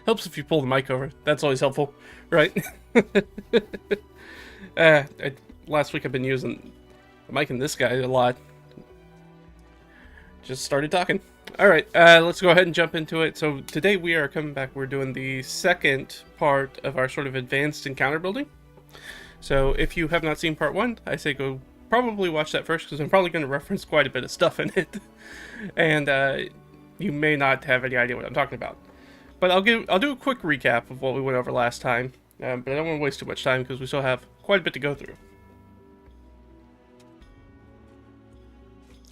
Helps if you pull the mic over. That's always helpful, right? uh, I, Last week I've been using the mic in this guy a lot. Just started talking. Alright, let's go ahead and jump into it. So today we are coming back. We're doing the second part of our sort of advanced encounter building. So if you have not seen part one, I say go probably watch that first, because I'm probably going to reference quite a bit of stuff in it. And you may not have any idea what I'm talking about. But I'll do a quick recap of what we went over last time. But I don't want to waste too much time because we still have quite a bit to go through.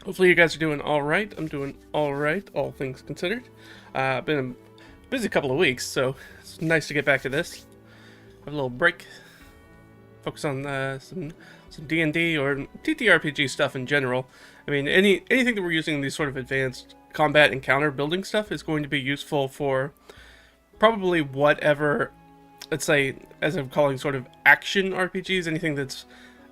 Hopefully you guys are doing alright. I'm doing alright, all things considered. Been a busy couple of weeks, so it's nice to get back to this. Have a little break. Focus on some D&D or TTRPG stuff in general. I mean, anything that we're using in these sort of advanced combat encounter building stuff is going to be useful for probably whatever, let's say, as I'm calling sort of action RPGs, anything that's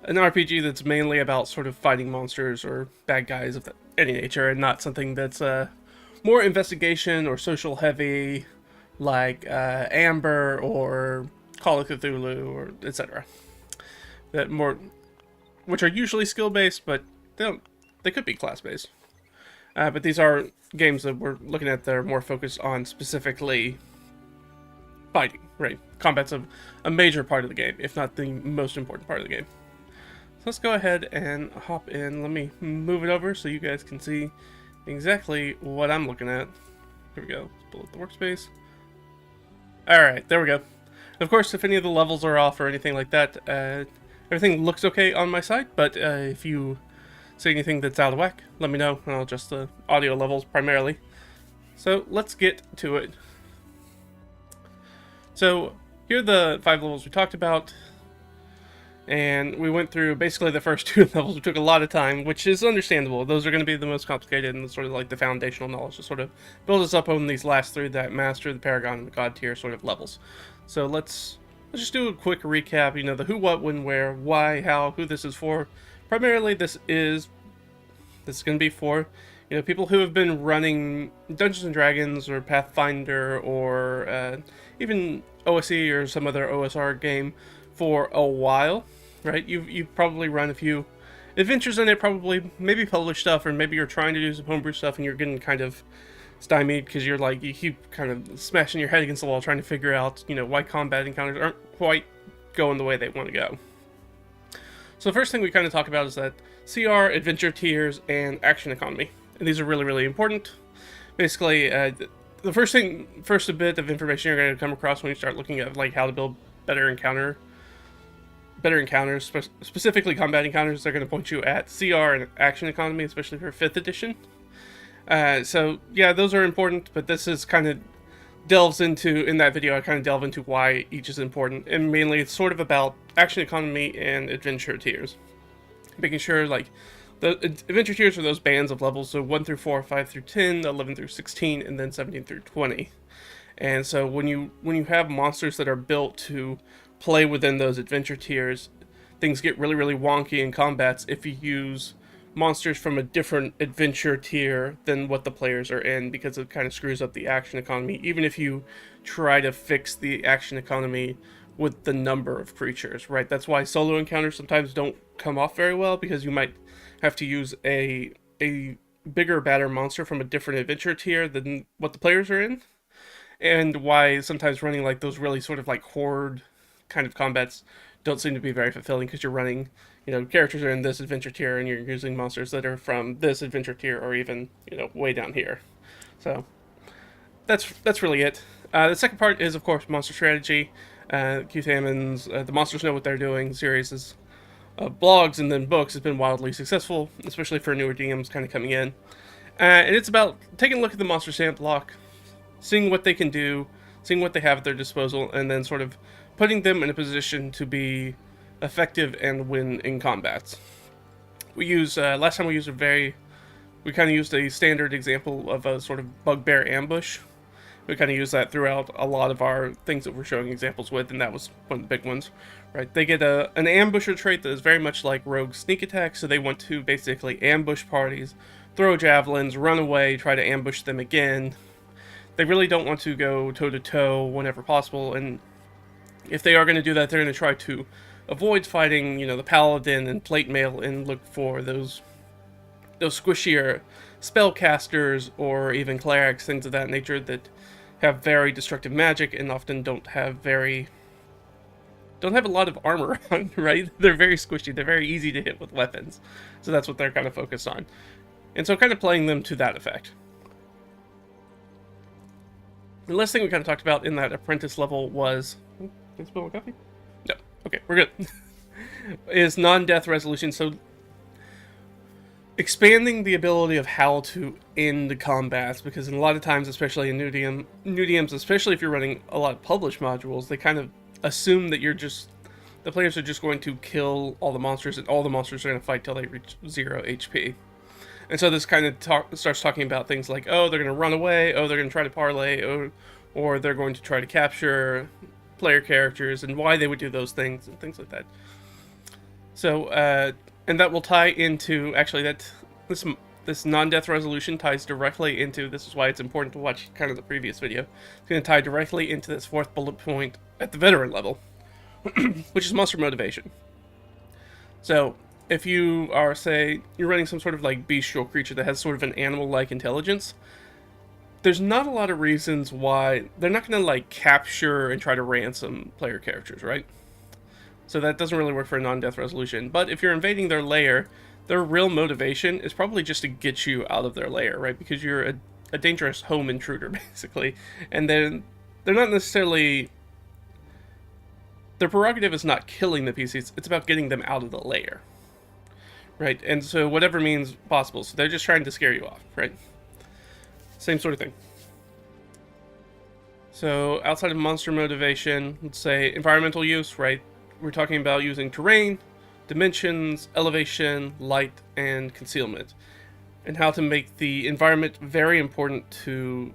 an RPG that's mainly about sort of fighting monsters or bad guys of any nature, and not something that's more investigation or social heavy, like Amber or Call of Cthulhu or etc. That more, which are usually skill based, but they could be class based. But these are games that we're looking at that are more focused on specifically fighting, right? Combat's a major part of the game, if not the most important part of the game. So let's go ahead and hop in. Let me move it over so you guys can see exactly what I'm looking at. Here we go. Let's pull up the workspace. Alright, there we go. Of course, if any of the levels are off or anything like that, everything looks okay on my side, but if you see anything that's out of whack, let me know, and I'll adjust the audio levels primarily. So let's get to it. So here are the 5 levels we talked about, and we went through basically the first 2 levels. We took a lot of time, which is understandable. Those are going to be the most complicated and sort of like the foundational knowledge to sort of build us up on these last 3, that Master, the Paragon, and the God tier sort of levels. So let's just do a quick recap, you know, the who, what, when, where, why, how, who this is for. Primarily this is going to be for, you know, people who have been running Dungeons and Dragons or Pathfinder or even OSE or some other OSR game for a while, right? You've probably run a few adventures in it, probably maybe published stuff, or maybe you're trying to do some homebrew stuff and you're getting kind of stymied because you're like, you keep kind of smashing your head against the wall trying to figure out, you know, why combat encounters aren't quite going the way they want to go. So the first thing we kind of talk about is that CR, adventure tiers, and action economy. And these are really, really important. Basically, the first bit of information you're going to come across when you start looking at like how to build better encounters, specifically combat encounters, they're going to point you at CR and action economy, especially for 5th edition. So yeah, those are important, but this is kind of delves into, in that video, I kind of delve into why each is important, and mainly it's sort of about action economy and adventure tiers. Making sure, like, the adventure tiers are those bands of levels, so 1 through 4, 5 through 10, 11 through 16, and then 17 through 20. And so when you have monsters that are built to play within those adventure tiers, things get really, really wonky in combats if you use monsters from a different adventure tier than what the players are in, because it kind of screws up the action economy, even if you try to fix the action economy with the number of creatures, right? That's why solo encounters sometimes don't come off very well, because you might have to use a bigger, badder monster from a different adventure tier than what the players are in, and why sometimes running like those really sort of like horde kind of combats don't seem to be very fulfilling, because you're running, you know, characters are in this adventure tier and you're using monsters that are from this adventure tier or even, you know, way down here. So that's really it. The second part is, of course, monster strategy. Keith Hammond's The Monsters Know What They're Doing series is blogs and then books has been wildly successful, especially for newer DMs kind of coming in. And it's about taking a look at the monster stamp block, seeing what they can do, seeing what they have at their disposal, and then sort of putting them in a position to be effective and win in combats. We use, last time we kind of used a standard example of a sort of bugbear ambush. We kind of use that throughout a lot of our things that we're showing examples with, and that was one of the big ones, right? They get an ambusher trait that is very much like rogue sneak attack, so they want to basically ambush parties, throw javelins, run away, try to ambush them again. they really don't want to go toe-to-toe whenever possible, and if they are going to do that, they're going to try to avoid fighting, the paladin and plate mail and look for those squishier spellcasters or even clerics, things of that nature that have very destructive magic and often don't have a lot of armor on, right? They're very squishy, they're very easy to hit with weapons. So that's what they're kind of focused on. And so kind of playing them to that effect. The last thing we kind of talked about in that apprentice level was... Can I spill my coffee? No. Okay, we're good. Is non-death resolution. So expanding the ability of how to end combats, because a lot of times, especially in new DMs, especially if you're running a lot of published modules, they kind of assume that the players are just going to kill all the monsters, and all the monsters are going to fight till they reach 0 HP. And so this kind of starts talking about things like, oh, they're going to run away, oh, they're going to try to parlay, or they're going to try to capture player characters, and why they would do those things, and things like that. So, and that will tie into, actually, this non-death resolution ties directly into, this is why it's important to watch kind of the previous video, it's going to tie directly into this fourth bullet point at the veteran level, which is monster motivation. So, if you are, say, you're running some sort of like bestial creature that has sort of an animal-like intelligence, there's not a lot of reasons why they're not going to like capture and try to ransom player characters, right? So that doesn't really work for a non-death resolution. But if you're invading their lair, their real motivation is probably just to get you out of their lair, right? Because you're a dangerous home intruder, basically. And then they're not necessarily... Their prerogative is not killing the PCs, it's about getting them out of the lair. Right? And so whatever means possible. So they're just trying to scare you off, right? Same sort of thing. So outside of monster motivation, let's say environmental use, right? We're talking about using terrain, dimensions, elevation, light, and concealment. And how to make the environment very important to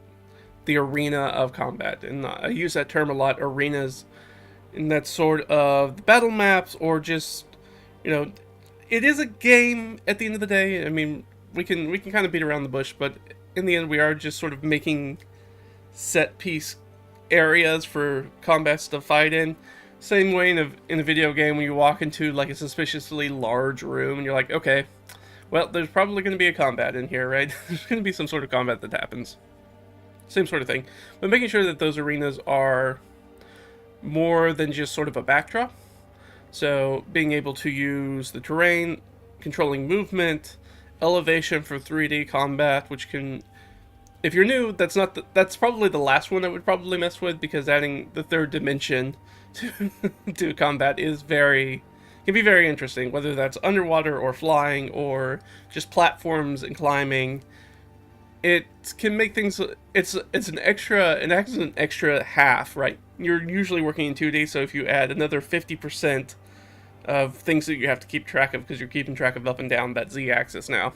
the arena of combat. And I use that term a lot, arenas, and that's sort of the battle maps, or just, it is a game at the end of the day. I mean, we can kind of beat around the bush, but in the end we are just sort of making set piece areas for combats to fight in. Same way in a video game when you walk into like a suspiciously large room and you're like, okay, well, there's probably going to be a combat in here, right? There's going to be some sort of combat that happens. Same sort of thing. But making sure that those arenas are more than just sort of a backdrop. So being able to use the terrain, controlling movement, elevation for 3D combat, which can... If you're new, that's probably the last one I would probably mess with, because adding the third dimension to combat can be very interesting, whether that's underwater or flying or just platforms and climbing. It can make things, it acts as an extra half, right? You're usually working in 2D, so if you add another 50% of things that you have to keep track of, because you're keeping track of up and down that Z-axis now.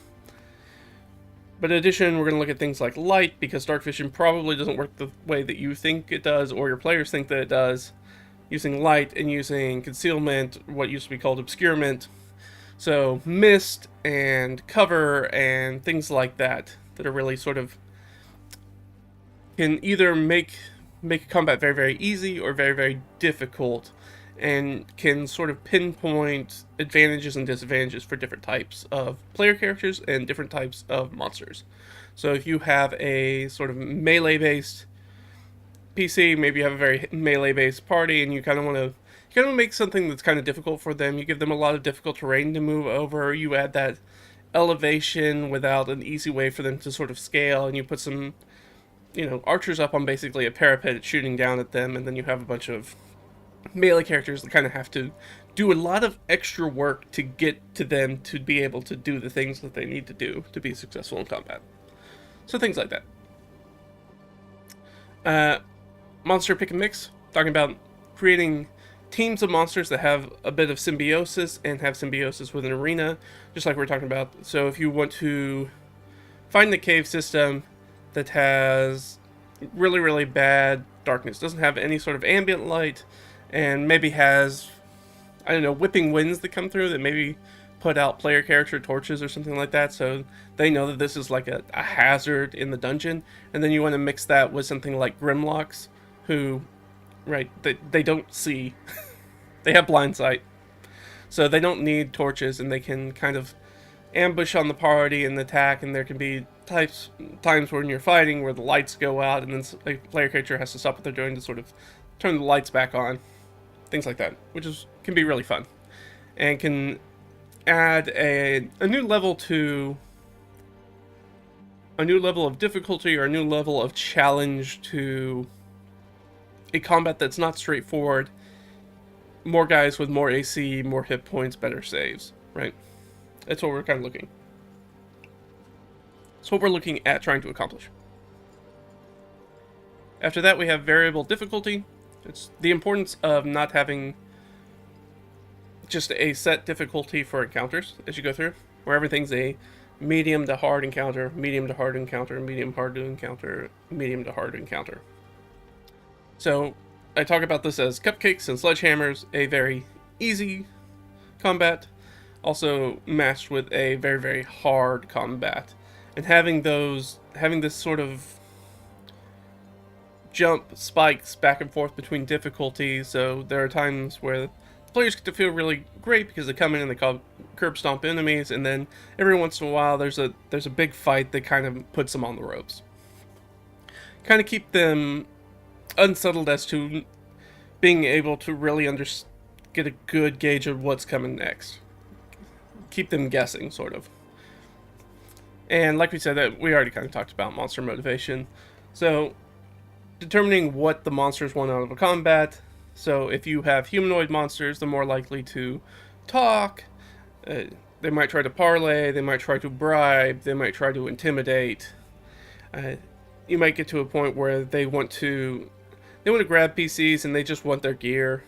But in addition, we're going to look at things like light, because dark vision probably doesn't work the way that you think it does, or your players think that it does. Using light and using concealment, what used to be called obscurement. So mist and cover and things like that are really sort of can either make combat very, very easy or very, very difficult, and can sort of pinpoint advantages and disadvantages for different types of player characters and different types of monsters. So if you have a sort of melee-based PC, maybe you have a very melee-based party, and you kind of want to make something that's kind of difficult for them. You give them a lot of difficult terrain to move over. You add that elevation without an easy way for them to sort of scale, and you put some, archers up on basically a parapet shooting down at them, and then you have a bunch of melee characters that kind of have to do a lot of extra work to get to them to be able to do the things that they need to do to be successful in combat. So things like that. Monster pick and mix, talking about creating teams of monsters that have a bit of symbiosis and have symbiosis with an arena, just like we're talking about. So if you want to find the cave system that has really, really bad darkness, doesn't have any sort of ambient light, and maybe has, whipping winds that come through that maybe put out player character torches or something like that, so they know that this is like a hazard in the dungeon. And then you want to mix that with something like Grimlocks, who, right, they don't see. They have blind sight. So they don't need torches, and they can kind of ambush on the party and attack, and there can be times when you're fighting where the lights go out, and then a player character has to stop what they're doing to sort of turn the lights back on. Things like that, which can be really fun. And can add a new level to... a new level of difficulty or a new level of challenge to a combat that's not straightforward. More guys with more AC, more hit points, better saves, right? That's what we're kind of looking. That's what we're looking at trying to accomplish. After that, we have variable difficulty. It's the importance of not having just a set difficulty for encounters as you go through, where everything's a medium to hard encounter, medium to hard encounter, medium hard to encounter, medium to hard encounter. So I talk about this as cupcakes and sledgehammers, a very easy combat, also matched with a very, very hard combat. And having this sort of jump spikes back and forth between difficulties, so there are times where players get to feel really great because they come in and they curb stomp enemies, and then every once in a while there's a big fight that kind of puts them on the ropes. Kind of keep them unsettled as to being able to really get a good gauge of what's coming next. Keep them guessing, sort of. And like we said, that we already kind of talked about monster motivation. So determining what the monsters want out of a combat. So if you have humanoid monsters, they're more likely to talk. They might try to parlay. They might try to bribe. They might try to intimidate. You might get to a point where they want to grab PCs and they just want their gear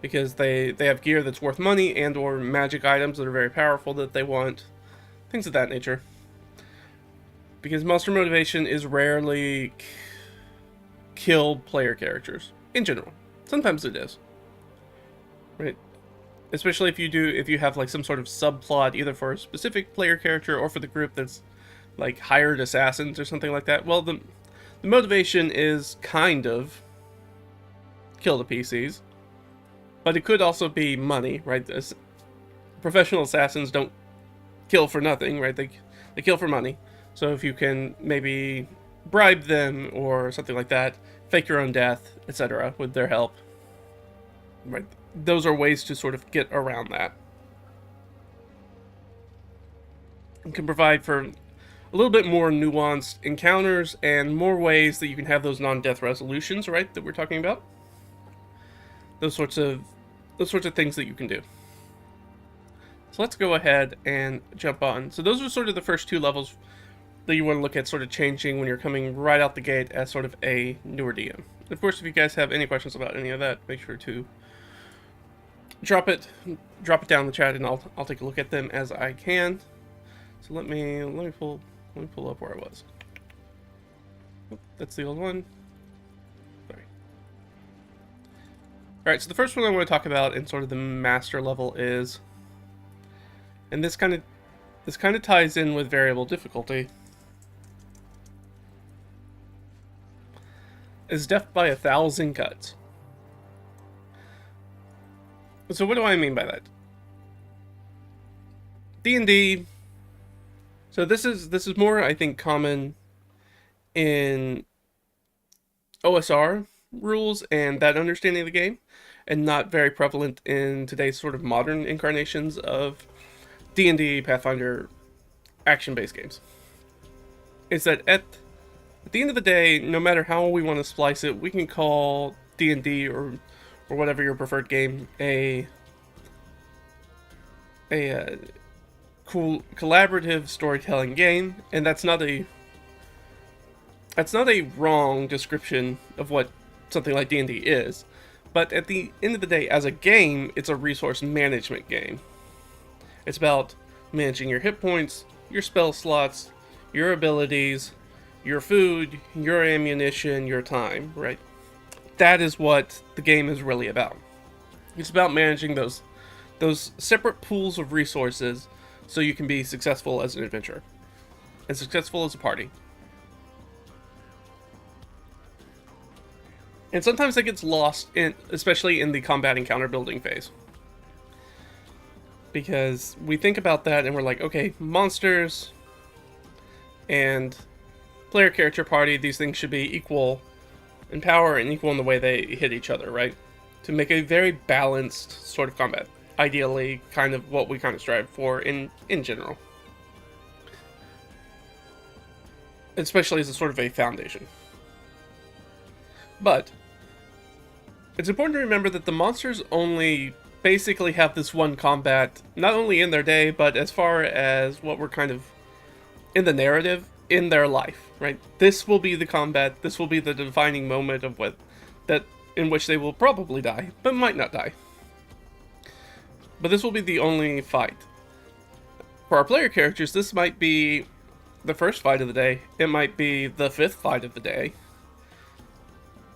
because they have gear that's worth money and or magic items that are very powerful that they want. Things of that nature. Because monster motivation is rarely killed player characters in general. Sometimes it is, right? Especially if you have like some sort of subplot either for a specific player character or for the group that's like hired assassins or something like that. Well, the motivation is kind of kill the PCs, but it could also be money, right? Professional assassins don't kill for nothing, right? They kill for money. So if you can maybe bribe them or something like that, fake your own death, etc., with their help, right? Those are ways to sort of get around that. It can provide for a little bit more nuanced encounters and more ways that you can have those non-death resolutions, right, that we're talking about. Those sorts of things that you can do. So let's go ahead and jump on. So those are sort of the first two levels that you want to look at sort of changing when you're coming right out the gate as sort of a newer DM. Of course, if you guys have any questions about any of that, make sure to drop it down in the chat, and I'll take a look at them as I can. So let me pull up where I was. Oh, that's the old one. Sorry. All right, so the first one I want to talk about in sort of the master level is, and this kind of ties in with variable difficulty, is death by 1,000 cuts. So what do I mean by that? D&D. So this is more, I think, common in OSR rules and that understanding of the game, and not very prevalent in today's sort of modern incarnations of D&D, Pathfinder, action-based games. Is that at the end of the day, no matter how we want to splice it, we can call D&D or whatever your preferred game a cool collaborative storytelling game, and that's not a wrong description of what something like D&D is. But at the end of the day, as a game, it's a resource management game. It's about managing your hit points, your spell slots, your abilities, your food, your ammunition, your time, right? That is what the game is really about. It's about managing those those separate pools of resources so you can be successful as an adventurer and successful as a party. And sometimes that gets lost, especially in the combat encounter building phase. Because we think about that and we're like, okay, monsters and player character party, these things should be equal in power and equal in the way they hit each other, right? To make a very balanced sort of combat. Ideally, kind of what we kind of strive for in general. Especially as a sort of a foundation. But it's important to remember that the monsters only basically have this one combat, not only in their day, but as far as what we're kind of in the narrative, in their life, right? This will be the combat, this will be the defining moment of in which they will probably die, but might not die. But this will be the only fight. For our player characters, this might be the first fight of the day, it might be the 5th fight of the day.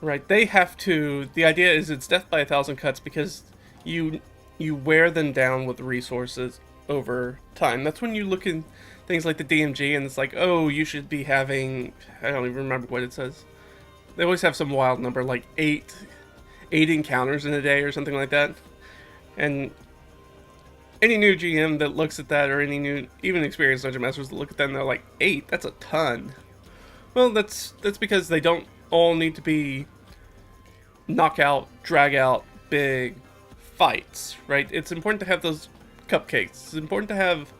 Right, they have to, the idea is it's death by 1,000 cuts because you wear them down with resources over time. That's when you look in things like the DMG and it's like, oh, you should be having, I don't even remember what it says. They always have some wild number, like 8 encounters in a day or something like that. And any new GM that looks at that, or any new, even experienced Dungeon Masters that look at that and they're like, 8? That's a ton. Well, that's because they don't all need to be knockout, drag out, big fights, right? It's important to have those cupcakes. It's important to have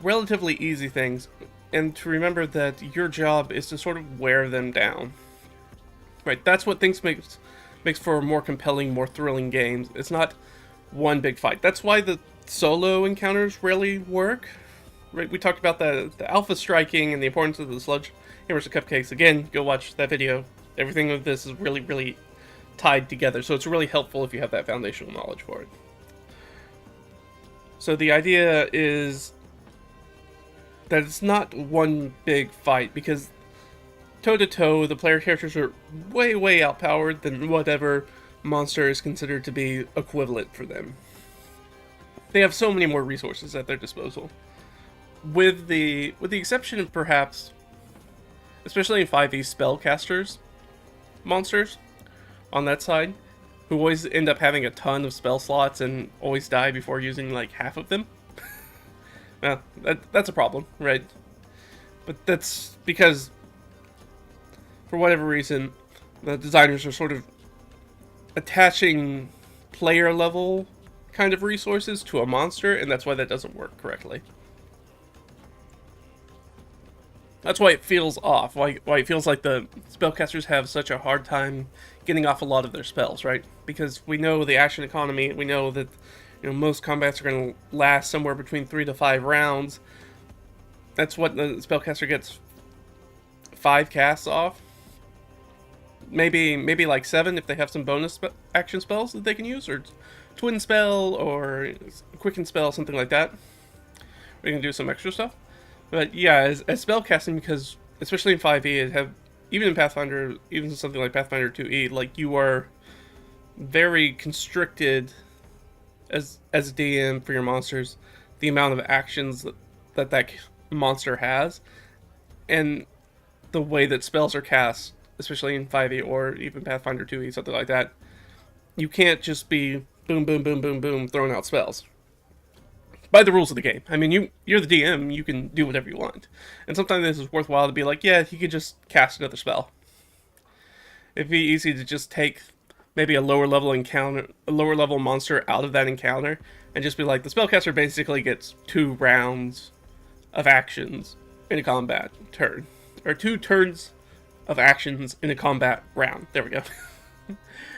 relatively easy things, and to remember that your job is to sort of wear them down. Right, that's what things makes for more compelling, more thrilling games. It's not one big fight. That's why the solo encounters rarely work. Right, we talked about the alpha striking and the importance of the sludge hammers and cupcakes. Again, go watch that video. Everything of this is really, really tied together, so it's really helpful if you have that foundational knowledge for it. So the idea is that it's not one big fight, because toe-to-toe, the player characters are way, way outpowered than whatever monster is considered to be equivalent for them. They have so many more resources at their disposal. With the exception of perhaps, especially in 5e spellcasters, monsters on that side, who always end up having a ton of spell slots and always die before using like half of them. Well, that's a problem, right? But that's because, for whatever reason, the designers are sort of attaching player level kind of resources to a monster, and that's why that doesn't work correctly. That's why it feels off, why it feels like the spellcasters have such a hard time getting off a lot of their spells, right? Because we know the action economy, we know that most combats are going to last somewhere between 3 to 5 rounds. That's what the spellcaster gets 5 casts off. Maybe like 7 if they have some bonus action spells that they can use, or twin spell, or quicken spell, something like that. We can do some extra stuff. But yeah, as spellcasting, because especially in 5e, even in Pathfinder, even something like Pathfinder 2e, like you are very constricted as a DM for your monsters, the amount of actions that monster has, and the way that spells are cast, especially in 5e or even Pathfinder 2e, something like that. You can't just be boom, boom, boom, boom, boom, throwing out spells. By the rules of the game. I mean, you're the DM, you can do whatever you want. And sometimes this is worthwhile to be like, yeah, he could just cast another spell. It'd be easy to just take maybe a lower level monster out of that encounter, and just be like, the spellcaster basically gets 2 rounds of actions in a combat turn. Or 2 turns of actions in a combat round. There we go.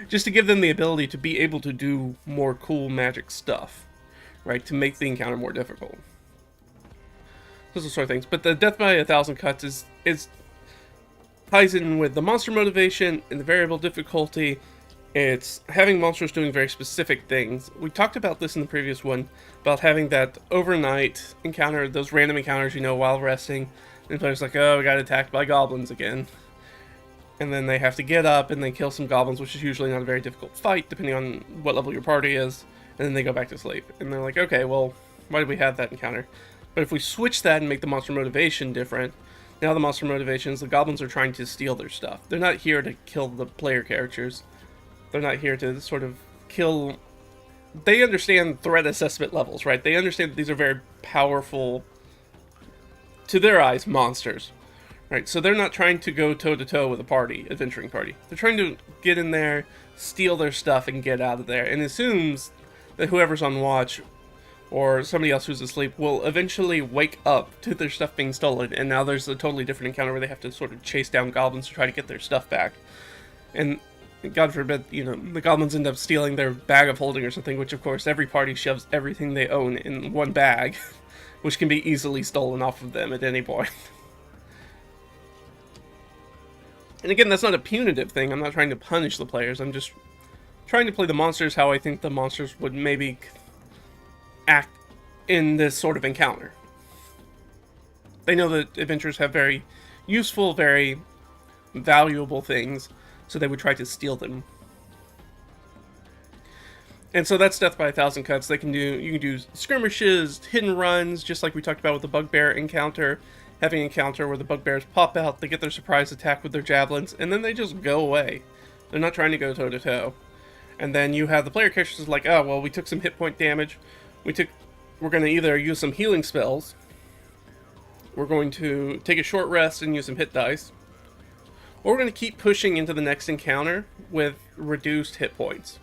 Just to give them the ability to be able to do more cool magic stuff. Right, to make the encounter more difficult. Those are sort of things. But the death by 1,000 cuts is ties in with the monster motivation and the variable difficulty. It's having monsters doing very specific things. We talked about this in the previous one, about having that overnight encounter, those random encounters, while resting. And the player's like, oh, we got attacked by goblins again. And then they have to get up and they kill some goblins, which is usually not a very difficult fight, depending on what level your party is. and then they go back to sleep. And they're like, okay, well, why did we have that encounter? But if we switch that and make the monster motivation different, now the monster motivation is the goblins are trying to steal their stuff. They're not here to kill the player characters. They're not here to sort of kill... They understand threat assessment levels, right? They understand that these are very powerful, to their eyes, monsters. Right, so they're not trying to go toe-to-toe with a party, adventuring party. They're trying to get in there, steal their stuff, and get out of there. And assumes that whoever's on watch, or somebody else who's asleep, will eventually wake up to their stuff being stolen. And now there's a totally different encounter where they have to sort of chase down goblins to try to get their stuff back. And God forbid, you know, the goblins end up stealing their bag of holding or something, which of course every party shoves everything they own in one bag, which can be easily stolen off of them at any point. And again, that's not a punitive thing. I'm not trying to punish the players. I'm just trying to play the monsters how I think the monsters would maybe act in this sort of encounter. They know that adventurers have very useful, very valuable things, so they would try to steal them. And so that's Death by 1,000 Cuts. You can do skirmishes, hidden runs, just like we talked about with the bugbear encounter. Having an encounter where the bugbears pop out, they get their surprise attack with their javelins, and then they just go away. They're not trying to go toe-to-toe. And then you have the player characters like, oh, well, we took some hit point damage. We're going to either use some healing spells, we're going to take a short rest and use some hit dice, or we're going to keep pushing into the next encounter with reduced hit points.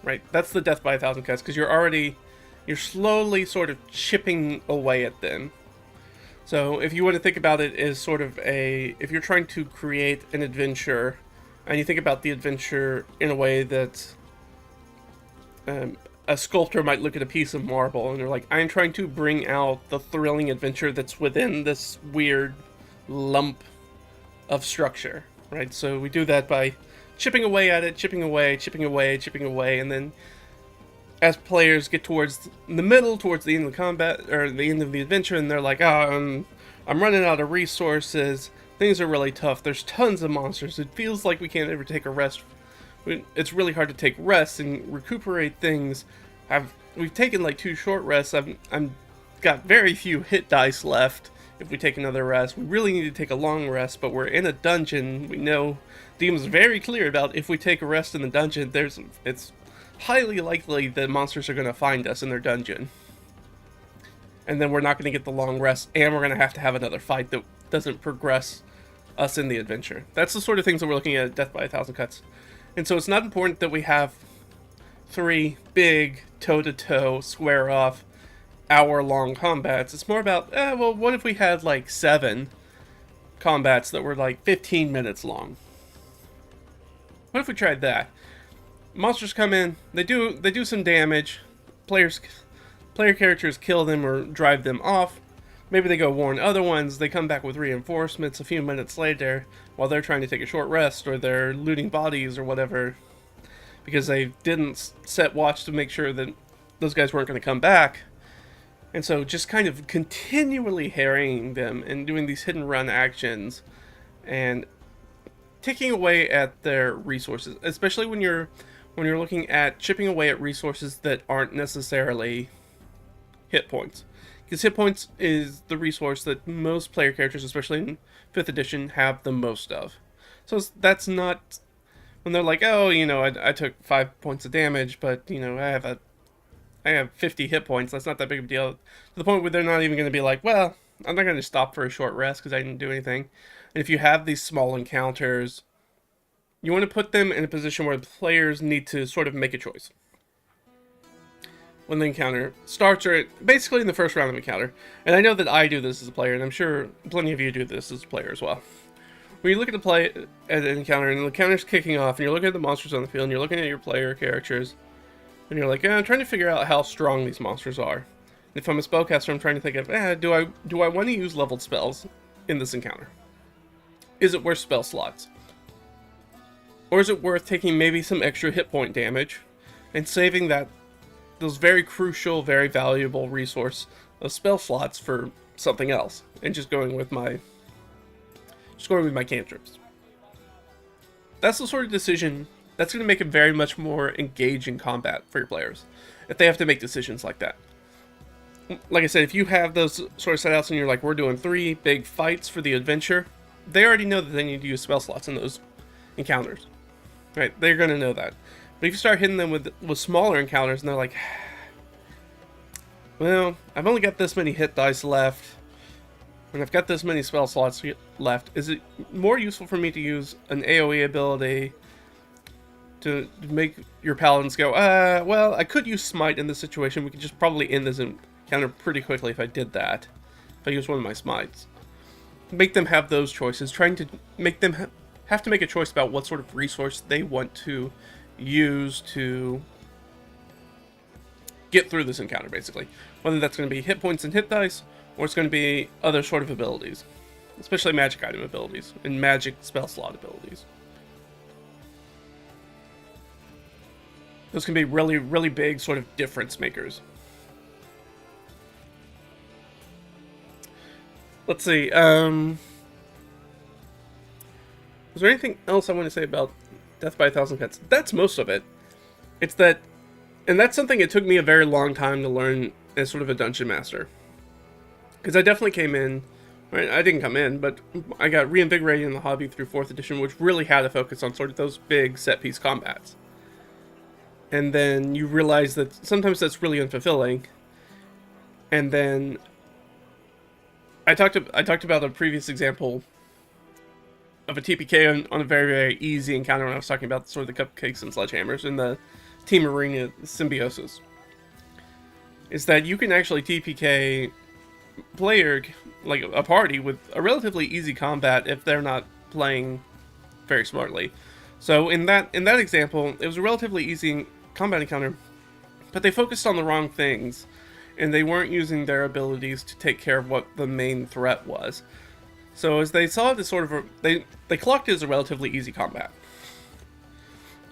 Right? That's the Death by 1,000 Cuts, because you're slowly sort of chipping away at them. So if you want to think about it as sort of if you're trying to create an adventure, and you think about the adventure in a way that a sculptor might look at a piece of marble, and they're like, I'm trying to bring out the thrilling adventure that's within this weird lump of structure, right? So we do that by chipping away at it, chipping away, and then as players get towards the middle, towards the end of the combat, or the end of the adventure, and they're like, oh, I'm running out of resources, things are really tough, there's tons of monsters, it feels like we can't ever take a rest, it's really hard to take rests and recuperate things, we've taken like 2 short rests, I'm got very few hit dice left if we take another rest, we really need to take a long rest, but we're in a dungeon, we know, DM's very clear about if we take a rest in the dungeon, it's highly likely that monsters are going to find us in their dungeon. And then we're not going to get the long rest, and we're going to have another fight that doesn't progress us in the adventure. That's the sort of things that we're looking at Death by 1,000 Cuts. And so it's not important that we have 3 big, toe-to-toe, square-off, hour-long combats. It's more about, well, what if we had like 7 combats that were like 15 minutes long? What if we tried that? Monsters come in, they do some damage, player characters kill them or drive them off, maybe they go warn other ones, they come back with reinforcements a few minutes later while they're trying to take a short rest, or they're looting bodies or whatever, because they didn't set watch to make sure that those guys weren't going to come back. And so just kind of continually harrying them and doing these hidden run actions and taking away at their resources, especially when you're looking at chipping away at resources that aren't necessarily hit points. Because hit points is the resource that most player characters, especially in 5th edition, have the most of. So that's not, when they're like, oh, you know, I took 5 points of damage, but, you know, I have 50 hit points, that's not that big of a deal. To the point where they're not even going to be like, well, I'm not going to stop for a short rest because I didn't do anything. And if you have these small encounters, you want to put them in a position where the players need to sort of make a choice. When the encounter starts, or basically in the first round of encounter. And I know that I do this as a player, and I'm sure plenty of you do this as a player as well. When you look at an encounter, and the encounter's kicking off, and you're looking at the monsters on the field, and you're looking at your player characters, and you're like, I'm trying to figure out how strong these monsters are. And if I'm a spellcaster, I'm trying to think of, do I want to use leveled spells in this encounter? Is it worth spell slots? Or is it worth taking maybe some extra hit point damage and saving those very crucial, very valuable resource of spell slots for something else, and just going with my cantrips? That's the sort of decision that's going to make it very much more engaging combat for your players. if they have to make decisions like that. Like I said, if you have those sort of setouts and you're like, we're doing 3 big fights for the adventure, they already know that they need to use spell slots in those encounters, right? They're going to know that. But if you start hitting them with smaller encounters and they're like, well, I've only got this many hit dice left, and I've got this many spell slots left, is it more useful for me to use an AoE ability to make your paladins go, well, I could use Smite in this situation. We could just probably end this encounter pretty quickly if I did that. If I use one of my Smites. Make them have those choices. Trying to make them have to make a choice about what sort of resource they want to use to get through this encounter, basically. Whether that's going to be hit points and hit dice, or it's going to be other sort of abilities. Especially magic item abilities, and magic spell slot abilities. Those can be really, really big sort of difference makers. Let's see, was there anything else I want to say about Death by a Thousand Cuts? That's most of it. It's that, and that's something it took me a very long time to learn as sort of a dungeon master. Because I definitely came in, right? I didn't come in, but I got reinvigorated in the hobby through 4th edition, which really had a focus on sort of those big set-piece combats. And then you realize that sometimes that's really unfulfilling. And then I talked about a previous example of a TPK on a very, very easy encounter when I was talking about sort of the cupcakes and sledgehammers in the Team Arena Symbiosis. Is that you can actually TPK player, like a party, with a relatively easy combat if they're not playing very smartly. So in that example, it was a relatively easy combat encounter, but they focused on the wrong things, and they weren't using their abilities to take care of what the main threat was. So as they saw this sort of, they clocked it as a relatively easy combat.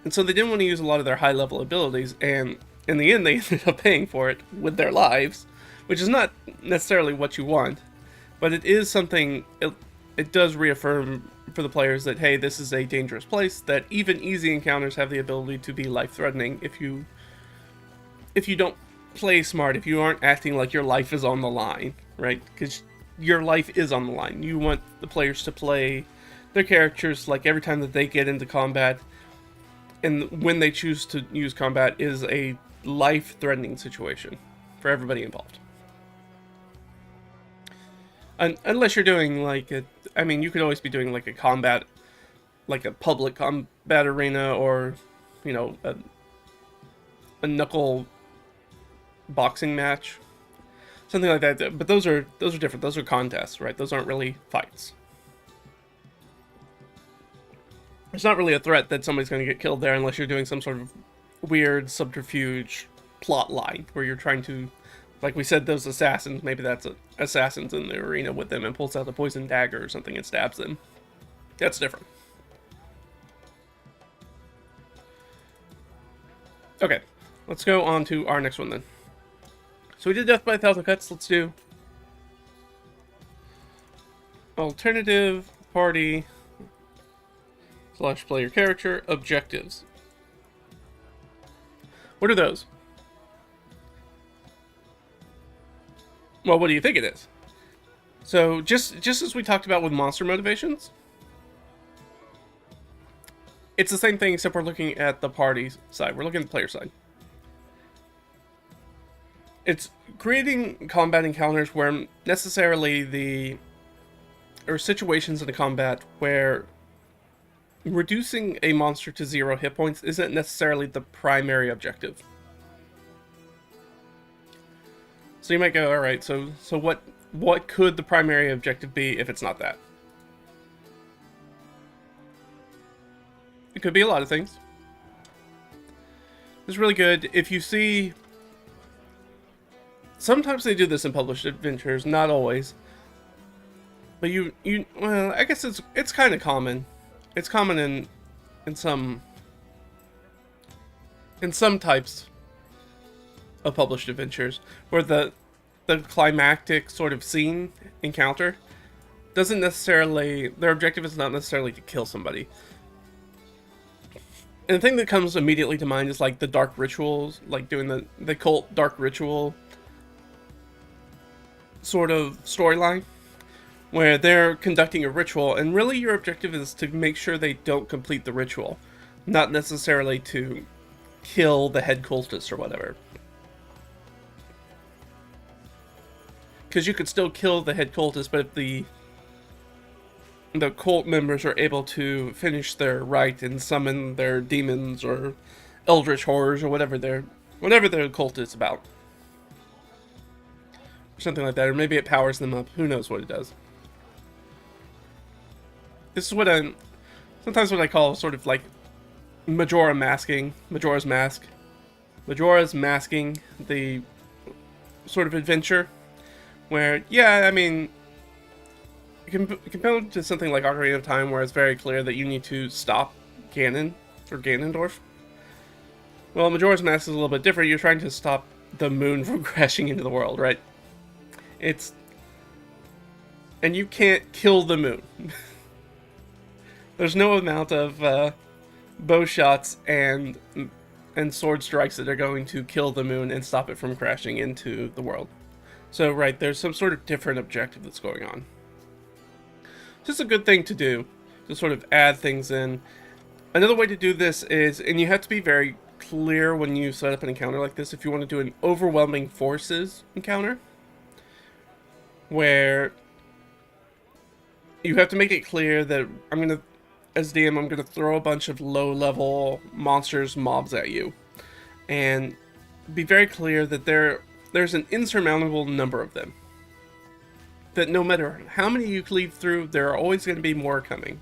And so they didn't want to use a lot of their high level abilities, and in the end they ended up paying for it with their lives, which is not necessarily what you want, but it is something, it does reaffirm for the players that, hey, this is a dangerous place, that even easy encounters have the ability to be life-threatening if you don't play smart, if you aren't acting like your life is on the line, right? Because your life is on the line. You want the players to play their characters like every time that they get into combat, and when they choose to use combat is a life-threatening situation for everybody involved. Unless you're doing like you could always be doing like a combat, like a public combat arena, or, you know, a knuckle boxing match, something like that. But those are different. Those are contests, right? Those aren't really fights. It's not really a threat that somebody's going to get killed there unless you're doing some sort of weird subterfuge plot line where you're trying to, like we said, those assassins, maybe that's assassins in the arena with them and pulls out a poison dagger or something and stabs them. That's different. Okay, let's go on to our next one then. So we did Death by a Thousand Cuts. Let's do alternative party / player character objectives. What are those? Well, what do you think it is? So just as we talked about with monster motivations, it's the same thing, except we're looking at the party side. We're looking at the player side. It's creating combat encounters where necessarily or situations in the combat where reducing a monster to 0 hit points isn't necessarily the primary objective. So you might go, all right, so what could the primary objective be if it's not that? It could be a lot of things. It's really good if you see. Sometimes they do this in published adventures, not always. But well, I guess it's kind of common. It's common in some types of published adventures where the climactic sort of scene encounter doesn't necessarily, their objective is not necessarily to kill somebody. And the thing that comes immediately to mind is like the dark rituals, like doing the cult dark ritual sort of storyline, where they're conducting a ritual, and really your objective is to make sure they don't complete the ritual, not necessarily to kill the head cultist or whatever. Because you could still kill the head cultist, but if the cult members are able to finish their rite and summon their demons or eldritch horrors or whatever their cult is about, or something like that, or maybe it powers them up. Who knows what it does? This is what sometimes what I call sort of like Majora's masking the sort of adventure, where, yeah, I mean, compared to something like Ocarina of Time, where it's very clear that you need to stop Ganon or Ganondorf. Well, Majora's Mask is a little bit different. You're trying to stop the moon from crashing into the world, right? And you can't kill the moon. There's no amount of bow shots and sword strikes that are going to kill the moon and stop it from crashing into the world. So, right, there's some sort of different objective that's going on. Just a good thing to do, to sort of add things in. Another way to do this is, and you have to be very clear when you set up an encounter like this, if you want to do an overwhelming forces encounter, where you have to make it clear that as DM, I'm going to throw a bunch of low-level monsters, mobs at you, and be very clear that there's an insurmountable number of them. That no matter how many you cleave through, there are always going to be more coming.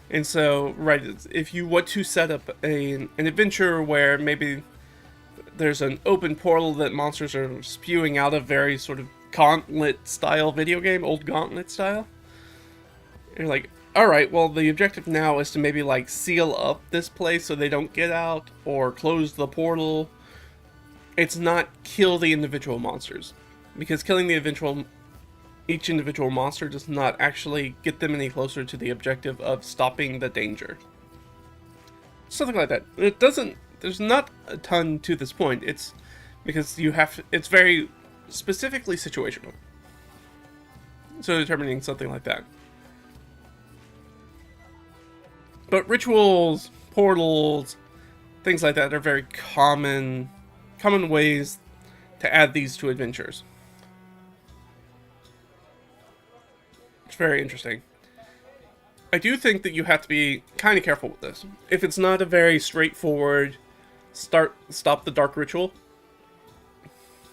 And so, right, if you want to set up an adventure where maybe there's an open portal that monsters are spewing out of, very sort of Gauntlet-style video game, old Gauntlet style, you're like, alright, well, the objective now is to maybe, like, seal up this place so they don't get out, or close the portal. It's not kill the individual monsters, because killing each individual monster does not actually get them any closer to the objective of stopping the danger. Something like that. There's not a ton to this point. It's because it's very specifically situational. So determining something like that. But rituals, portals, things like that are very common ways to add these to adventures. It's very interesting. I do think that you have to be kind of careful with this. If it's not a very straightforward stop the dark ritual,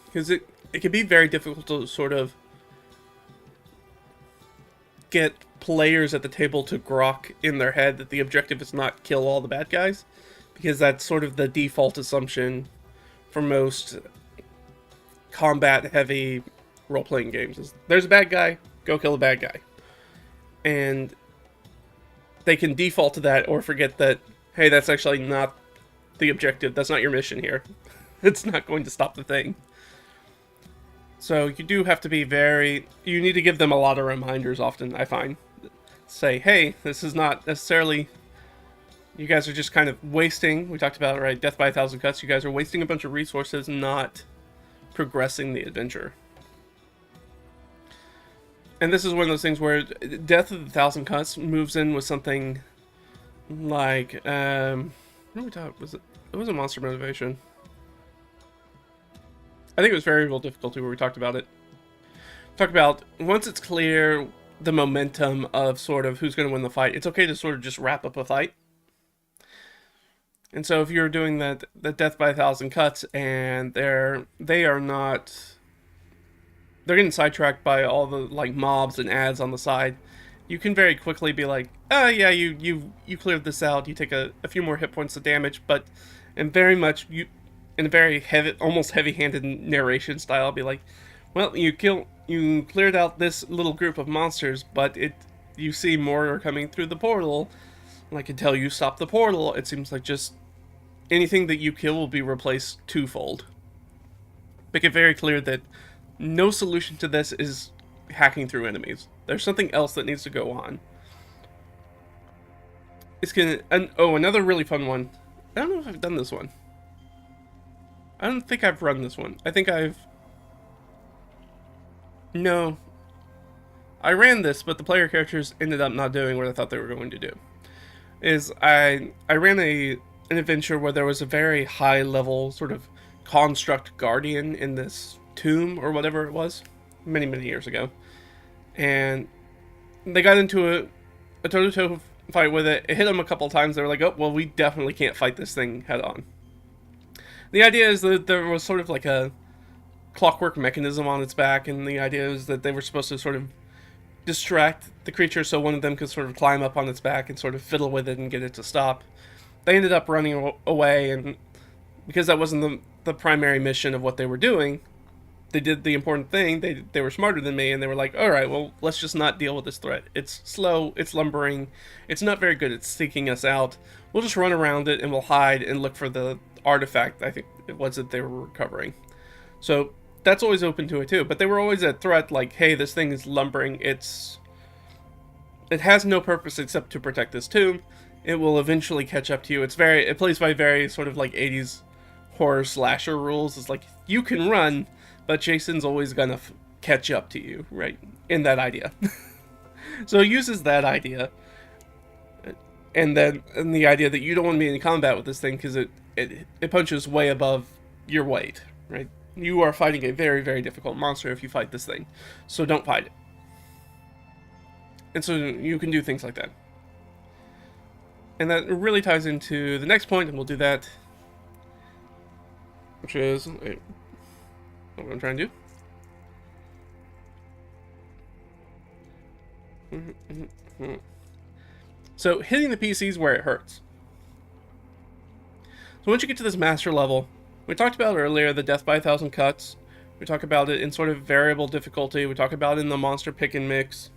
because it can be very difficult to sort of get players at the table to grok in their head that the objective is not kill all the bad guys, because that's sort of the default assumption for most combat-heavy role-playing games. Is there's a bad guy, go kill the bad guy. And they can default to that or forget that, hey, that's actually not the objective. That's not your mission here. It's not going to stop the thing. So you do have to be you need to give them a lot of reminders often, I find. Say, hey, this is not necessarily, you guys are just kind of wasting, we talked about, right, death by 1,000 cuts, you guys are wasting a bunch of resources, not progressing the adventure. And this is one of those things where Death of the 1,000 Cuts moves in with something like, what did we talk, it was a monster motivation. I think it was variable difficulty where we talked about it. Talked about, once it's clear the momentum of sort of who's going to win the fight, it's okay to sort of just wrap up a fight. And so if you're doing the Death by 1,000 Cuts and they're getting sidetracked by all the like mobs and ads on the side, you can very quickly be like, yeah, you cleared this out, you take a few more hit points of damage, but in a very almost heavy-handed narration style, be like, well, you cleared out this little group of monsters, but you see more are coming through the portal. Like, until you stop the portal, it seems like just anything that you kill will be replaced twofold. Make it very clear that no solution to this is hacking through enemies. There's something else that needs to go on. it's gonna... oh, another really fun one. I don't know if I've done this one. I don't think I've run this one. I think I've... No. I ran this, but the player characters ended up not doing what I thought they were going to do. I ran an adventure where there was a very high level sort of construct guardian in this tomb or whatever it was many years ago, and they got into a toe-to-toe fight with it. It hit them a couple times. They were like, oh well, we definitely can't fight this thing head on. The idea is that there was sort of like a clockwork mechanism on its back, and the idea is that they were supposed to sort of distract the creature so one of them could sort of climb up on its back and sort of fiddle with it and get it to stop. They ended up running away, and because that wasn't the primary mission of what they were doing, they did the important thing. They were smarter than me, and they were like, alright, well, let's just not deal with this threat. It's slow, it's lumbering, it's not very good at seeking us out. We'll just run around it, and we'll hide and look for the artifact, I think it was, that they were recovering. So that's always open to it too, but they were always a threat like, hey, this thing is lumbering, it has no purpose except to protect this tomb. It will eventually catch up to you. It plays by very sort of like 80s horror slasher rules. It's like, you can run, but Jason's always gonna catch up to you, right? In that idea. So it uses that idea, and the idea that you don't want to be in combat with this thing because it punches way above your weight, right? You are fighting a very, very difficult monster if you fight this thing, so don't fight it. And so you can do things like that. And that really ties into the next point, and we'll do that, which is what I'm trying to do. So hitting the PCs where it hurts. So once you get to this master level, we talked about earlier the death by 1,000 cuts. We talk about it in sort of variable difficulty. We talk about it in the monster pick and mix.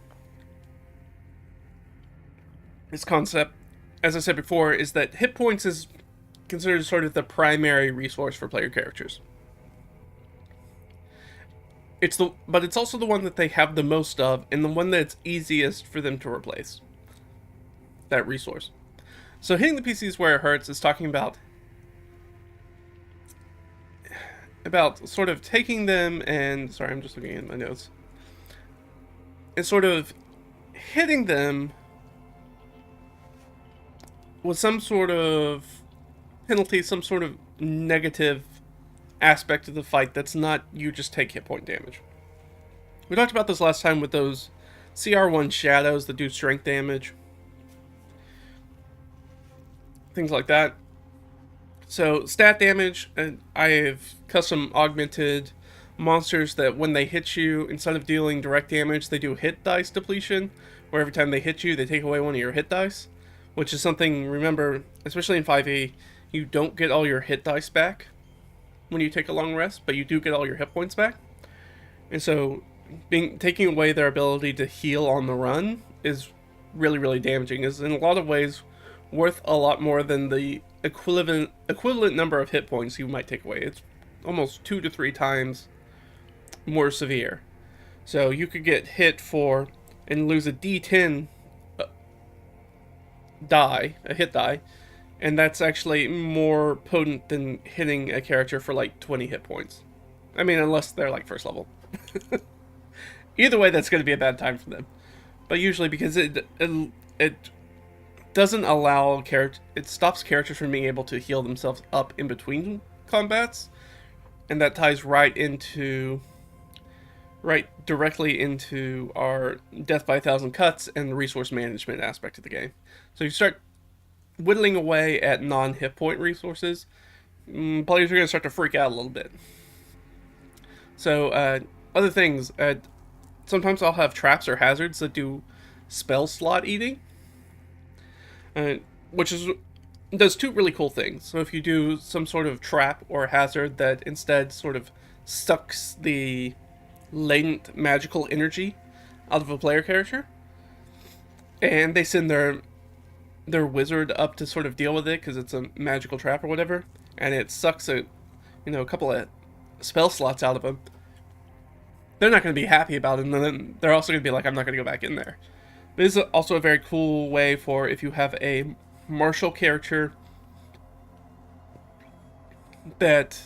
This concept, as I said before, is that hit points is considered sort of the primary resource for player characters. But it's also the one that they have the most of, and the one that's easiest for them to replace. That resource. So hitting the PCs where it hurts is talking about sort of taking them and... Sorry, I'm just looking at my notes. And sort of hitting them with some sort of penalty, some sort of negative aspect of the fight that's not you just take hit point damage. We talked about this last time with those CR1 shadows that do strength damage. Things like that. So, stat damage, I've custom augmented monsters that when they hit you, instead of dealing direct damage, they do hit dice depletion, where every time they hit you, they take away one of your hit dice, which is something, remember, especially in 5e, you don't get all your hit dice back when you take a long rest, but you do get all your hit points back. And so, taking away their ability to heal on the run is really, really damaging. Is in a lot of ways worth a lot more than the equivalent number of hit points you might take away. It's almost 2 to 3 times more severe. So you could get hit for and lose a D10 die, a hit die, and that's actually more potent than hitting a character for like 20 hit points. I mean, unless they're like first level. Either way, that's going to be a bad time for them. But usually, because it doesn't allow it stops characters from being able to heal themselves up in between combats, and that ties right directly into our death by 1,000 cuts and the resource management aspect of the game. So you start whittling away at non-hit point resources, players are going to start to freak out a little bit. So other things, sometimes I'll have traps or hazards that do spell slot eating. Which does 2 really cool things. So if you do some sort of trap or hazard that instead sort of sucks the latent magical energy out of a player character, and they send their wizard up to sort of deal with it because it's a magical trap or whatever, and it sucks a couple of spell slots out of them, they're not going to be happy about it, and then they're also going to be like, I'm not going to go back in there. But it's also a very cool way for if you have a martial character that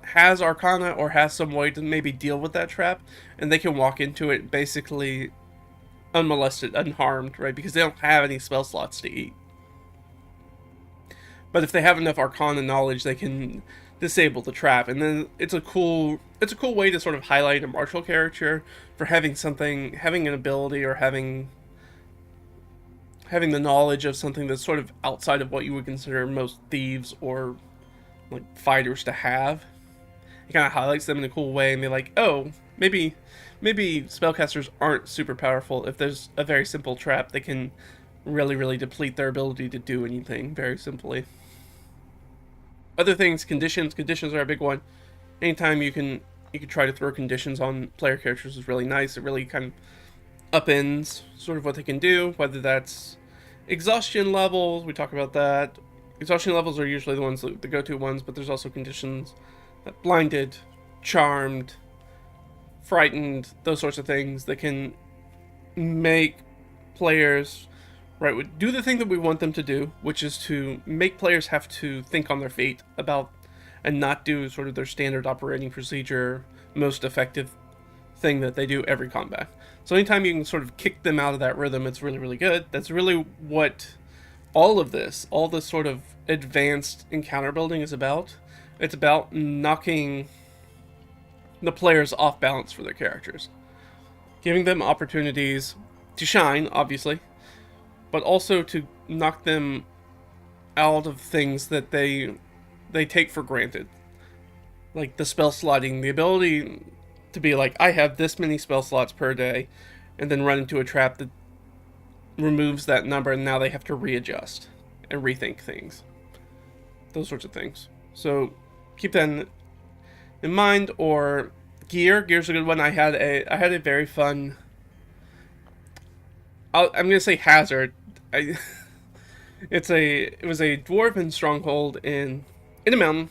has Arcana or has some way to maybe deal with that trap, and they can walk into it basically unmolested, unharmed, right? Because they don't have any spell slots to eat. But if they have enough Arcana knowledge, they can disable the trap, and then it's a cool way to sort of highlight a martial character for having an ability, or having the knowledge of something that's sort of outside of what you would consider most thieves or like fighters to have. It kind of highlights them in a cool way, and be like, oh, maybe spellcasters aren't super powerful. If there's a very simple trap, they can really deplete their ability to do anything very simply. Other things, conditions are a big one. Anytime you can try to throw conditions on player characters is really nice. It really kind of upends sort of what they can do, whether that's exhaustion levels. We talk about that. Exhaustion levels are usually the go-to ones, but there's also conditions that blinded, charmed, frightened, those sorts of things that can make players do the thing that we want them to do, which is to make players have to think on their feet about and not do sort of their standard operating procedure, most effective thing that they do every combat. So anytime you can sort of kick them out of that rhythm, it's really good. That's really what all this sort of advanced encounter building is about. It's about knocking the players off balance for their characters, giving them opportunities to shine, obviously, but also to knock them out of things that they take for granted. Like the spell slotting, the ability to be like, I have this many spell slots per day, and then run into a trap that removes that number, and now they have to readjust and rethink things. Those sorts of things. So keep that in mind. Or gear's a good one. I had a very fun, I'm gonna say hazard. It was a dwarven stronghold in a mountain.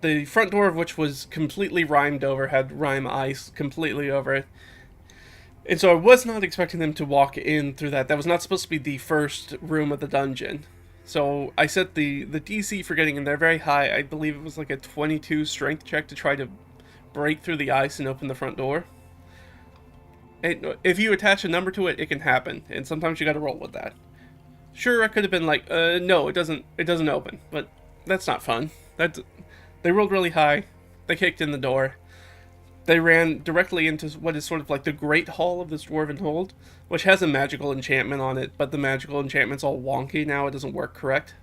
The front door of which was completely rimed over, had rime ice completely over it. And so I was not expecting them to walk in through that. That was not supposed to be the first room of the dungeon. So I set the DC for getting in there very high. I believe it was like a 22 strength check to try to break through the ice and open the front door. If you attach a number to it, it can happen, and sometimes you gotta roll with that. Sure, I could have been like, no, it doesn't open, but that's not fun. They rolled really high, they kicked in the door, they ran directly into what is sort of like the Great Hall of this dwarven hold, which has a magical enchantment on it, but the magical enchantment's all wonky now, it doesn't work correct.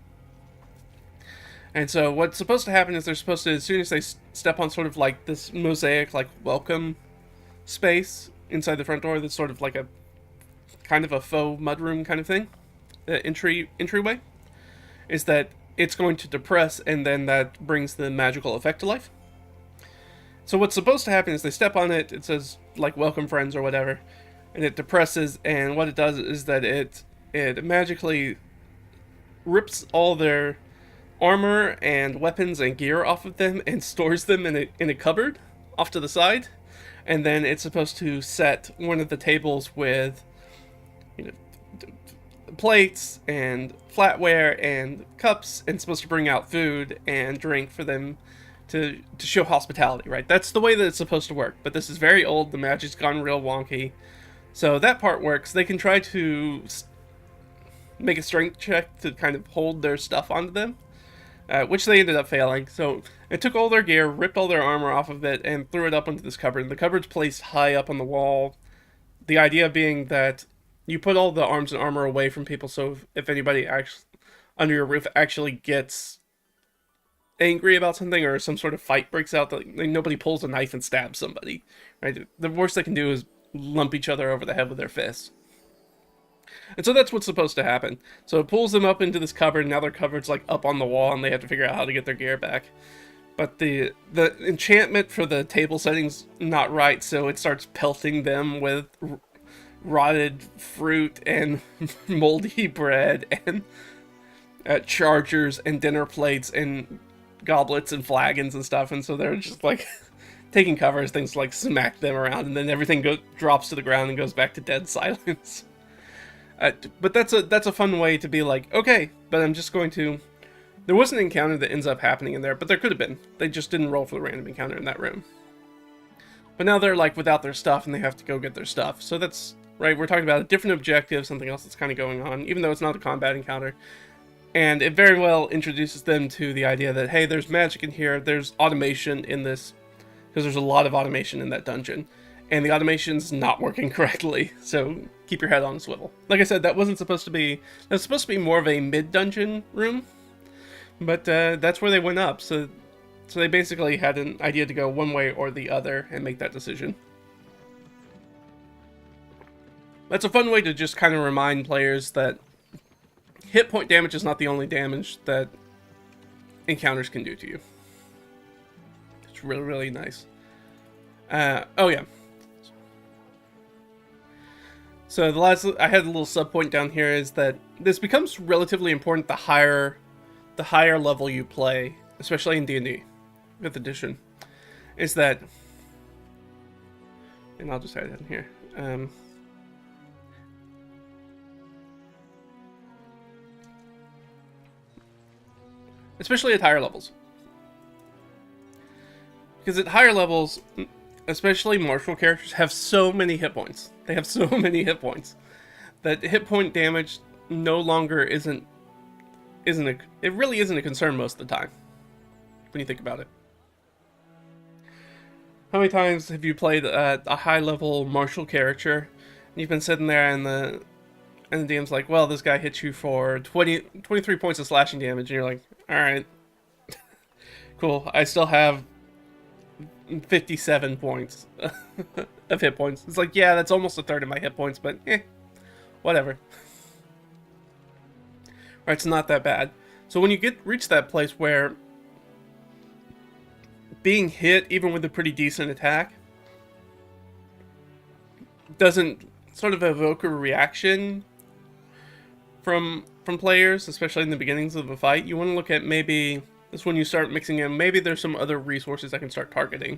And so what's supposed to happen is they're supposed to, as soon as they step on sort of like this mosaic, like welcome space inside the front door, that's sort of like a kind of a faux mudroom kind of thing, entryway, is that it's going to depress, and then that brings the magical effect to life. So what's supposed to happen is they step on it, it says like welcome friends or whatever, and it depresses, and what it does is that it magically rips all their armor and weapons and gear off of them and stores them in a cupboard off to the side. And then it's supposed to set one of the tables with, plates and flatware and cups, and supposed to bring out food and drink for them to show hospitality, right? That's the way that it's supposed to work. But this is very old. The magic's gone real wonky. So that part works. They can try to make a strength check to kind of hold their stuff onto them, which they ended up failing. So it took all their gear, ripped all their armor off of it, and threw it up into this cupboard. The cupboard's placed high up on the wall. The idea being that you put all the arms and armor away from people, so if anybody under your roof actually gets angry about something, or some sort of fight breaks out, that nobody pulls a knife and stabs somebody, right? The worst they can do is lump each other over the head with their fists. And so that's what's supposed to happen. So it pulls them up into this cupboard, and now their cupboard's like up on the wall, and they have to figure out how to get their gear back. But the enchantment for the table setting's not right, so it starts pelting them with rotted fruit and moldy bread and chargers and dinner plates and goblets and flagons and stuff. And so they're just like taking cover as things like smack them around, and then everything drops to the ground and goes back to dead silence. But that's a fun way to be like, okay, but I'm just going to... There was an encounter that ends up happening in there, but there could have been. They just didn't roll for the random encounter in that room. But now they're like without their stuff and they have to go get their stuff. So that's, right, we're talking about a different objective, something else that's kind of going on, even though it's not a combat encounter. And it very well introduces them to the idea that, hey, there's magic in here, there's automation in this, because there's a lot of automation in that dungeon. And the automation's not working correctly, so keep your head on a swivel. Like I said, that was supposed to be more of a mid-dungeon room, but that's where they went up, so they basically had an idea to go one way or the other and make that decision. That's a fun way to just kind of remind players that hit point damage is not the only damage that encounters can do to you. It's really, really nice. Oh yeah. So the last, I had a little sub point down here, is that this becomes relatively important the higher level you play, especially in D&D, 5th edition, is that, and I'll just add it in here, especially at higher levels. Because at higher levels, especially martial characters have so many hit points. They have so many hit points that hit point damage no longer it really isn't a concern most of the time when you think about it. How many times have you played a high level martial character and you've been sitting there and the DM's like, well, this guy hits you for 23 points of slashing damage, and you're like, alright, cool, I still have 57 points of hit points. It's like, yeah, that's almost a third of my hit points, but whatever. Right, it's not that bad. So when you reach that place where being hit, even with a pretty decent attack, doesn't sort of evoke a reaction from players, especially in the beginnings of a fight, you want to look at maybe... This is when you start mixing in, maybe there's some other resources I can start targeting,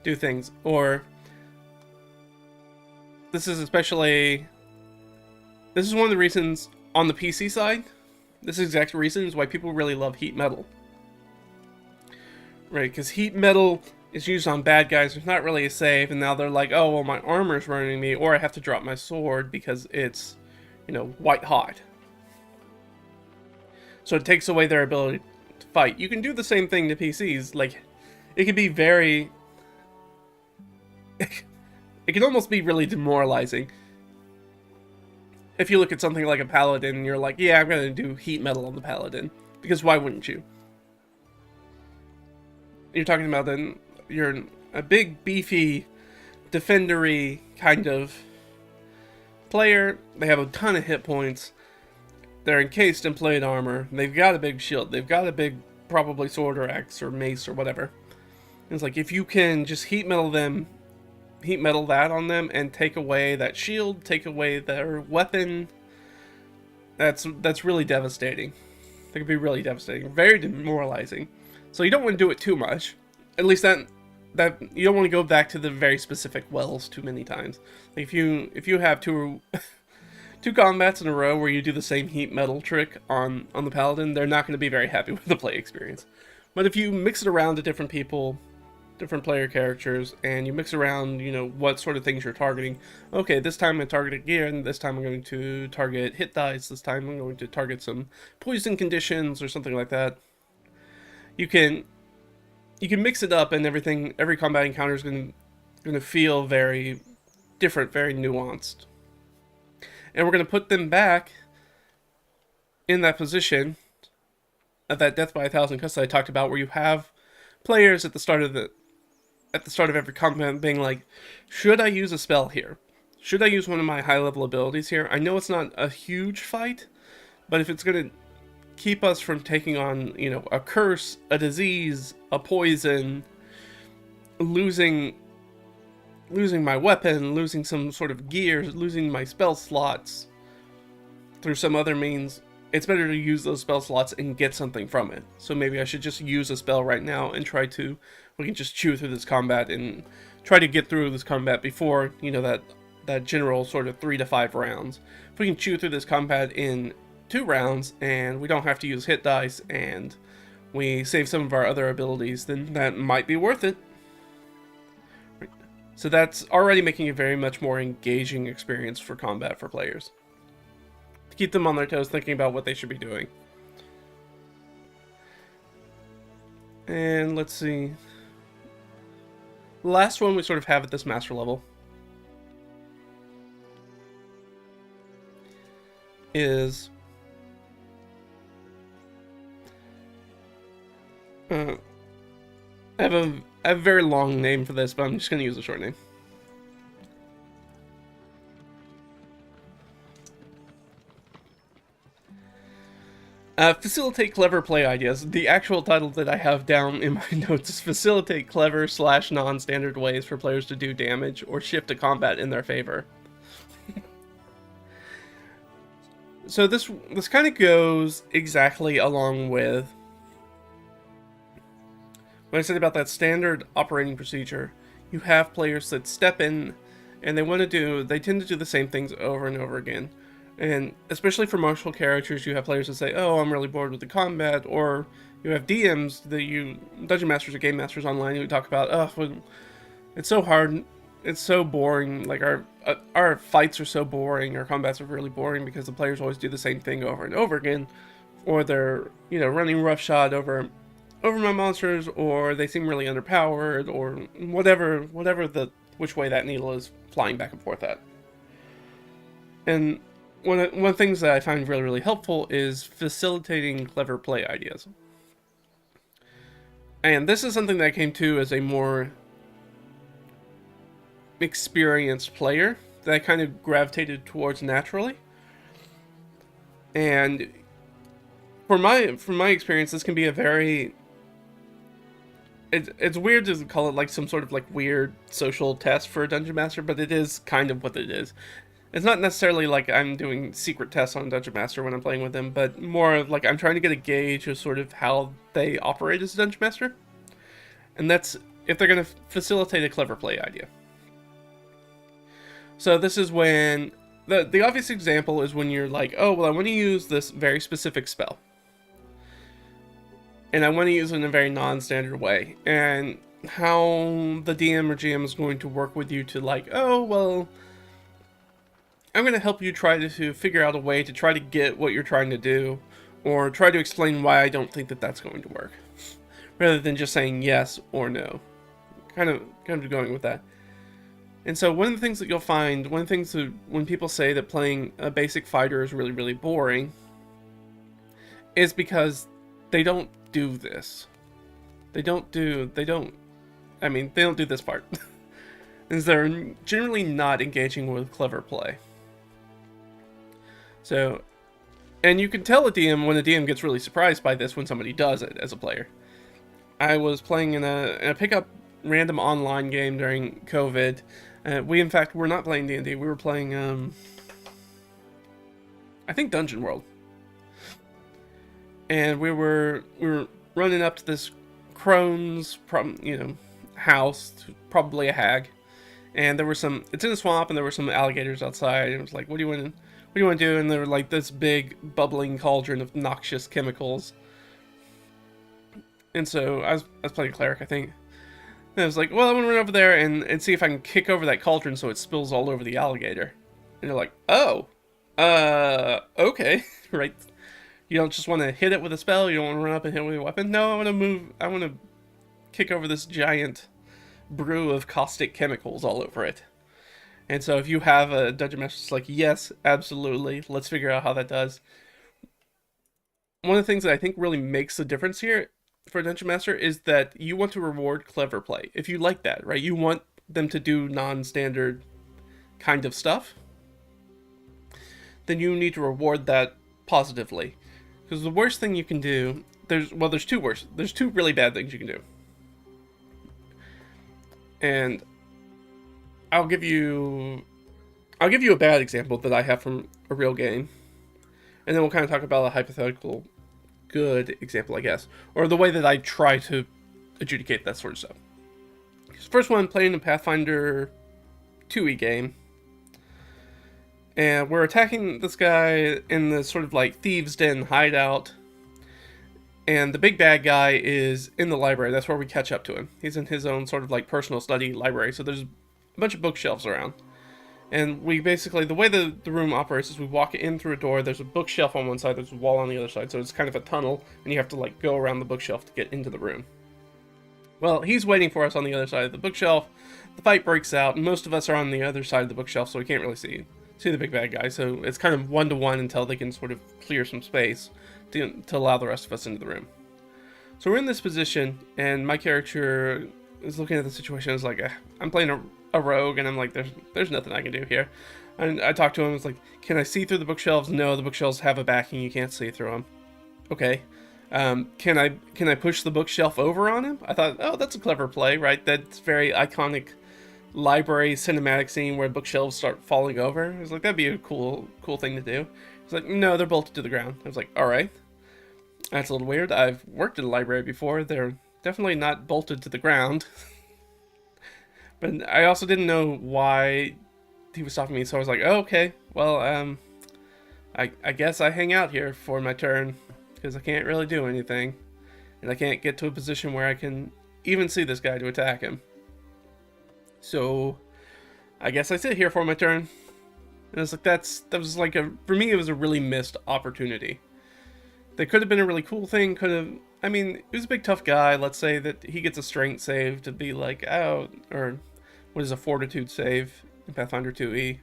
do things, or this is one of the reasons on the PC side, this is exact reasons why people really love heat metal. Right, because heat metal is used on bad guys, it's not really a save, and now they're like, oh, well, my armor's running me, or I have to drop my sword because it's, white hot. So it takes away their ability to fight. You can do the same thing to PCs. Like, it can be very... it can almost be really demoralizing. If you look at something like a paladin and you're like, yeah, I'm going to do heat metal on the paladin. Because why wouldn't you? You're talking about you're a big, beefy, defendery kind of player. They have a ton of hit points. They're encased in plate armor. They've got a big shield. They've got a big, probably sword or axe or mace or whatever. And it's like, if you can just heat metal that on them and take away that shield, take away their weapon, that's really devastating. That could be really devastating. Very demoralizing. So you don't want to do it too much. At least that you don't want to go back to the very specific wells too many times. Like if you have two combats in a row where you do the same heat metal trick on the paladin, they're not going to be very happy with the play experience. But if you mix it around to different people, different player characters, and you mix around, what sort of things you're targeting. Okay, this time I'm targeting gear, and this time I'm going to target hit dice, this time I'm going to target some poison conditions or something like that. You can mix it up, and every combat encounter is going to feel very different, very nuanced. And we're going to put them back in that position of that death by 1,000 cuts that I talked about, where you have players at the start of every combat being like, should I use a spell here? Should I use one of my high level abilities here? I know it's not a huge fight, but if it's going to keep us from taking on, a curse, a disease, a poison, losing my weapon, losing some sort of gear, losing my spell slots through some other means, it's better to use those spell slots and get something from it. So maybe I should just use a spell right now and we can just chew through this combat and try to get through this combat before, that that general sort of 3 to 5 rounds. If we can chew through this combat in 2 rounds and we don't have to use hit dice and we save some of our other abilities, then that might be worth it. So that's already making a very much more engaging experience for combat for players, to keep them on their toes thinking about what they should be doing. And let's see, the last one we sort of have at this master level is I have a very long name for this, but I'm just going to use a short name. Facilitate clever play ideas. The actual title that I have down in my notes is Facilitate clever / non-standard ways for players to do damage or shift a combat in their favor. So this kind of goes exactly along with what I said about that standard operating procedure. You have players that step in and they tend to do the same things over and over again. And especially for martial characters, you have players that say, oh, I'm really bored with the combat, or you have DMs, Dungeon Masters or Game Masters online, who talk about, oh, it's so hard, it's so boring, like our fights are so boring, our combats are really boring because the players always do the same thing over and over again, or they're, running roughshod over my monsters, or they seem really underpowered, or whatever which way that needle is flying back and forth at. And one of the things that I find really, really helpful is facilitating clever play ideas. And this is something that I came to as a more experienced player that I kind of gravitated towards naturally. And from my experience, this can be a very... It's weird to call it like some sort of like weird social test for a Dungeon Master, but it is kind of what it is. It's not necessarily like I'm doing secret tests on Dungeon Master when I'm playing with them, but more of like I'm trying to get a gauge of sort of how they operate as a Dungeon Master. And that's if they're going to facilitate a clever play idea. So this is when... The obvious example is when you're like, oh, well, I want to use this very specific spell. And I want to use it in a very non-standard way. And how the DM or GM is going to work with you to like, oh, well... I'm going to help you try to figure out a way to try to get what you're trying to do, or try to explain why I don't think that that's going to work, rather than just saying yes or no. Kind of going with that. And so one of the things that you'll find, one of the things that when people say that playing a basic fighter is really, really boring, is because they don't do this. They don't do this part. Is they're generally not engaging with clever play. So, and you can tell a DM when a DM gets really surprised by this when somebody does it as a player. I was playing in a pickup random online game during COVID. We in fact were not playing D&D. We were playing I think Dungeon World. And we were running up to this crone's house, probably a hag. And there were it's in a swamp, and there were some alligators outside. And it was like, what do you want to do? And there were like this big bubbling cauldron of noxious chemicals. And so I was playing cleric, I think. And I was like, well, I want to run over there and see if I can kick over that cauldron so it spills all over the alligator. And they're like, oh, okay, right. You don't just want to hit it with a spell. You don't want to run up and hit it with a weapon. No, I want to kick over this giant brew of caustic chemicals all over it. And so if you have a Dungeon Master that's like, yes, absolutely, let's figure out how that does. One of the things that I think really makes the difference here for a Dungeon Master is that you want to reward clever play. If you like that, right? You want them to do non-standard kind of stuff, then you need to reward that positively. Because the worst thing you can do, there's two really bad things you can do. And I'll give you a bad example that I have from a real game. And then we'll kind of talk about a hypothetical good example, I guess. Or the way that I try to adjudicate that sort of stuff. First one, playing a Pathfinder 2e game. And we're attacking this guy in this sort of like thieves' den hideout. And the big bad guy is in the library. That's where we catch up to him. He's in his own sort of like personal study library. So there's a bunch of bookshelves around. And we basically, the way the room operates is we walk in through a door. There's a bookshelf on one side. There's a wall on the other side. So it's kind of a tunnel. And you have to like go around the bookshelf to get into the room. Well, he's waiting for us on the other side of the bookshelf. The fight breaks out. And most of us are on the other side of the bookshelf. So we can't really see the big bad guy. So it's kind of 1-to-1 until they can sort of clear some space to allow the rest of us into the room. So we're in this position, and my character is looking at the situation. It's like, I'm playing a rogue, and I'm like, there's nothing I can do here. And I talked to him. It's like, can I see through the bookshelves? No, the bookshelves have a backing. You can't see through them. Okay. Can I push the bookshelf over on him? I thought, oh, that's a clever play, right? That's very iconic library cinematic scene where bookshelves start falling over. I was like, that'd be a cool thing to do. He's like, no, they're bolted to the ground. I was like, all right. That's a little weird. I've worked in a library before. They're definitely not bolted to the ground. But I also didn't know why he was stopping me, so I was like, oh, okay. Well, I guess I hang out here for my turn, because I can't really do anything. And I can't get to a position where I can even see this guy to attack him. So, I guess I sit here for my turn. And I was like, that was like for me, it was a really missed opportunity. That could have been a really cool thing, I mean, he was a big tough guy. Let's say that he gets a strength save to be like, oh, or what is a fortitude save in Pathfinder 2e,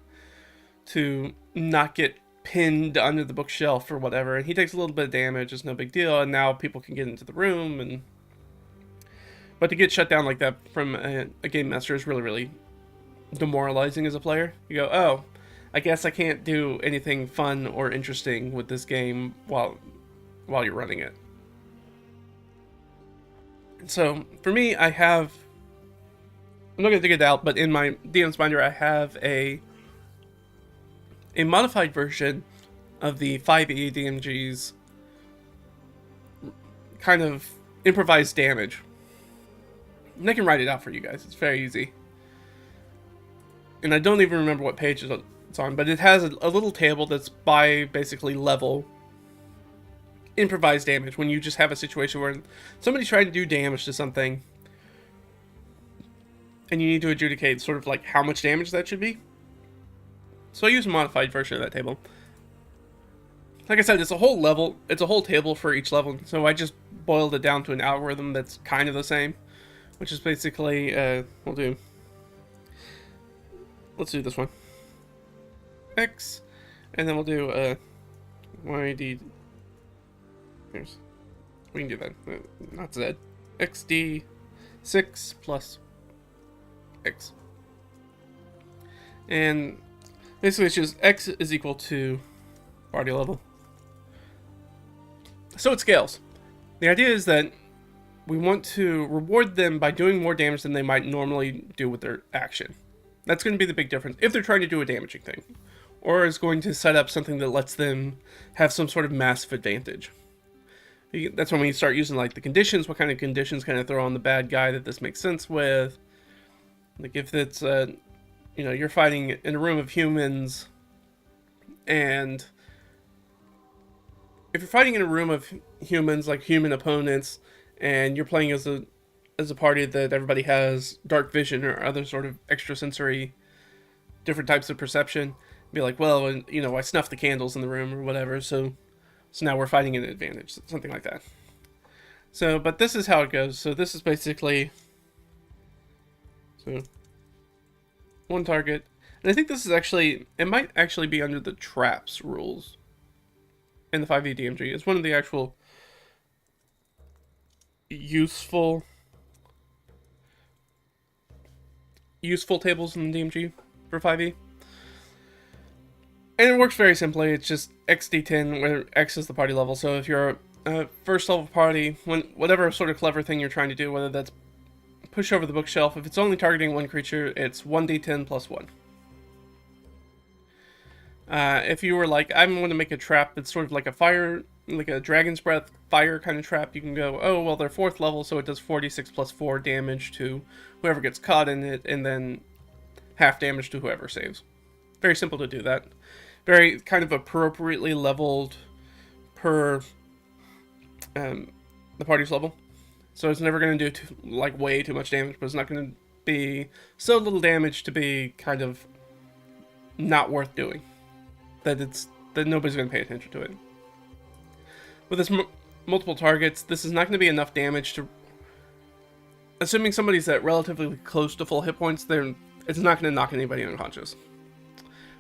to not get pinned under the bookshelf or whatever. And he takes a little bit of damage, it's no big deal, and now people can get into the room. But to get shut down like that from a game master is really, really demoralizing as a player. You go, oh, I guess I can't do anything fun or interesting with this game while you're running it. So for me, I'm not going to dig it out, but in my DM's binder, I have a modified version of the 5e DMG's kind of improvised damage. And I can write it out for you guys. It's very easy. And I don't even remember what page it's on, but it has a little table that's by basically level improvised damage, when you just have a situation where somebody's trying to do damage to something and you need to adjudicate sort of like how much damage that should be. So I use a modified version of that table. Like I said, it's a whole table for each level, so I just boiled it down to an algorithm that's kind of the same, which is basically let's do this one, X, and then we'll do YD. We can do that. Not Z. XD 6 plus X. And basically it's just X is equal to party level. So it scales. The idea is that we want to reward them by doing more damage than they might normally do with their action. That's going to be the big difference if they're trying to do a damaging thing, or is going to set up something that lets them have some sort of massive advantage. That's when we start using like the conditions. What kind of conditions can I throw on the bad guy that this makes sense with? Like if it's you're fighting in a room of humans, and if you're fighting in a room of humans, like human opponents, and you're playing as a party that everybody has dark vision or other sort of extrasensory different types of perception, be like, well, I snuffed the candles in the room or whatever, so now we're fighting at an advantage, something like that. So, but this is how it goes. So this is basically, one target. And I think this is it might actually be under the traps rules in the 5e DMG. It's one of the actual useful tables in the DMG for 5e. And it works very simply. It's just XD10, where X is the party level. So if you're a first level party, whatever sort of clever thing you're trying to do, whether that's push over the bookshelf, if it's only targeting one creature, it's 1d10 plus 1. If you were like, I'm going to make a trap that's sort of like a fire, like a dragon's breath fire kind of trap, you can go, oh, well, they're 4th level, so it does 46 plus 4 damage to whoever gets caught in it, and then half damage to whoever saves. Very simple to do that. very kind of appropriately leveled per the party's level. So it's never going to do like way too much damage, but it's not going to be so little damage to be kind of not worth doing. That nobody's going to pay attention to it. With this multiple targets, this is not going to be enough damage to. Assuming somebody's at relatively close to full hit points, it's not going to knock anybody unconscious.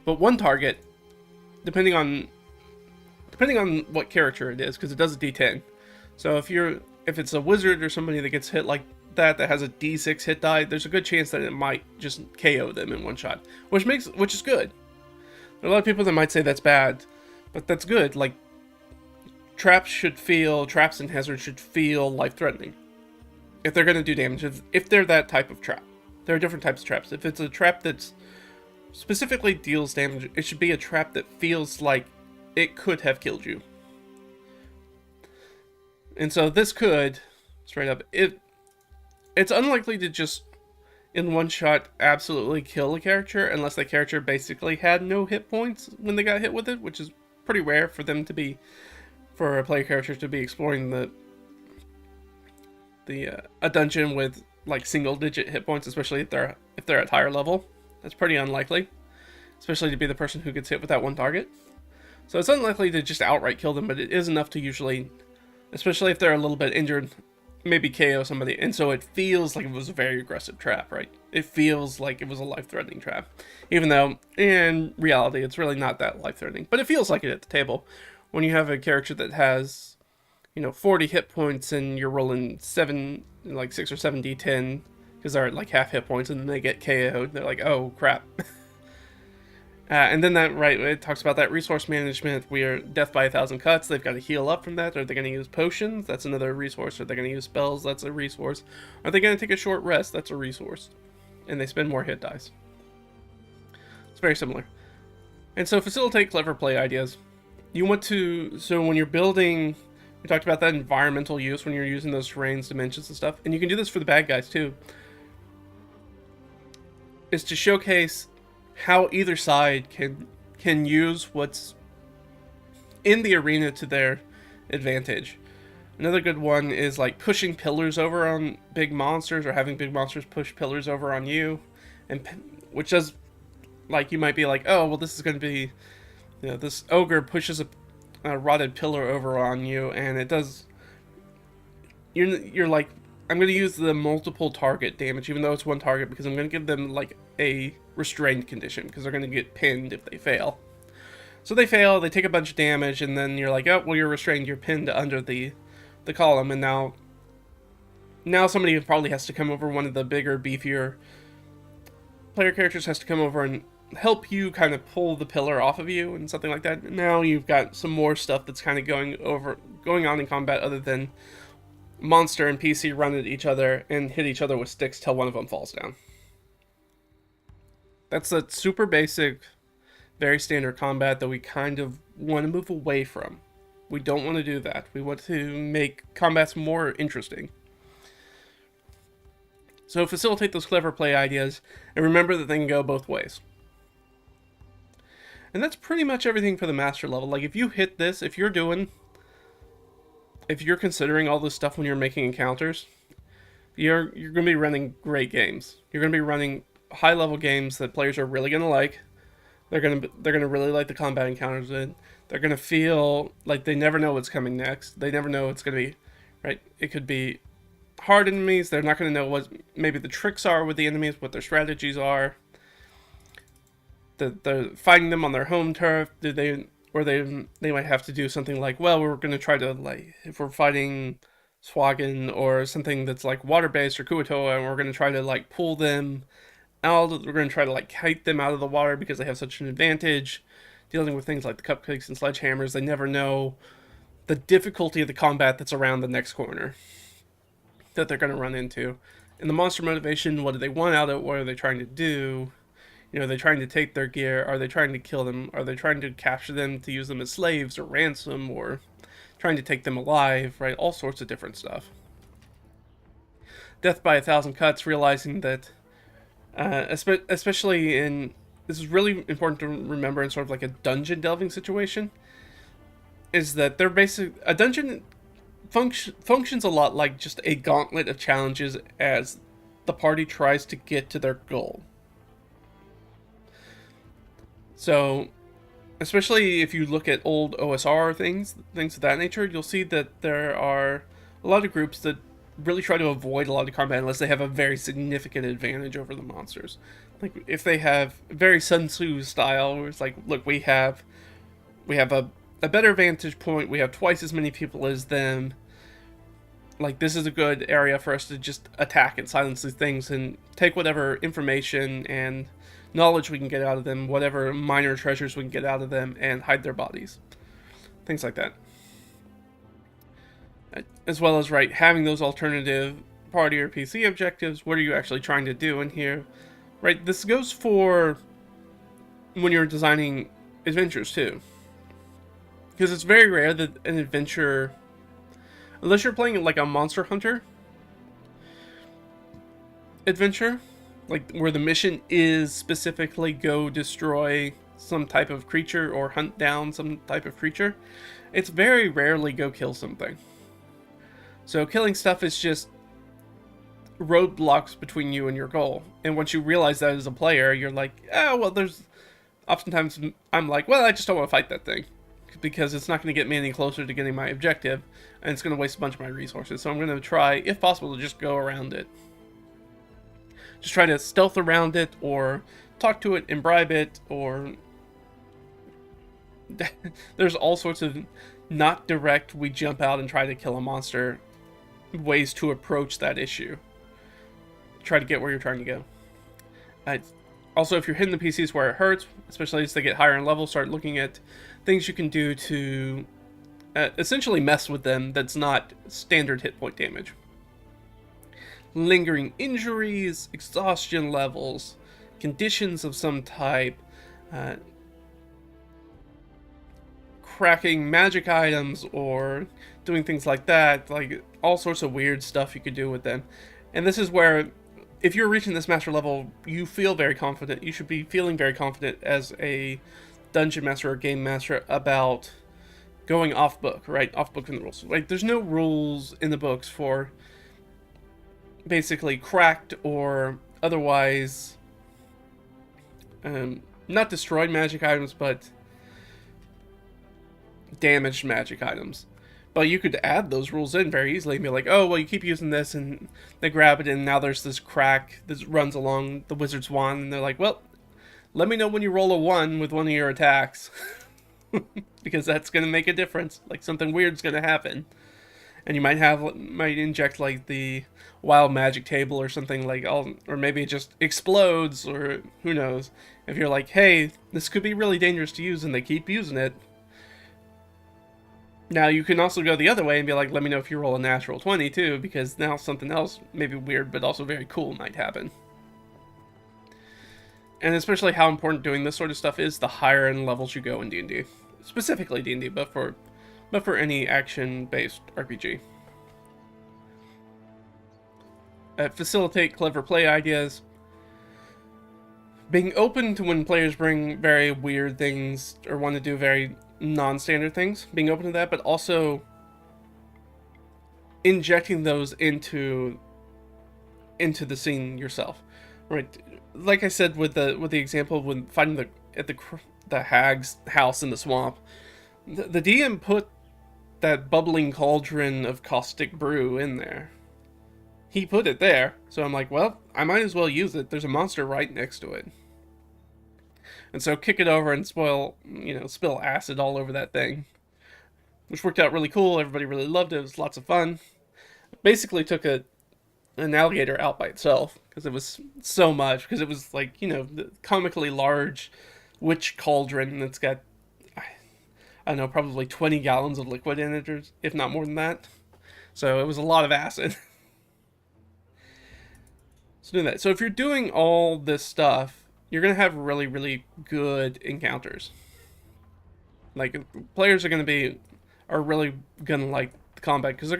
But one target, depending on what character it is, because it does a D10. So if it's a wizard or somebody that gets hit like that has a D6 hit die, there's a good chance that it might just KO them in one shot, which is good. There are a lot of people that might say that's bad, but that's good. Like traps and hazards should feel life-threatening if they're going to do damage. If they're that type of trap, there are different types of traps. If it's a trap that's specifically deals damage, it should be a trap that feels like it could have killed you. And so this could, straight up, it's unlikely to just in one shot absolutely kill a character unless the character basically had no hit points when they got hit with it, which is pretty rare for a player character to be exploring a dungeon with like single digit hit points, especially if they're at higher level. That's pretty unlikely, especially to be the person who gets hit with that one target. So it's unlikely to just outright kill them, but it is enough to usually, especially if they're a little bit injured, maybe KO somebody. And so it feels like it was a very aggressive trap, right? It feels like it was a life-threatening trap, even though in reality it's really not that life-threatening. But it feels like it at the table when you have a character that has, 40 hit points and you're rolling 6 or 7 D10 because they're at like half hit points, and then they get KO'd. They're like, oh crap. And then it talks about that resource management. We are death by 1,000 cuts. They've got to heal up from that. Are they going to use potions? That's another resource. Are they going to use spells? That's a resource. Are they going to take a short rest? That's a resource. And they spend more hit dice. It's very similar. And so facilitate clever play ideas. So when you're building, we talked about that environmental use when you're using those terrains, dimensions, and stuff. And you can do this for the bad guys too. Is to showcase how either side can use what's in the arena to their advantage. Another good one is like pushing pillars over on big monsters, or having big monsters push pillars over on you, and which does, like, you might be like, oh well, this is going to be, this ogre pushes a rotted pillar over on you, and it does. You're like, I'm going to use the multiple target damage, even though it's one target, because I'm going to give them like a restrained condition, because they're going to get pinned if they fail. So they fail, they take a bunch of damage, and then you're like, oh, well, you're restrained, you're pinned under the column, and now somebody probably has to come over, one of the bigger, beefier player characters has to come over and help you kind of pull the pillar off of you, and something like that. Now you've got some more stuff that's kind of going on in combat, other than monster and PC run at each other and hit each other with sticks till one of them falls down. That's a super basic, very standard combat that we kind of want to move away from. We don't want to do that. We want to make combats more interesting. So facilitate those clever play ideas, and remember that they can go both ways. And that's pretty much everything for the master level. Like, if you hit this, if you're considering all this stuff when you're making encounters, you're going to be running great games. You're going to be running high-level games that players are really going to like. They're going to really like the combat encounters. They're going to feel like they never know what's coming next. They never know what's going to be, right? It could be hard enemies. They're not going to know what maybe the tricks are with the enemies, what their strategies are. They're fighting them on their home turf. They might have to do something like, well, we're going to try to, like, if we're fighting Swaggin or something that's like water-based or Kuatoa, and we're going to try to like pull them out. We're going to try to like kite them out of the water because they have such an advantage. Dealing with things like the cupcakes and sledgehammers, they never know the difficulty of the combat that's around the next corner that they're going to run into. And the monster motivation, what do they want out of it? What are they trying to do? Are they trying to take their gear? Are they trying to kill them? Are they trying to capture them to use them as slaves or ransom, or trying to take them alive, right? All sorts of different stuff. Death by 1,000 cuts, realizing that, especially in this is really important to remember in sort of like a dungeon delving situation, is that they're a dungeon functions a lot like just a gauntlet of challenges as the party tries to get to their goal. So, especially if you look at old OSR things of that nature, you'll see that there are a lot of groups that really try to avoid a lot of combat unless they have a very significant advantage over the monsters. Like if they have very Sun Tzu style, where it's like, look, we have a better vantage point, we have twice as many people as them. Like, this is a good area for us to just attack and silence these things and take whatever information and knowledge we can get out of them, whatever minor treasures we can get out of them, and hide their bodies. Things like that. As well as, right, having those alternative party or PC objectives. What are you actually trying to do in here? Right, this goes for when you're designing adventures, too. Because it's very rare that an adventure, unless you're playing like a Monster Hunter adventure, like where the mission is specifically go destroy some type of creature or hunt down some type of creature, it's very rarely go kill something. So killing stuff is just roadblocks between you and your goal. And once you realize that as a player, you're like, oh, well, there's... Oftentimes I'm like, well, I just don't want to fight that thing, because it's not going to get me any closer to getting my objective, and it's going to waste a bunch of my resources. So I'm going to try, if possible, to just go around it. Just try to stealth around it, or talk to it and bribe it, or... There's all sorts of not direct, we jump out and try to kill a monster ways to approach that issue. Try to get where you're trying to go. Also, if you're hitting the PCs where it hurts, especially as they get higher in level, start looking at things you can do to essentially mess with them that's not standard hit point damage. Lingering injuries, exhaustion levels, conditions of some type, cracking magic items, or doing things like that, like all sorts of weird stuff you could do with them. And this is where, if you're reaching this master level, you feel very confident. You should be feeling very confident as a dungeon master or game master about going off book, right? Off book in the rules. Right? There's no rules in the books for basically cracked or otherwise not destroyed magic items, but damaged magic items. But you could add those rules in very easily and be like, oh, well, you keep using this, and they grab it, and now there's this crack that runs along the wizard's wand, and they're like, well, let me know when you roll a 1 with one of your attacks, because that's going to make a difference. Like, something weird's going to happen. And you might inject, like, the wild magic table or something, like, or maybe it just explodes, or who knows. If you're like, hey, this could be really dangerous to use, and they keep using it. Now, you can also go the other way and be like, let me know if you roll a natural 20, too, because now something else, maybe weird, but also very cool, might happen. And especially how important doing this sort of stuff is the higher in levels you go in D&D. Specifically D&D, but for any action-based RPG. Facilitate clever play ideas. Being open to when players bring very weird things or want to do very non-standard things, being open to that, but also injecting those into the scene yourself, right? Like I said with the example when fighting the hag's house in the swamp, the DM put that bubbling cauldron of caustic brew in there. He put it there, so I'm like, well, I might as well use it. There's a monster right next to it. And so kick it over and spill acid all over that thing. Which worked out really cool. Everybody really loved it. It was lots of fun. Basically took an alligator out by itself. Because it was so much. Because it was like, the comically large witch cauldron that's got, I don't know, probably 20 gallons of liquid in it, or if not more than that. So it was a lot of acid. So if you're doing all this stuff, you're going to have really, really good encounters. Like, players are really going to like the combat, because they're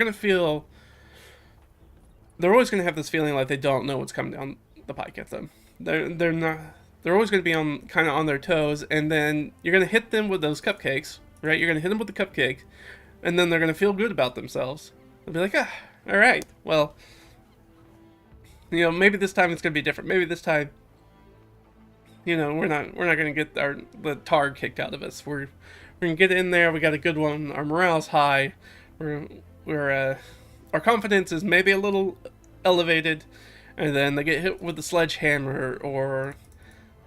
always going to have this feeling like they don't know what's coming down the pike at them. They're they're always going to be on kind of on their toes, and then you're going to hit them with those cupcakes, right? You're going to hit them with the cupcake, and then they're going to feel good about themselves. They'll be like, ah, all right, well, you know, maybe this time it's going to be different. Maybe this time, you know, we're not going to get the tar kicked out of us. We're going to get in there. We got a good one. Our morale's high. Our confidence is maybe a little elevated, and then they get hit with a sledgehammer or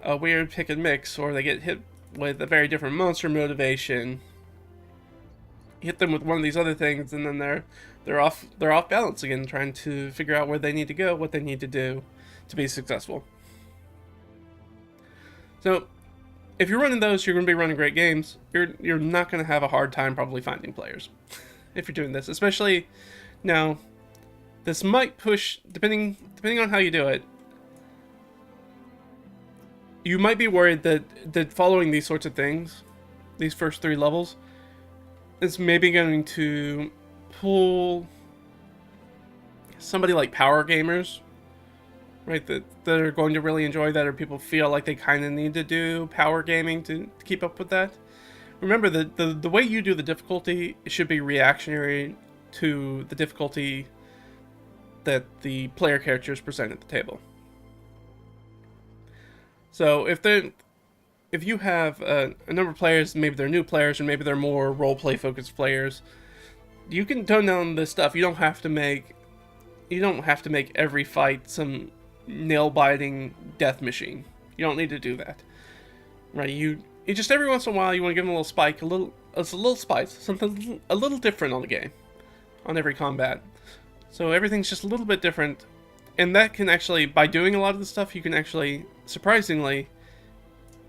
a weird pick and mix, or they get hit with a very different monster motivation. Hit them with one of these other things, and then they're off balance again, trying to figure out where they need to go, what they need to do to be successful. So, if you're running those, you're going to be running great games. You're not going to have a hard time probably finding players if you're doing this, especially now. This might push, depending on how you do it. You might be worried that following these sorts of things, these first 3 levels, is maybe going to pull somebody like power gamers, right? That are going to really enjoy that, or people feel like they kind of need to do power gaming to keep up with that. Remember that the way you do the difficulty should be reactionary to the difficulty that the player characters present at the table. So if you have a number of players, maybe they're new players, or maybe they're more roleplay focused players, you can tone down this stuff. You don't have to make every fight some nail biting death machine. You don't need to do that, right? You just every once in a while you want to give them a little spike, a little spice, something a little different on the game, on every combat. So everything's just a little bit different, and that can actually, by doing a lot of the stuff, you can actually, surprisingly,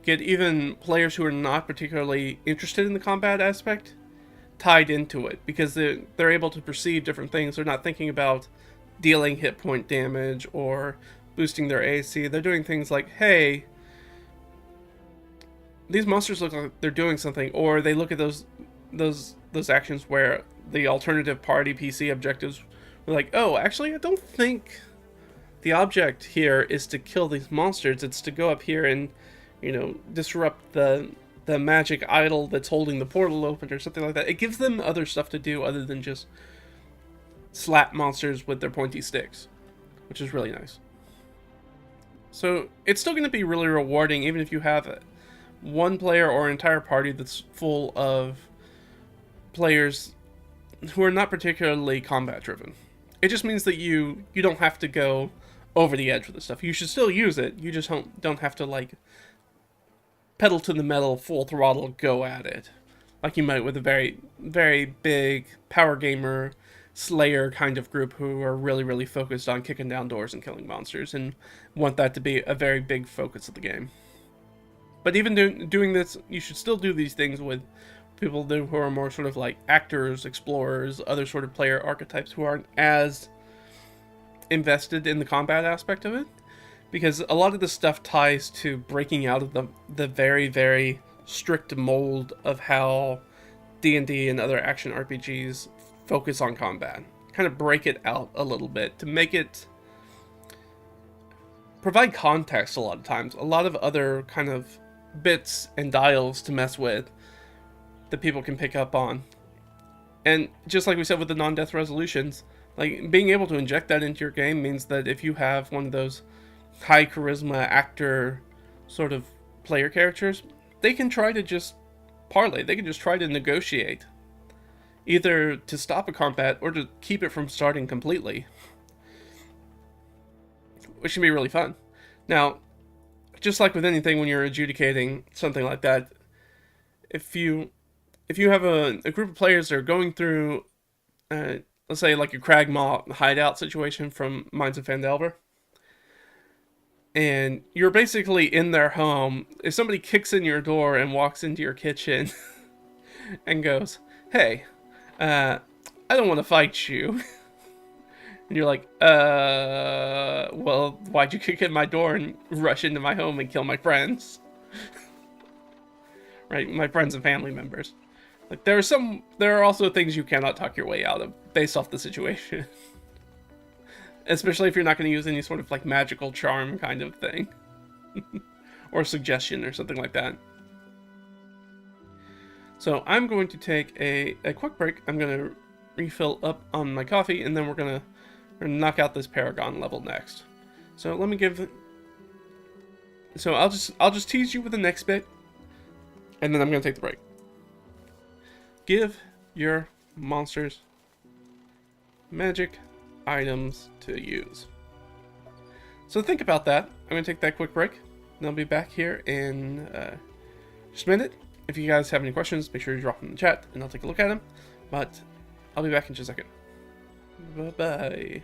get even players who are not particularly interested in the combat aspect tied into it, because they're able to perceive different things. They're not thinking about dealing hit point damage or boosting their AC. They're doing things like, hey, these monsters look like they're doing something, or they look at those actions where the alternative party PC objectives were like, oh, actually, I don't think the object here is to kill these monsters. It's to go up here and, you know, disrupt the magic idol that's holding the portal open or something like that. It gives them other stuff to do other than just slap monsters with their pointy sticks, which is really nice. So it's still going to be really rewarding, even if you have one player or an entire party that's full of players who are not particularly combat driven. It just means that you don't have to go over the edge with this stuff. You should still use it. You just don't have to, like, pedal to the metal, full throttle, go at it, like you might with a very, very big power gamer, slayer kind of group who are really, really focused on kicking down doors and killing monsters and want that to be a very big focus of the game. But even doing this, you should still do these things with people who are more sort of like actors, explorers, other sort of player archetypes who aren't as invested in the combat aspect of it. Because a lot of this stuff ties to breaking out of the very, very strict mold of how D&D and other action RPGs focus on combat. Kind of break it out a little bit to make it provide context a lot of times. A lot of other kind of bits and dials to mess with that people can pick up on. And just like we said with the non-death resolutions, like being able to inject that into your game means that if you have one of those high charisma actor sort of player characters, they can try to just parlay. They can just try to negotiate, either to stop a combat or to keep it from starting completely, which can be really fun. Now, just like with anything when you're adjudicating something like that, if you have a group of players that are going through, let's say like a Crag Maw hideout situation from Mines of Phandelver, and you're basically in their home, if somebody kicks in your door and walks into your kitchen and goes, hey, I don't want to fight you. And you're like, well, why'd you kick in my door and rush into my home and kill my friends? Right, my friends and family members. Like, there are also things you cannot talk your way out of based off the situation. Especially if you're not going to use any sort of like magical charm kind of thing. or a suggestion or something like that. So I'm going to take a quick break. I'm going to refill up on my coffee, and then we're going to knock out this Paragon level next. So let me give... So I'll just tease you with the next bit, and then I'm going to take the break. Give your monsters magic items to use. So think about that. I'm going to take that quick break, and I'll be back here in just a minute. If you guys have any questions, make sure you drop them in the chat, and I'll take a look at them. But I'll be back in just a second. Bye-bye.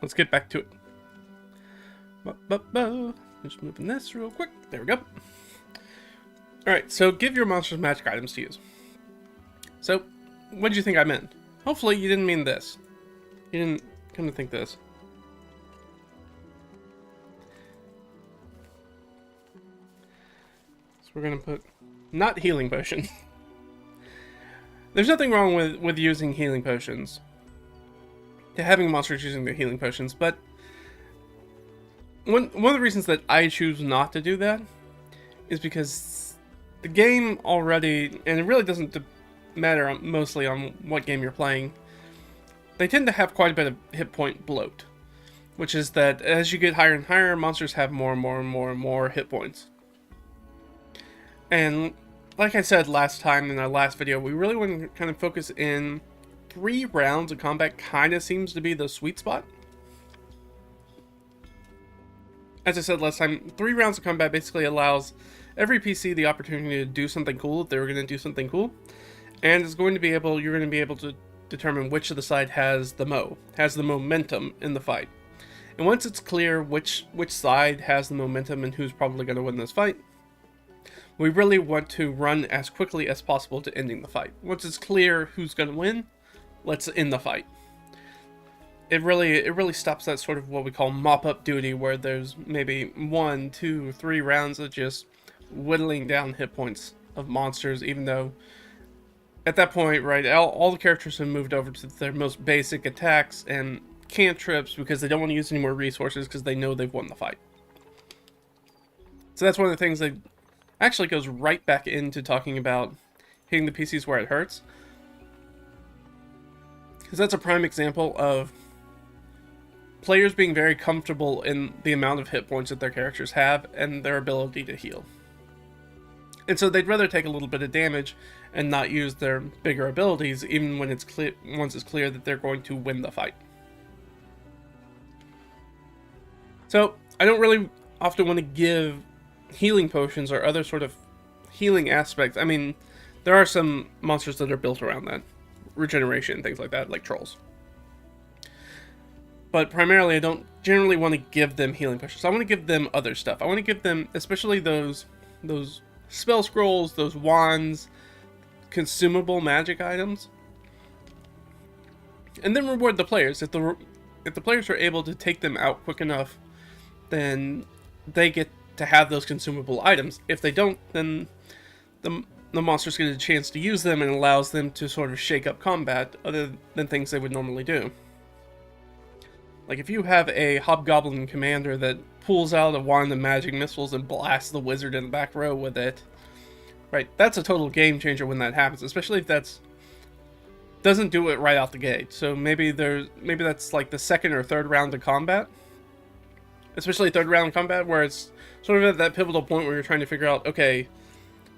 let's get back to it. Just moving this real quick. There we go. Alright, so give your monsters magic items to use. So, what did you think I meant? Hopefully you didn't mean this. You didn't come to think this. So we're gonna put not healing potion. There's nothing wrong with using healing potions. To having monsters using their healing potions, but one of the reasons that I choose not to do that is because the game already, and it really doesn't matter mostly on what game you're playing, they tend to have quite a bit of hit point bloat, which is that as you get higher and higher, monsters have more and more and more and more hit points. And like I said last time in our last video, we really want to kind of focus in 3 rounds of combat kind of seems to be the sweet spot. As I said last time, 3 rounds of combat basically allows every PC the opportunity to do something cool if they were going to do something cool. And you're going to be able to determine which of the side has the momentum in the fight. And once it's clear which side has the momentum and who's probably going to win this fight, we really want to run as quickly as possible to ending the fight. Once it's clear who's going to win, let's end the fight. It really stops that sort of what we call mop-up duty, where there's maybe 1, 2, 3 rounds of just whittling down hit points of monsters, even though at that point, right, all the characters have moved over to their most basic attacks and cantrips because they don't want to use any more resources because they know they've won the fight. So that's one of the things that actually goes right back into talking about hitting the PCs where it hurts. Because that's a prime example of players being very comfortable in the amount of hit points that their characters have and their ability to heal. And so they'd rather take a little bit of damage and not use their bigger abilities, even when once it's clear that they're going to win the fight. So I don't really often want to give healing potions or other sort of healing aspects. I mean, there are some monsters that are built around that. Regeneration, things like that, like trolls. But primarily, I don't generally want to give them healing potions. I want to give them other stuff. I want to give them, especially those spell scrolls, those wands, consumable magic items, and then reward the players. If the players are able to take them out quick enough, then they get to have those consumable items. If they don't, then the monsters get a chance to use them, and it allows them to sort of shake up combat other than things they would normally do. Like if you have a hobgoblin commander that pulls out a wand of magic missiles and blasts the wizard in the back row with it, right? That's a total game changer when that happens, especially if doesn't do it right out the gate. So maybe that's like the second or third round of combat, especially third round combat, where it's sort of at that pivotal point where you're trying to figure out, okay,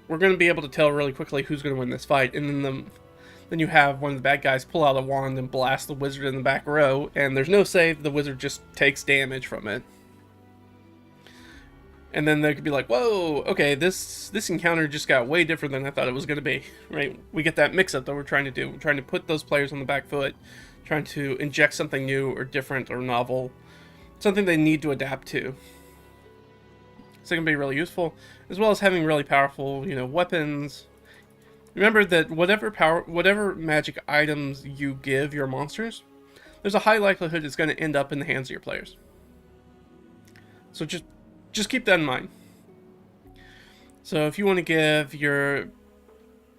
we're going to be able to tell really quickly who's going to win this fight, and then you have one of the bad guys pull out a wand and blast the wizard in the back row, and there's no save, the wizard just takes damage from it. And then they could be like, whoa, okay, this encounter just got way different than I thought it was going to be, right? We get that mix-up that we're trying to do. We're trying to put those players on the back foot, trying to inject something new or different or novel, something they need to adapt to. So it can be really useful, as well as having really powerful, weapons. Remember that whatever magic items you give your monsters, there's a high likelihood it's going to end up in the hands of your players. So just keep that in mind. So if you want to give your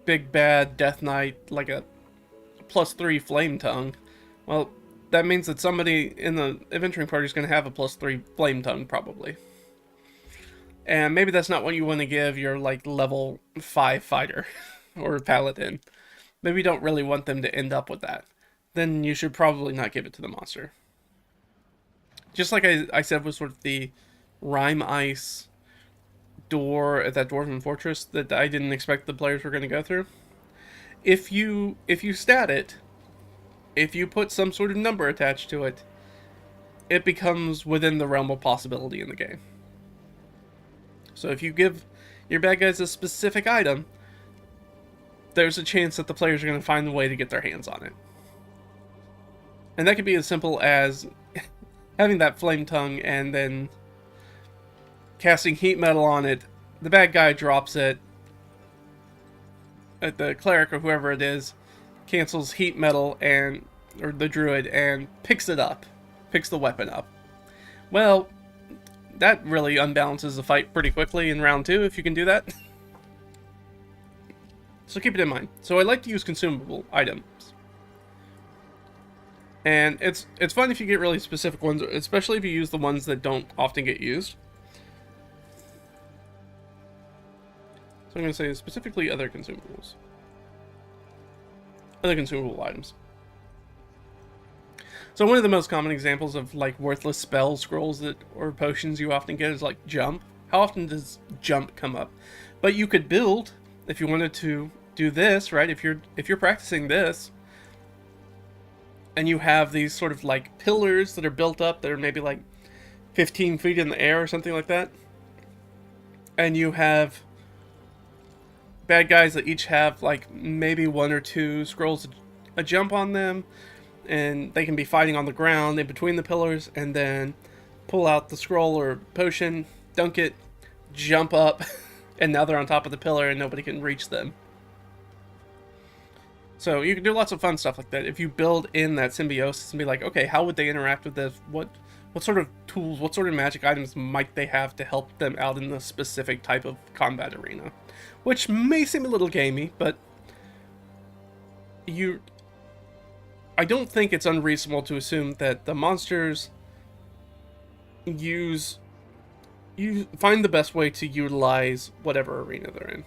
big bad Death Knight like a +3 flame tongue, well, that means that somebody in the adventuring party is going to have a +3 flame tongue probably. And maybe that's not what you want to give your like level 5 fighter or paladin. Maybe you don't really want them to end up with that. Then you should probably not give it to the monster. Just like I said with sort of the Rime Ice door at that Dwarven Fortress that I didn't expect the players were going to go through. If you stat it, if you put some sort of number attached to it, it becomes within the realm of possibility in the game. So if you give your bad guys a specific item, there's a chance that the players are going to find a way to get their hands on it. And that could be as simple as having that flame tongue and then casting heat metal on it, the bad guy drops it. The cleric or whoever it is cancels heat metal or the druid and picks it up, picks the weapon up. Well, that really unbalances the fight pretty quickly in round 2 if you can do that. So keep it in mind. So I like to use consumable items. And it's fun if you get really specific ones, especially if you use the ones that don't often get used. So I'm going to say specifically other consumables. Other consumable items. So one of the most common examples of like worthless spell scrolls or potions you often get is like jump. How often does jump come up? But you could build, if you wanted to do this, right? If you're practicing this, and you have these sort of like pillars that are built up that are maybe like 15 feet in the air or something like that, and you have bad guys that each have like maybe 1 or 2 scrolls a jump on them, and they can be fighting on the ground in between the pillars, and then pull out the scroll or potion, dunk it, jump up, and now they're on top of the pillar and nobody can reach them. So you can do lots of fun stuff like that if you build in that symbiosis and be like, okay, how would they interact with this? What sort of tools, what sort of magic items might they have to help them out in the specific type of combat arena? Which may seem a little gamey, but I don't think it's unreasonable to assume that the monsters you find the best way to utilize whatever arena they're in.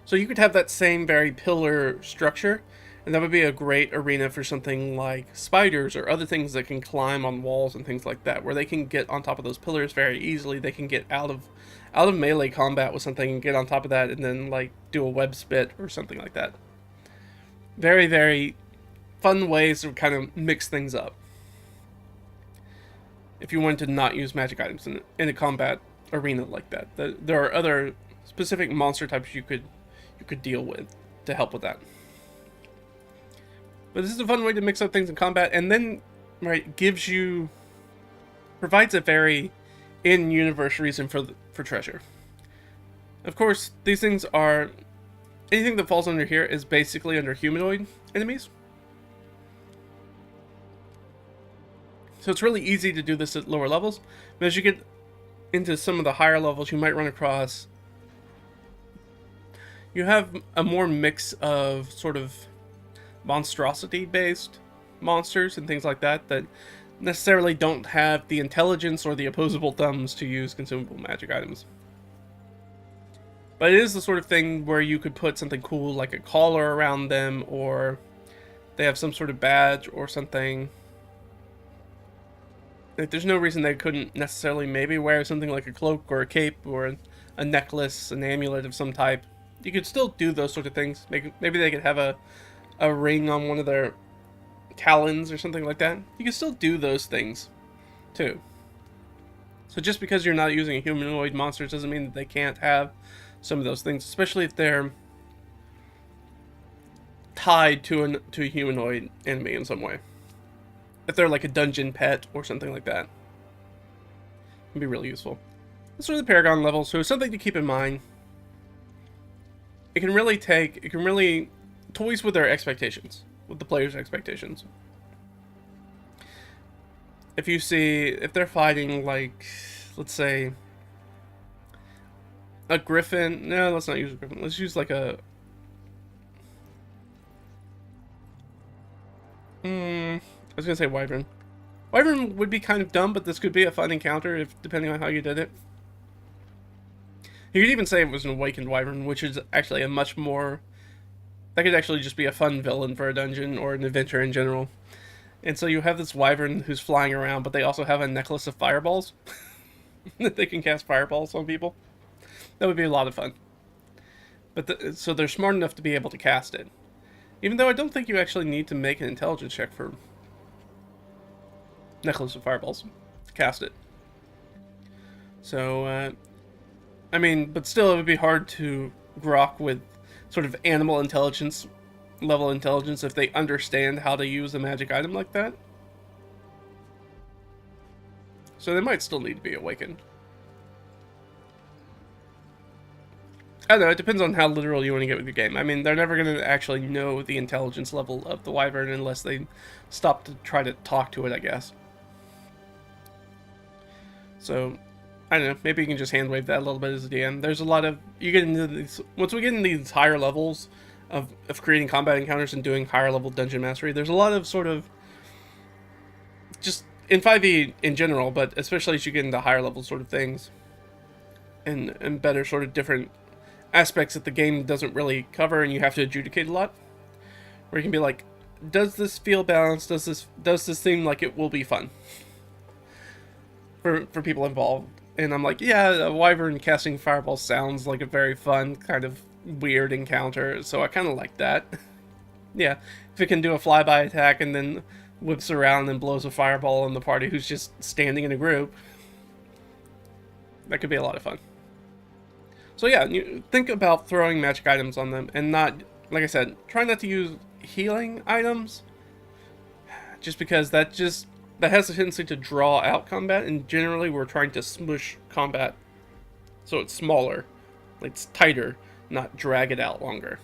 So you could have that same very pillar structure, and that would be a great arena for something like spiders or other things that can climb on walls and things like that, where they can get on top of those pillars very easily. They can get out of melee combat with something and get on top of that and then like do a web spit or something like that. Very, very fun ways to kind of mix things up. If you wanted to not use magic items in a combat arena like that, there are other specific monster types you could deal with to help with that. But this is a fun way to mix up things in combat, and then right provides a very in-universe reason for treasure. Of course, these things are anything that falls under here is basically under humanoid enemies. So it's really easy to do this at lower levels, but as you get into some of the higher levels, you might run across. You have a more mix of sort of monstrosity-based monsters and things like that necessarily don't have the intelligence or the opposable thumbs to use consumable magic items. But it is the sort of thing where you could put something cool like a collar around them, or they have some sort of badge or something. Like, there's no reason they couldn't necessarily maybe wear something like a cloak or a cape or a necklace, an amulet of some type. You could still do those sort of things. Maybe they could have a ring on one of their talons or something like that. You can still do those things, too. So just because you're not using a humanoid monster doesn't mean that they can't have some of those things, especially if they're tied to a humanoid enemy in some way. If they're like a dungeon pet or something like that. It can be really useful. This is the Paragon level, so something to keep in mind. It can really toys with their expectations, with the player's expectations. If they're fighting like, let's say, a griffin. No, let's not use a griffin. Let's use like a. I was gonna say wyvern. Wyvern would be kind of dumb, but this could be a fun encounter depending on how you did it. You could even say it was an awakened wyvern, which is actually a much more. That could actually just be a fun villain for a dungeon or an adventure in general. And so you have this wyvern who's flying around, but they also have a necklace of fireballs that they can cast fireballs on people. That would be a lot of fun. But so they're smart enough to be able to cast it. Even though I don't think you actually need to make an intelligence check for necklace of fireballs to cast it. So, I mean, but still it would be hard to grok with sort of animal intelligence, level intelligence, if they understand how to use a magic item like that. So they might still need to be awakened. I don't know, it depends on how literal you want to get with your game. I mean, they're never going to actually know the intelligence level of the wyvern unless they stop to try to talk to it, I guess. So, I don't know, maybe you can just hand wave that a little bit as a DM. There's a lot of, you get into these, once we get into these higher levels of creating combat encounters and doing higher level dungeon mastery, there's a lot of sort of, just in 5e in general, but especially as you get into higher level sort of things, and better sort of different aspects that the game doesn't really cover and you have to adjudicate a lot, where you can be like, does this feel balanced? Does this seem like it will be fun for people involved? And I'm like, yeah, a wyvern casting fireball sounds like a very fun kind of weird encounter, so I kind of like that. Yeah, if it can do a flyby attack and then whips around and blows a fireball on the party who's just standing in a group, that could be a lot of fun. So yeah, you think about throwing magic items on them, and not, like I said, try not to use healing items, just because that has a tendency to draw out combat, and generally we're trying to smush combat so it's smaller, like it's tighter, not drag it out longer.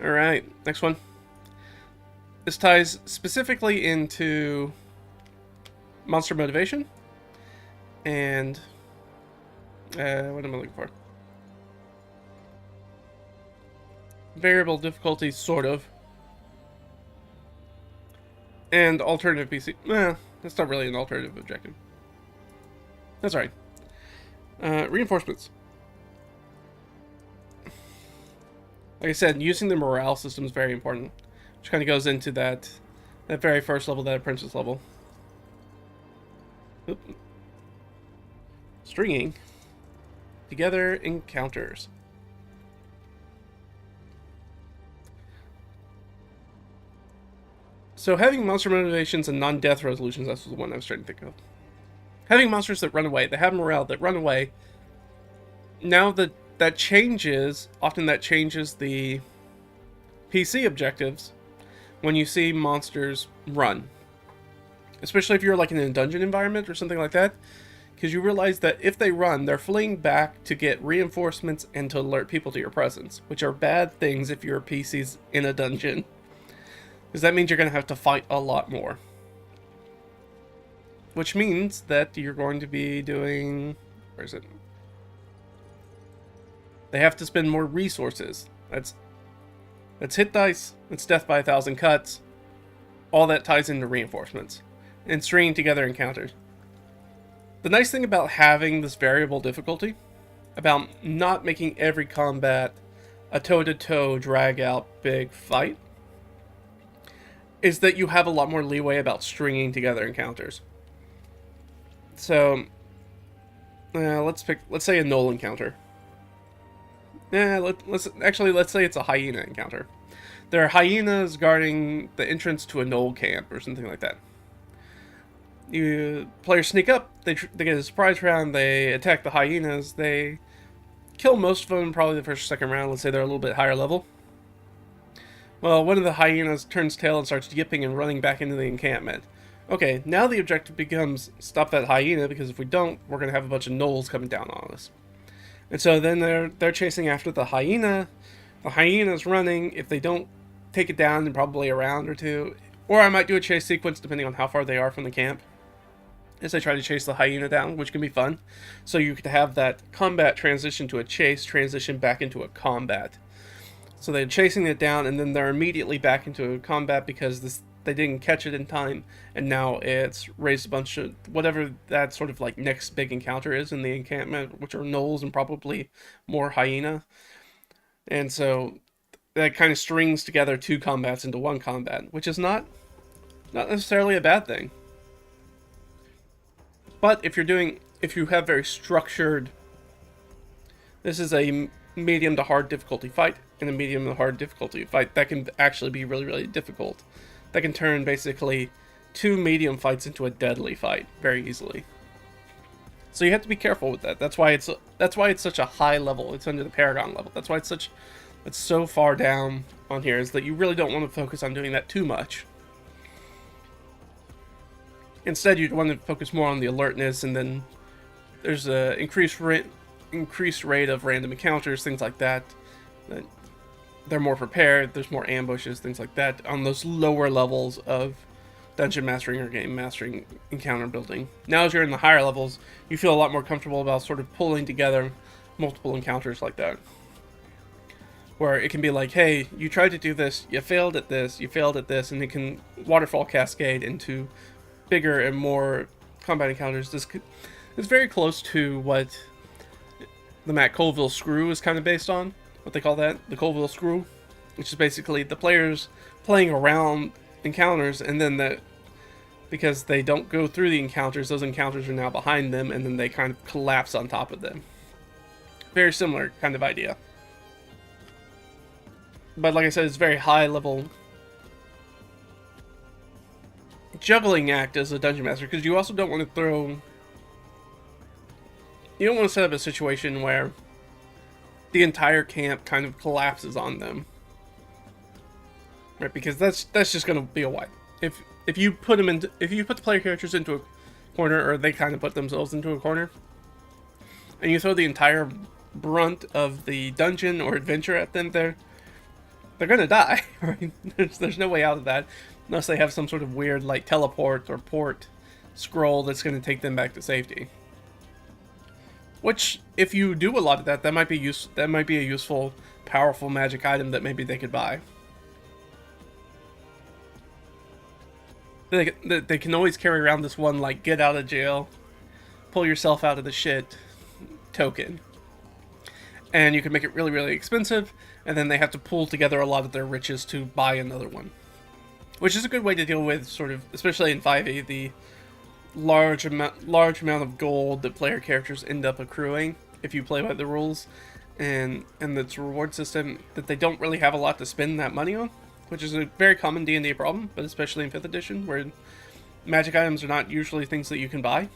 Alright, next one. This ties specifically into monster motivation. And, what am I looking for? Variable difficulty, sort of. And alternative PC. That's not really an alternative objective. That's right. Reinforcements. Like I said, using the morale system is very important. Which kind of goes into that very first level, that apprentice level. Oop. Stringing together encounters. So having monster motivations and non-death resolutions, that's the one I was trying to think of. Having monsters that run away, that have morale, that run away. Now that changes, often that changes the PC objectives when you see monsters run. Especially if you're like in a dungeon environment or something like that. Because you realize that if they run, they're fleeing back to get reinforcements and to alert people to your presence, which are bad things if your PC's in a dungeon. Because that means you're going to have to fight a lot more. Which means that you're going to be doing... Where is it? They have to spend more resources. That's hit dice, that's death by 1,000 cuts. All that ties into reinforcements. And stringing together encounters. The nice thing about having this variable difficulty, about not making every combat a toe-to-toe drag-out big fight, is that you have a lot more leeway about stringing together encounters. So, let's say a null encounter. Let's say it's a hyena encounter. There are hyenas guarding the entrance to a null camp or something like that. Players sneak up, they get a surprise round, they attack the hyenas, they kill most of them probably the first or second round, let's say they're a little bit higher level. Well, one of the hyenas turns tail and starts yipping and running back into the encampment. Okay, now the objective becomes stop that hyena, because if we don't, we're going to have a bunch of gnolls coming down on us. And so then they're chasing after the hyena. The hyena's running. If they don't take it down in probably a round or two, or I might do a chase sequence depending on how far they are from the camp, as they try to chase the hyena down, which can be fun. So you could have that combat transition to a chase, transition back into a combat. So they're chasing it down, and then they're immediately back into a combat because they didn't catch it in time, and now it's raised a bunch of whatever that sort of like next big encounter is in the encampment, which are gnolls and probably more hyena. And so that kind of strings together two combats into one combat, which is not necessarily a bad thing. But if you have very structured, this is a medium to hard difficulty fight, and a medium to hard difficulty fight that can actually be really, really difficult. That can turn basically two medium fights into a deadly fight very easily. So you have to be careful with that. That's why it's such a high level. It's under the Paragon level. That's why it's so far down on here, is that you really don't want to focus on doing that too much. Instead, you'd want to focus more on the alertness, and then there's a increased rate of random encounters, things like that. They're more prepared, there's more ambushes, things like that, on those lower levels of dungeon mastering or game mastering encounter building. Now as you're in the higher levels, you feel a lot more comfortable about sort of pulling together multiple encounters like that. Where it can be like, hey, you tried to do this, you failed at this, and it can waterfall cascade into bigger and more combat encounters. This is very close to what the Matt Colville Screw is kind of based on. What they call that, the Colville Screw, which is basically the players playing around encounters, and then because they don't go through the encounters, those encounters are now behind them, and then they kind of collapse on top of them. Very similar kind of idea. But like I said, it's very high level juggling act as a dungeon master, because you also don't want to you don't want to set up a situation where the entire camp kind of collapses on them, right? Because that's just going to be a wipe. If you put the player characters into a corner, or they kind of put themselves into a corner, and you throw the entire brunt of the dungeon or adventure at them, they're going to die, right? There's no way out of that unless they have some sort of weird like teleport or port scroll that's going to take them back to safety. Which, if you do a lot of that, that might be a useful, powerful magic item that maybe they could buy. They can always carry around this one, like, get out of jail, pull yourself out of the shit token. And you can make it really, really expensive, and then they have to pull together a lot of their riches to buy another one. Which is a good way to deal with, sort of, especially in 5e, the large amount of gold that player characters end up accruing if you play by the rules, and its reward system, that they don't really have a lot to spend that money on, which is a very common D&D problem, but especially in 5th edition, where magic items are not usually things that you can buy.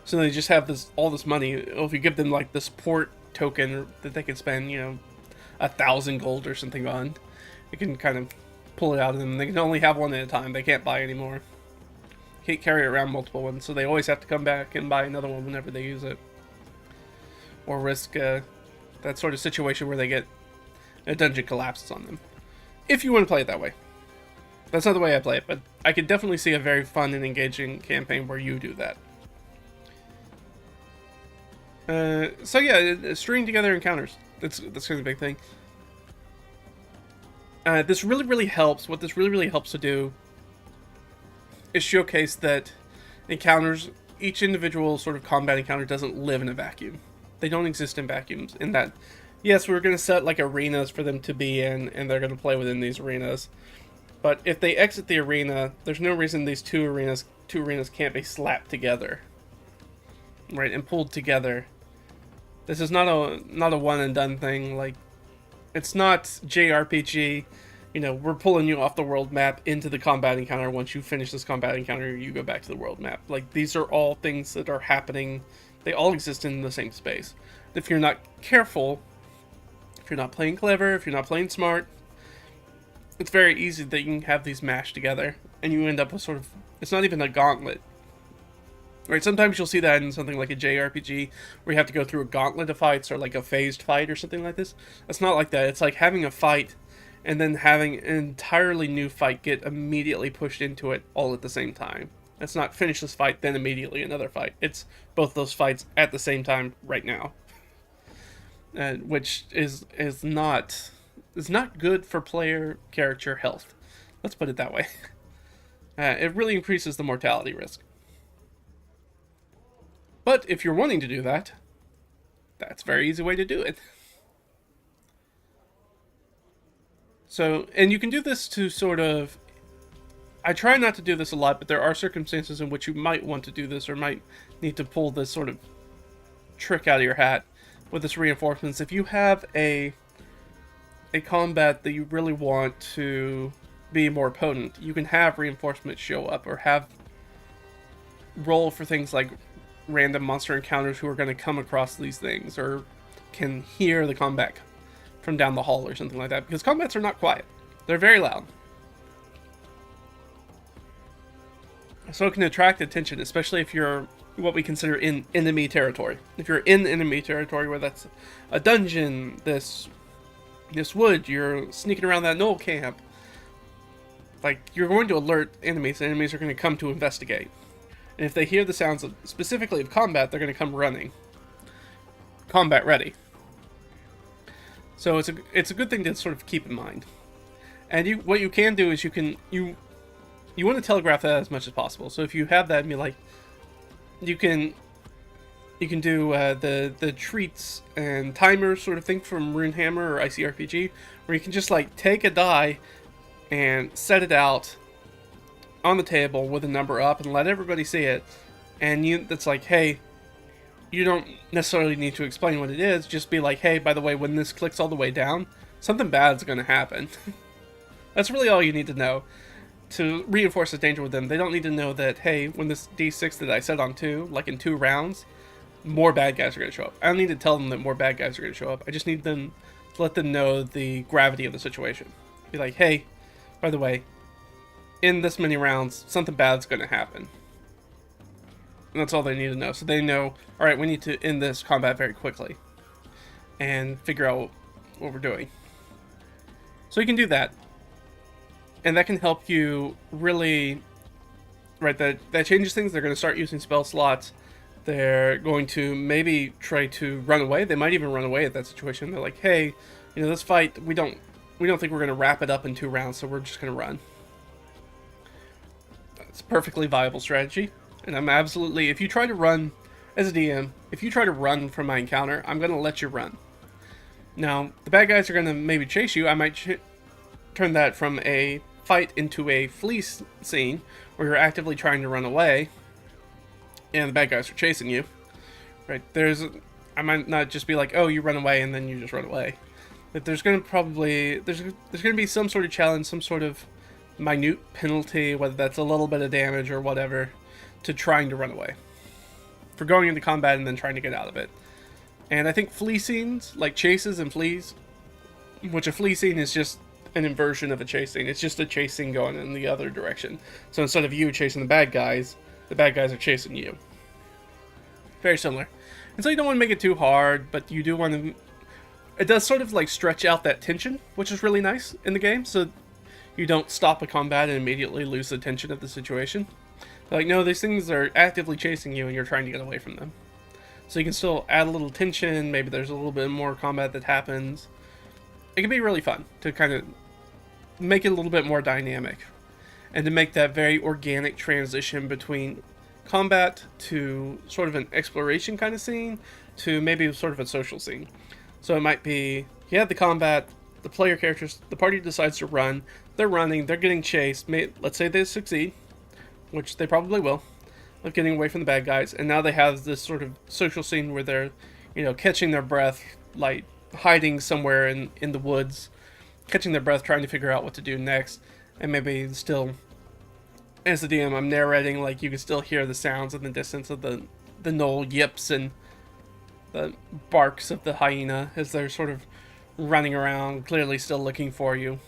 So they just have all this money. If you give them like this port token that they can spend, 1,000 gold or something on, you can kind of pull it out of them. They can only have one at a time. They can't buy anymore. Can't carry around multiple ones, so they always have to come back and buy another one whenever they use it, or risk that sort of situation where they get a dungeon collapses on them. If you want to play it that way, that's not the way I play it, but I could definitely see a very fun and engaging campaign where you do that. So yeah, stringing together encounters, that's kind of the big thing. This really, really helps. What this really, really helps to do is showcase that encounters, each individual sort of combat encounter doesn't live in a vacuum. They don't exist in vacuums. In that, yes, we're going to set like arenas for them to be in, and they're going to play within these arenas. But if they exit the arena, there's no reason these two arenas can't be slapped together, right, and pulled together. This is not a one and done thing. Like, it's not JRPG. We're pulling you off the world map into the combat encounter. Once you finish this combat encounter, you go back to the world map. Like, these are all things that are happening. They all exist in the same space. If you're not careful, if you're not playing clever, if you're not playing smart, it's very easy that you can have these mashed together, and you end up with sort of, it's not even a gauntlet. Right, sometimes you'll see that in something like a JRPG, where you have to go through a gauntlet of fights, or like a phased fight or something like this. It's not like that. It's like having a fight, and then having an entirely new fight get immediately pushed into it all at the same time. It's not finish this fight, then immediately another fight. It's both those fights at the same time right now. Which is not good for player character health. Let's put it that way. It really increases the mortality risk. But if you're wanting to do that, that's a very easy way to do it. So, and you can do this to sort of, I try not to do this a lot, but there are circumstances in which you might want to do this, or might need to pull this sort of trick out of your hat with this reinforcements. If you have a combat that you really want to be more potent, you can have reinforcements show up, or have roll for things like random monster encounters who are going to come across these things, or can hear the combat from down the hall or something like that, because combats are not quiet. They're very loud. So it can attract attention, especially if you're what we consider in enemy territory. If you're in enemy territory, where that's a dungeon, this wood, you're sneaking around that knoll camp, like, you're going to alert enemies, and enemies are going to come to investigate. And if they hear the sounds of, specifically of combat, they're going to come running. Combat ready. So it's a good thing to sort of keep in mind. And what you can do is you want to telegraph that as much as possible. So if you have that and be like, you can do the treats and timers sort of thing from Runehammer or ICRPG, where you can just like take a die and set it out on the table with a number up and let everybody see it. And that's like, hey, you don't necessarily need to explain what it is. Just be like, hey, by the way, when this clicks all the way down, something bad's going to happen. That's really all you need to know to reinforce the danger with them. They don't need to know that, hey, when this D6 that I set on 2, like in 2 rounds, more bad guys are going to show up. I don't need to tell them that more bad guys are going to show up. I just need them to let them know the gravity of the situation. Be like, hey, by the way, in this many rounds, something bad's going to happen. And that's all they need to know. So they know, all right, we need to end this combat very quickly and figure out what we're doing. So you can do that. And that can help you really, right, that changes things. They're going to start using spell slots. They're going to maybe try to run away. They might even run away at that situation. They're like, hey, this fight, we don't think we're going to wrap it up in 2 rounds, so we're just going to run. That's a perfectly viable strategy. And I'm absolutely, if you try to run, as a DM, if you try to run from my encounter, I'm going to let you run. Now, the bad guys are going to maybe chase you. I might turn that from a fight into a flee scene, where you're actively trying to run away, and the bad guys are chasing you. Right? I might not just be like, oh, you run away, and then you just run away. But there's going to be some sort of challenge, some sort of minute penalty, whether that's a little bit of damage or whatever, to trying to run away. For going into combat and then trying to get out of it. And I think flee scenes, like chases and flees, which a flee scene is just an inversion of a chase scene. It's just a chase scene going in the other direction. So instead of you chasing the bad guys are chasing you. Very similar. And so you don't want to make it too hard, but you do want to... It does sort of like stretch out that tension, which is really nice in the game, so you don't stop a combat and immediately lose the tension of the situation. Like, no, these things are actively chasing you and you're trying to get away from them. So you can still add a little tension, maybe there's a little bit more combat that happens. It can be really fun to kind of make it a little bit more dynamic. And to make that very organic transition between combat to sort of an exploration kind of scene to maybe sort of a social scene. So it might be, you have the combat, the player characters, the party decides to run, they're running, they're getting chased, let's say they succeed, which they probably will, of getting away from the bad guys, and now they have this sort of social scene where they're, catching their breath, like hiding somewhere in the woods, catching their breath, trying to figure out what to do next, and maybe still, as the DM, I'm narrating, like, you can still hear the sounds in the distance of the knoll yips and the barks of the hyena as they're sort of running around, clearly still looking for you.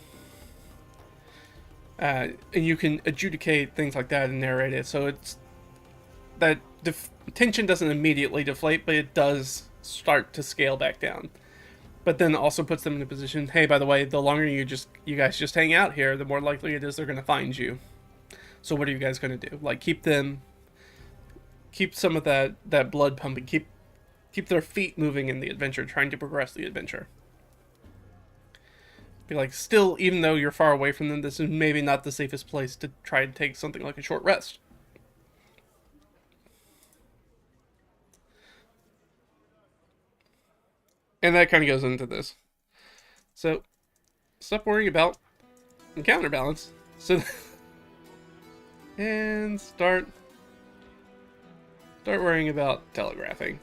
And you can adjudicate things like that and narrate it, so it's that tension doesn't immediately deflate, but it does start to scale back down. But then also puts them in a position, hey, by the way, the longer you guys just hang out here, the more likely it is they're going to find you. So what are you guys going to do? Like, keep some of that blood pumping, keep their feet moving in the adventure, trying to progress the adventure. Be like, still, even though you're far away from them, this is maybe not the safest place to try and take something like a short rest. And that kind of goes into this. So, stop worrying about encounter balance. So, and start worrying about telegraphing.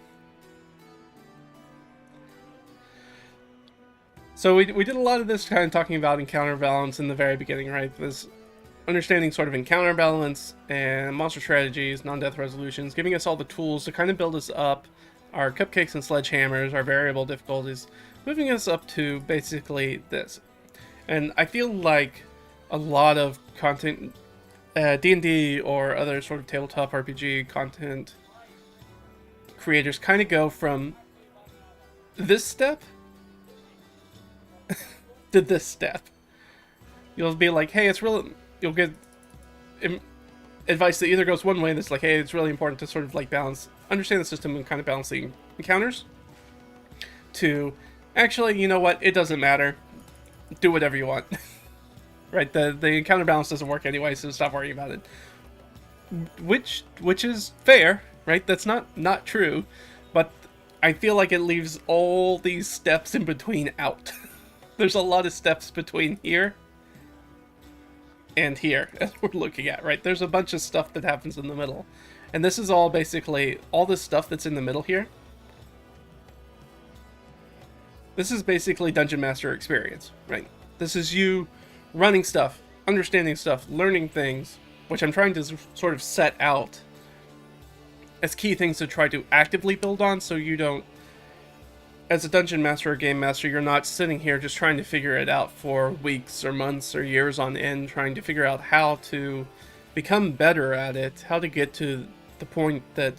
So we did a lot of this kind of talking about encounter balance in the very beginning, right? This understanding sort of encounter balance and monster strategies, non-death resolutions, giving us all the tools to kind of build us up, our cupcakes and sledgehammers, our variable difficulties, moving us up to basically this. And I feel like a lot of content D&D or other sort of tabletop RPG content creators kind of go from this step to this step. You'll be like, hey, it's really... You'll get advice that either goes one way, that's like, hey, it's really important to sort of like balance, understand the system and kind of balance the encounters, to, actually, you know what, it doesn't matter. Do whatever you want. Right, the encounter balance doesn't work anyway, so stop worrying about it. Which is fair, right? That's not true, but I feel like it leaves all these steps in between out. There's a lot of steps between here and here, as we're looking at, right? There's a bunch of stuff that happens in the middle. And this is all basically, all this stuff that's in the middle here. This is basically Dungeon Master experience, right? This is you running stuff, understanding stuff, learning things, which I'm trying to sort of set out as key things to try to actively build on, so you don't, as a Dungeon Master or Game Master, you're not sitting here just trying to figure it out for weeks or months or years on end, trying to figure out how to become better at it, how to get to the point that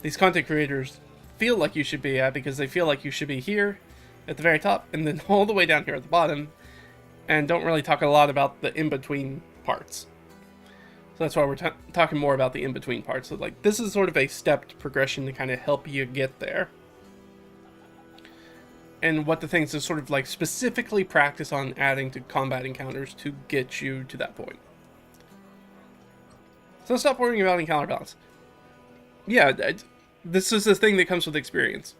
these content creators feel like you should be at, because they feel like you should be here at the very top and then all the way down here at the bottom, and don't really talk a lot about the in-between parts. So that's why we're talking more about the in-between parts. So like, this is sort of a stepped progression to kind of help you get there. And what the things to sort of like specifically practice on adding to combat encounters to get you to that point. So stop worrying about encounter balance. Yeah, this is the thing that comes with experience.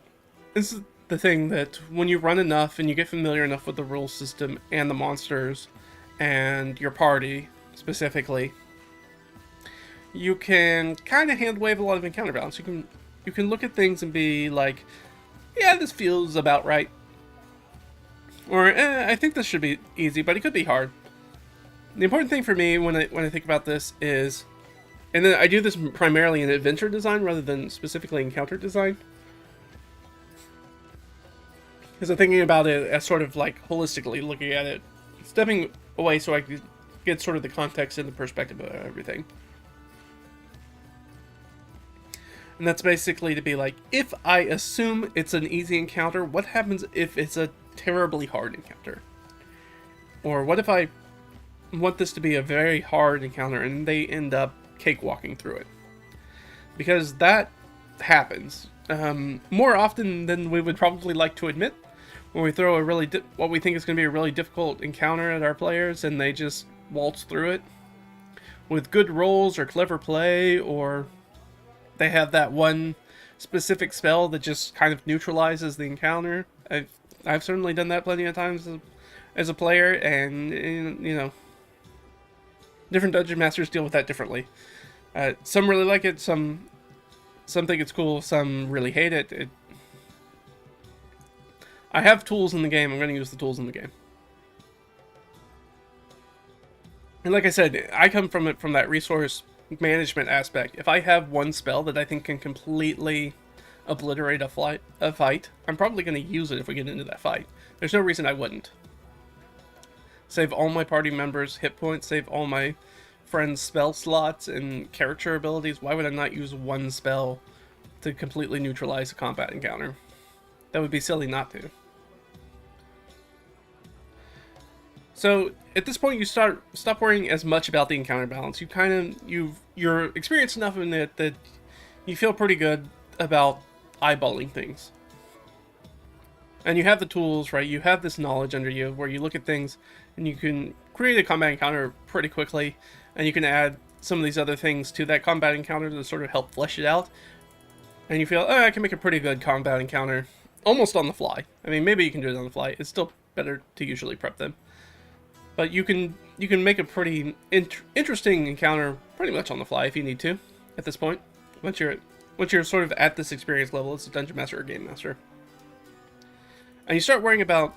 This is the thing that when you run enough and you get familiar enough with the rule system and the monsters and your party specifically, you can kind of hand wave a lot of encounter balance. You can look at things and be like, yeah, this feels about right. Or, I think this should be easy, but it could be hard. The important thing for me when I think about this is, and then I do this primarily in adventure design rather than specifically encounter design, because I'm thinking about it as sort of like holistically looking at it, stepping away so I can get sort of the context and the perspective of everything. And that's basically to be like, if I assume it's an easy encounter, what happens if it's a terribly hard encounter? Or what if I want this to be a very hard encounter and they end up cakewalking through it? Because that happens more often than we would probably like to admit. When we throw a really what we think is going to be a really difficult encounter at our players and they just waltz through it with good rolls or clever play, or they have that one specific spell that just kind of neutralizes the encounter. I've certainly done that plenty of times as a player, and you know, different dungeon masters deal with that differently. Some really like it, some think it's cool, some really hate it. I have tools in the game. I'm going to use the tools in the game. And like I said, I come from it from that resource management aspect. If I have one spell that I think can completely obliterate a fight, I'm probably going to use it if we get into that fight. There's no reason I wouldn't. Save all my party members' hit points, save all my friends' spell slots and character abilities. Why would I not use one spell to completely neutralize a combat encounter? That would be silly not to. So at this point, you stop worrying as much about the encounter balance. You're experienced enough in it that you feel pretty good about eyeballing things, and you have the tools, right? You have this knowledge under you where you look at things and you can create a combat encounter pretty quickly, and you can add some of these other things to that combat encounter to sort of help flesh it out. And you feel, oh, I can make a pretty good combat encounter almost on the fly. I mean, maybe you can do it on the fly. It's still better to usually prep them. But you can make a pretty interesting encounter pretty much on the fly if you need to at this point. Once you're sort of at this experience level as a dungeon master or game master. And you start worrying about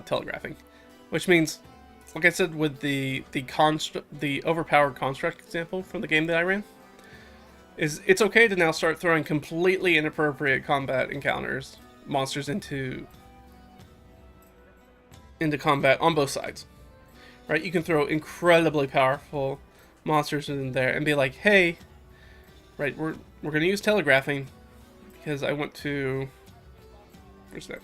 telegraphing, which means, like I said with the overpowered construct example from the game that I ran, is it's okay to now start throwing completely inappropriate combat encounters, monsters into combat on both sides. Right? You can throw incredibly powerful monsters in there and be like, hey, right, we're gonna use telegraphing because I want to. Where's that?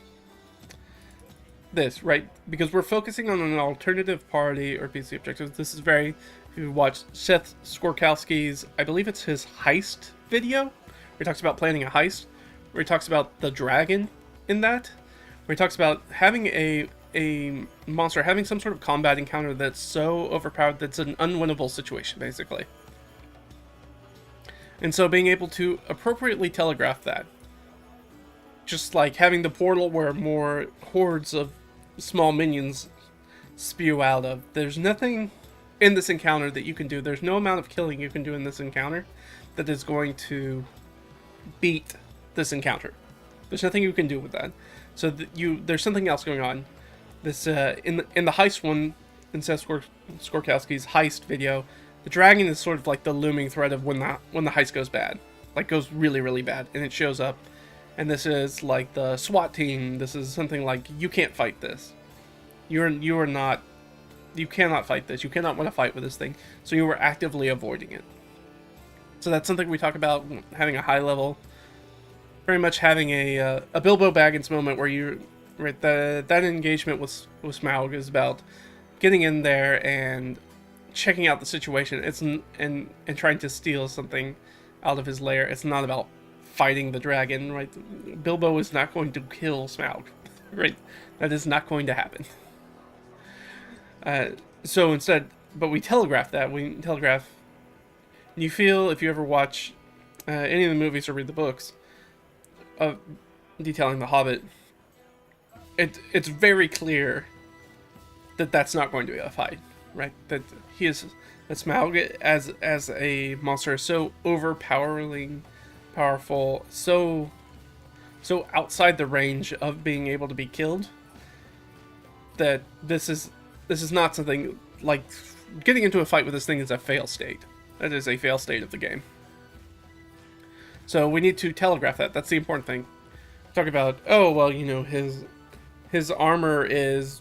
This, right? Because we're focusing on an alternative party or PC objectives. This is very, if you watch Seth Skorkowski's, I believe it's his heist video, where he talks about planning a heist, where he talks about the dragon in that, where he talks about having a monster, having some sort of combat encounter that's so overpowered that's an unwinnable situation, basically. And so being able to appropriately telegraph that, just like having the portal where more hordes of small minions spew out of. There's nothing in this encounter that you can do. There's no amount of killing you can do in this encounter that is going to beat this encounter. There's nothing you can do with that. So there's something else going on. This in the heist one, in Seth Skorkowski's heist video, the dragon is sort of like the looming threat of when the heist goes bad, like goes really, really bad, and it shows up. And this is like the SWAT team. This is something like, you can't fight this. You cannot fight this. You cannot want to fight with this thing. So you were actively avoiding it. So that's something we talk about, having a high level, very much having a Bilbo Baggins moment where you, right, that engagement with Smaug is about getting in there and checking out the situation. It's and trying to steal something out of his lair. It's not about fighting the dragon, right? Bilbo is not going to kill Smaug, right? That is not going to happen. So instead, but we telegraph that. We telegraph. You feel, if you ever watch any of the movies or read the books of detailing the Hobbit, it's very clear that that's not going to be a fight, right? That Smaug as a monster is so overpowering, powerful, so outside the range of being able to be killed, that this is not something like getting into a fight with this thing is a fail state. That is a fail state of the game. So we need to telegraph that. That's the important thing. Talk about, oh well, his armor is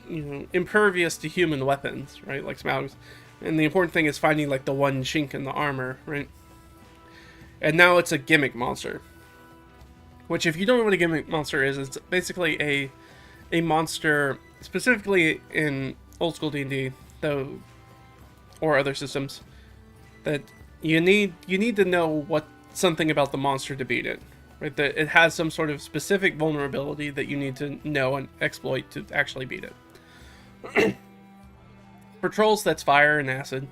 impervious to human weapons, right? Like Smaug's. And the important thing is finding like the one chink in the armor, right? And now it's a gimmick monster. Which, if you don't know what a gimmick monster is, it's basically a monster, specifically in old school D&D, though, or other systems, that you need to know something about the monster to beat it, right? That it has some sort of specific vulnerability that you need to know and exploit to actually beat it. For trolls, that's fire and acid.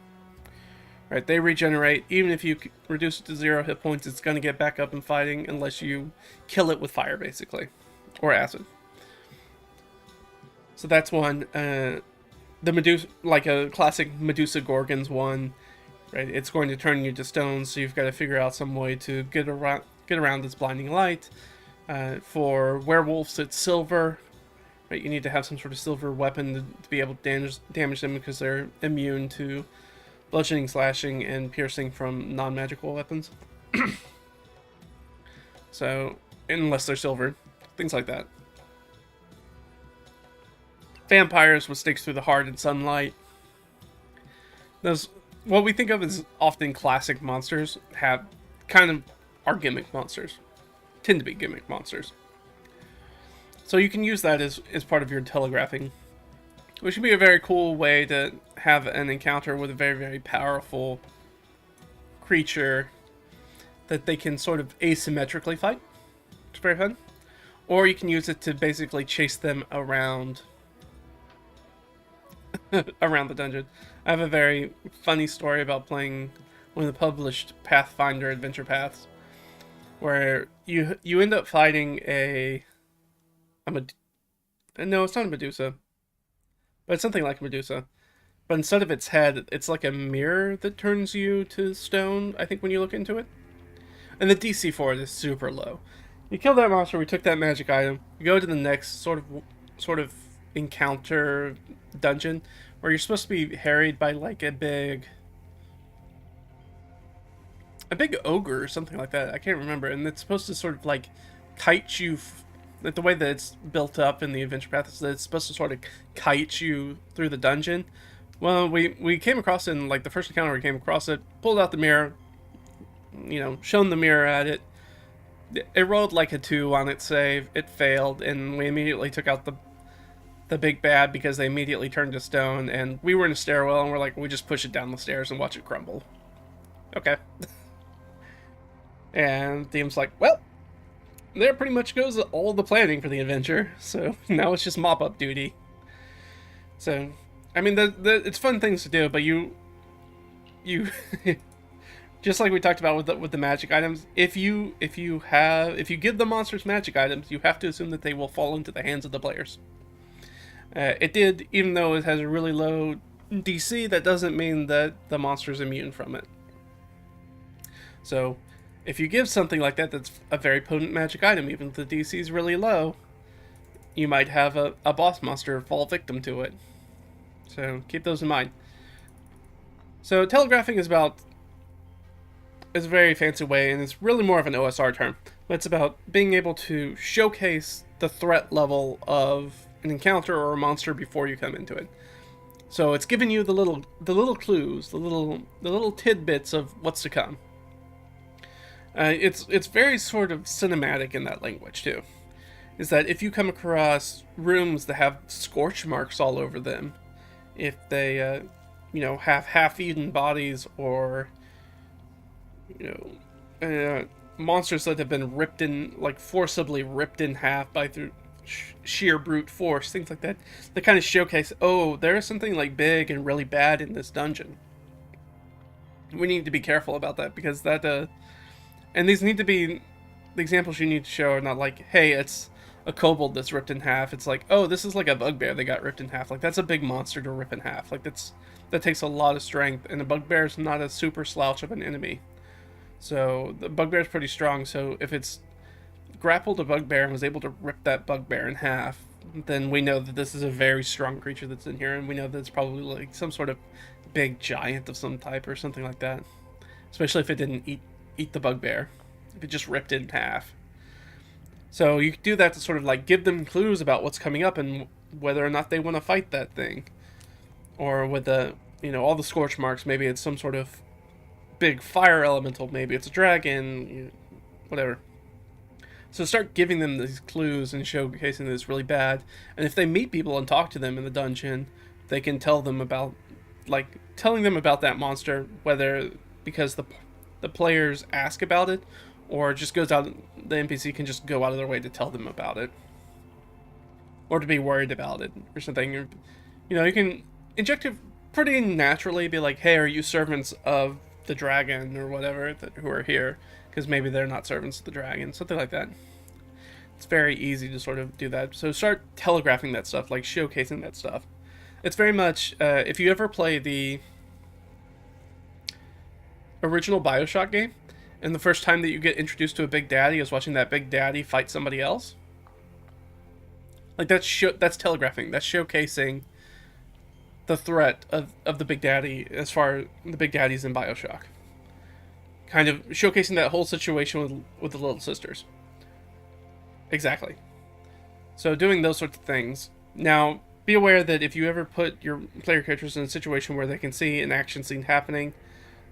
Right, they regenerate. Even if you reduce it to 0 hit points, it's going to get back up in fighting unless you kill it with fire, basically. Or acid. So that's one. The Medusa, like a classic Medusa Gorgons one, right? It's going to turn you to stone, so you've got to figure out some way to get around this blinding light. For werewolves, it's silver. Right, you need to have some sort of silver weapon to be able to damage them because they're immune to bludgeoning, slashing, and piercing from non-magical weapons. So, unless they're silver. Things like that. Vampires with stakes through the heart and sunlight. Those, what we think of as often classic monsters, are gimmick monsters. Tend to be gimmick monsters. So you can use that as part of your telegraphing. Which would be a very cool way to have an encounter with a very, very powerful creature that they can sort of asymmetrically fight. It's very fun. Or you can use it to basically chase them around around the dungeon. I have a very funny story about playing one of the published Pathfinder adventure paths, where you end up fighting no, it's not a Medusa. But it's something like Medusa. But instead of its head, it's like a mirror that turns you to stone, I think, when you look into it. And the DC for it is super low. You kill that monster, we took that magic item, you go to the next sort of encounter dungeon, where you're supposed to be harried by like a big ogre or something like that. I can't remember. And it's supposed to sort of like kite you... the way that it's built up in the adventure path is that it's supposed to sort of kite you through the dungeon, Well, we came across it in, like, the first encounter we came across it, pulled out the mirror, you know, shone the mirror at it. It rolled like a 2 on its save. It failed, and we immediately took out the big bad because they immediately turned to stone, and we were in a stairwell, and we're like, we just push it down the stairs and watch it crumble. Okay. And DM's like, well, there pretty much goes all the planning for the adventure, so now it's just mop-up duty. So, I mean, it's fun things to do, but you just like we talked about with the magic items, if you give the monsters magic items, you have to assume that they will fall into the hands of the players. It did, even though it has a really low DC, that doesn't mean that the monster is immune from it. So, if you give something like that that's a very potent magic item, even if the DC is really low, you might have a boss monster fall victim to it. So, keep those in mind. So, telegraphing is a very fancy way, and it's really more of an OSR term. But it's about being able to showcase the threat level of an encounter or a monster before you come into it. So it's giving you the little clues, the little tidbits of what's to come. It's very sort of cinematic in that language too. Is that if you come across rooms that have scorch marks all over them, if they have half-eaten bodies, or monsters that have been ripped in, like forcibly ripped in half by through sheer brute force, things like that, that kind of showcase, oh, there is something like big and really bad in this dungeon. We need to be careful about that, because that and these need to be, the examples you need to show are not like, hey, it's a kobold that's ripped in half. It's like, oh, this is like a bugbear that got ripped in half. Like, that's a big monster to rip in half. Like, that takes a lot of strength, and a bugbear is not a super slouch of an enemy. So the bugbear is pretty strong. So if it's grappled a bugbear and was able to rip that bugbear in half, then we know that this is a very strong creature that's in here, and we know that it's probably like some sort of big giant of some type or something like that. Especially if it didn't eat the bugbear, if it just ripped it in half. So you can do that to sort of like give them clues about what's coming up and whether or not they want to fight that thing. Or with the all the scorch marks, maybe it's some sort of big fire elemental, maybe it's a dragon, whatever. So start giving them these clues and showcasing that it's really bad. And if they meet people and talk to them in the dungeon, they can tell them about, like, telling them about that monster, whether because the players ask about it, or just goes out, the NPC can just go out of their way to tell them about it, or to be worried about it or something. You can inject it pretty naturally, be like, hey, are you servants of the dragon or whatever who are here? Because maybe they're not servants of the dragon, something like that. It's very easy to sort of do that. So start telegraphing that stuff, like showcasing that stuff. It's very much, if you ever play the original BioShock game, and the first time that you get introduced to a Big Daddy is watching that Big Daddy fight somebody else. Like, that's telegraphing. That's showcasing the threat of the Big Daddy as far as the Big Daddies in BioShock. Kind of showcasing that whole situation with the little sisters. Exactly. So doing those sorts of things. Now, be aware that if you ever put your player characters in a situation where they can see an action scene happening,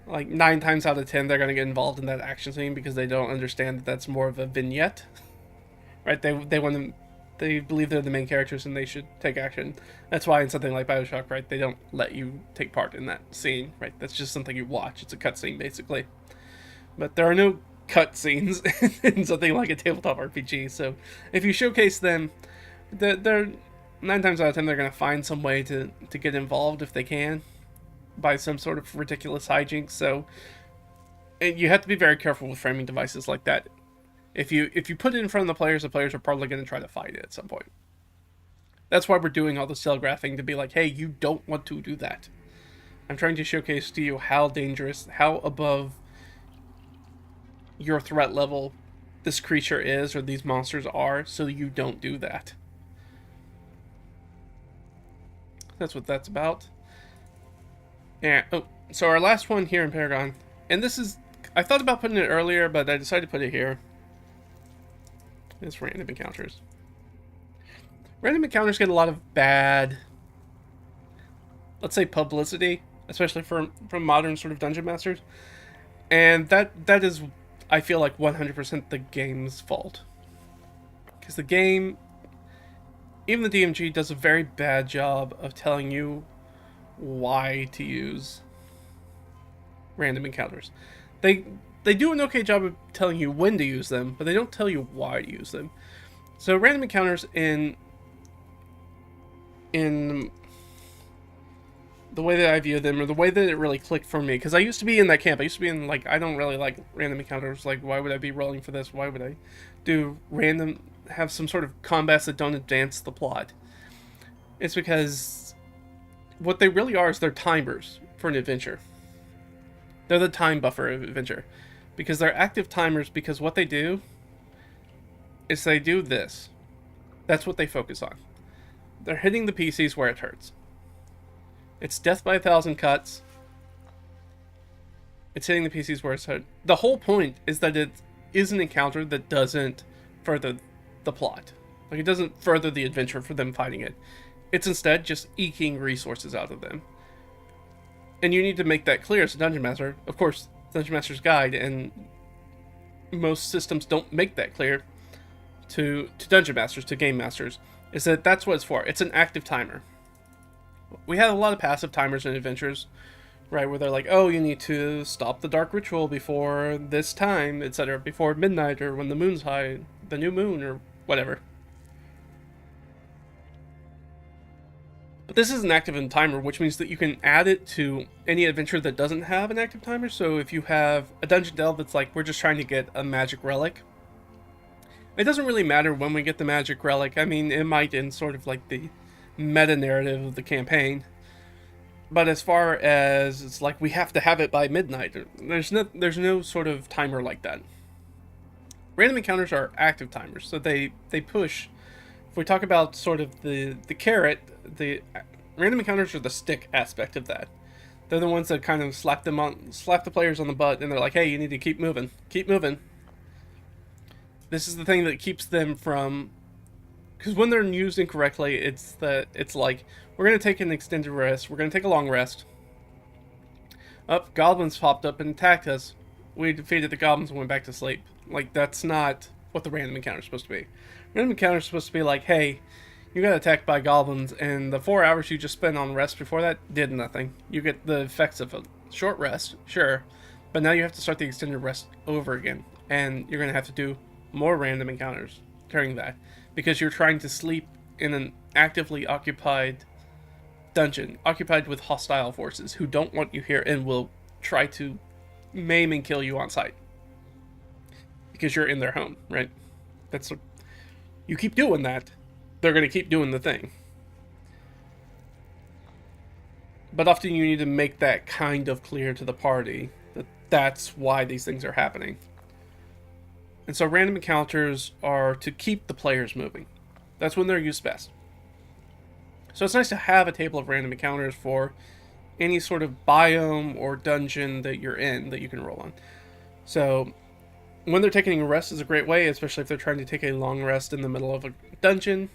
like 9 times out of 10 they're going to get involved in that action scene because they don't understand that that's more of a vignette. Right? They believe they're the main characters and they should take action. That's why in something like BioShock, right, they don't let you take part in that scene, right? That's just something you watch. It's a cutscene, basically. But there are no cutscenes in something like a tabletop RPG, so if you showcase them, they're 9 times out of 10 they're going to find some way to get involved if they can, by some sort of ridiculous hijinks. So you have to be very careful with framing devices like that. If you put it in front of the players are probably going to try to fight it at some point. That's why we're doing all this telegraphing, to be like, hey, you don't want to do that. I'm trying to showcase to you how dangerous, how above your threat level this creature is, or these monsters are, so you don't do that. That's what that's about. And so our last one here in Paragon, and this is, I thought about putting it earlier, but I decided to put it here. It's random encounters. Random encounters get a lot of bad let's say, publicity, especially from modern sort of dungeon masters. And that is, I feel like, 100% the game's fault. Because the game, even the DMG, does a very bad job of telling you why to use random encounters. They do an okay job of telling you when to use them, but they don't tell you why to use them. So random encounters in the way that I view them, or the way that it really clicked for me, because I used to be in that camp. I used to be in, like, I don't really like random encounters. Like, why would I be rolling for this? Why would I have some sort of combats that don't advance the plot? It's because what they really are is they're timers for an adventure. They're the time buffer of adventure. Because they're active timers, because what they do is they do this. That's what they focus on. They're hitting the PCs where it hurts. It's death by 1,000 cuts. It's hitting the PCs where it's hurt. The whole point is that it is an encounter that doesn't further the plot. Like, it doesn't further the adventure for them fighting it. It's instead just eking resources out of them. And you need to make that clear as a Dungeon Master. Of course, Dungeon Master's Guide and most systems don't make that clear to Dungeon Masters, to Game Masters, is that that's what it's for. It's an active timer. We had a lot of passive timers in adventures, right, where they're like, oh, you need to stop the dark ritual before this time, etc., before midnight, or when the moon's high, the new moon, or whatever. But this is an active timer, which means that you can add it to any adventure that doesn't have an active timer. So if you have a dungeon delve that's like, we're just trying to get a magic relic, it doesn't really matter when we get the magic relic. I mean, it might in sort of like the meta-narrative of the campaign. But as far as it's like, we have to have it by midnight, there's no sort of timer like that. Random encounters are active timers, so they push. If we talk about sort of the carrot, the random encounters are the stick aspect of that. They're the ones that kind of slap the players on the butt, and they're like, hey, you need to keep moving. Keep moving. This is the thing that keeps them from... Because when they're used incorrectly, it's like, we're going to take an extended rest, we're going to take a long rest. Goblins popped up and attacked us. We defeated the goblins and went back to sleep. Like, that's not what the random encounter is supposed to be. Random encounter is supposed to be like, hey, you got attacked by goblins, and the 4 hours you just spent on rest before that did nothing. You get the effects of a short rest, sure, but now you have to start the extended rest over again, and you're going to have to do more random encounters during that, because you're trying to sleep in an actively occupied dungeon, occupied with hostile forces who don't want you here and will try to maim and kill you on sight. Because you're in their home, right? You keep doing that, they're going to keep doing the thing. But often you need to make that kind of clear to the party that that's why these things are happening. And so random encounters are to keep the players moving. That's when they're used best. So it's nice to have a table of random encounters for any sort of biome or dungeon that you're in that you can roll on. So when they're taking a rest is a great way, especially if they're trying to take a long rest in the middle of a dungeon.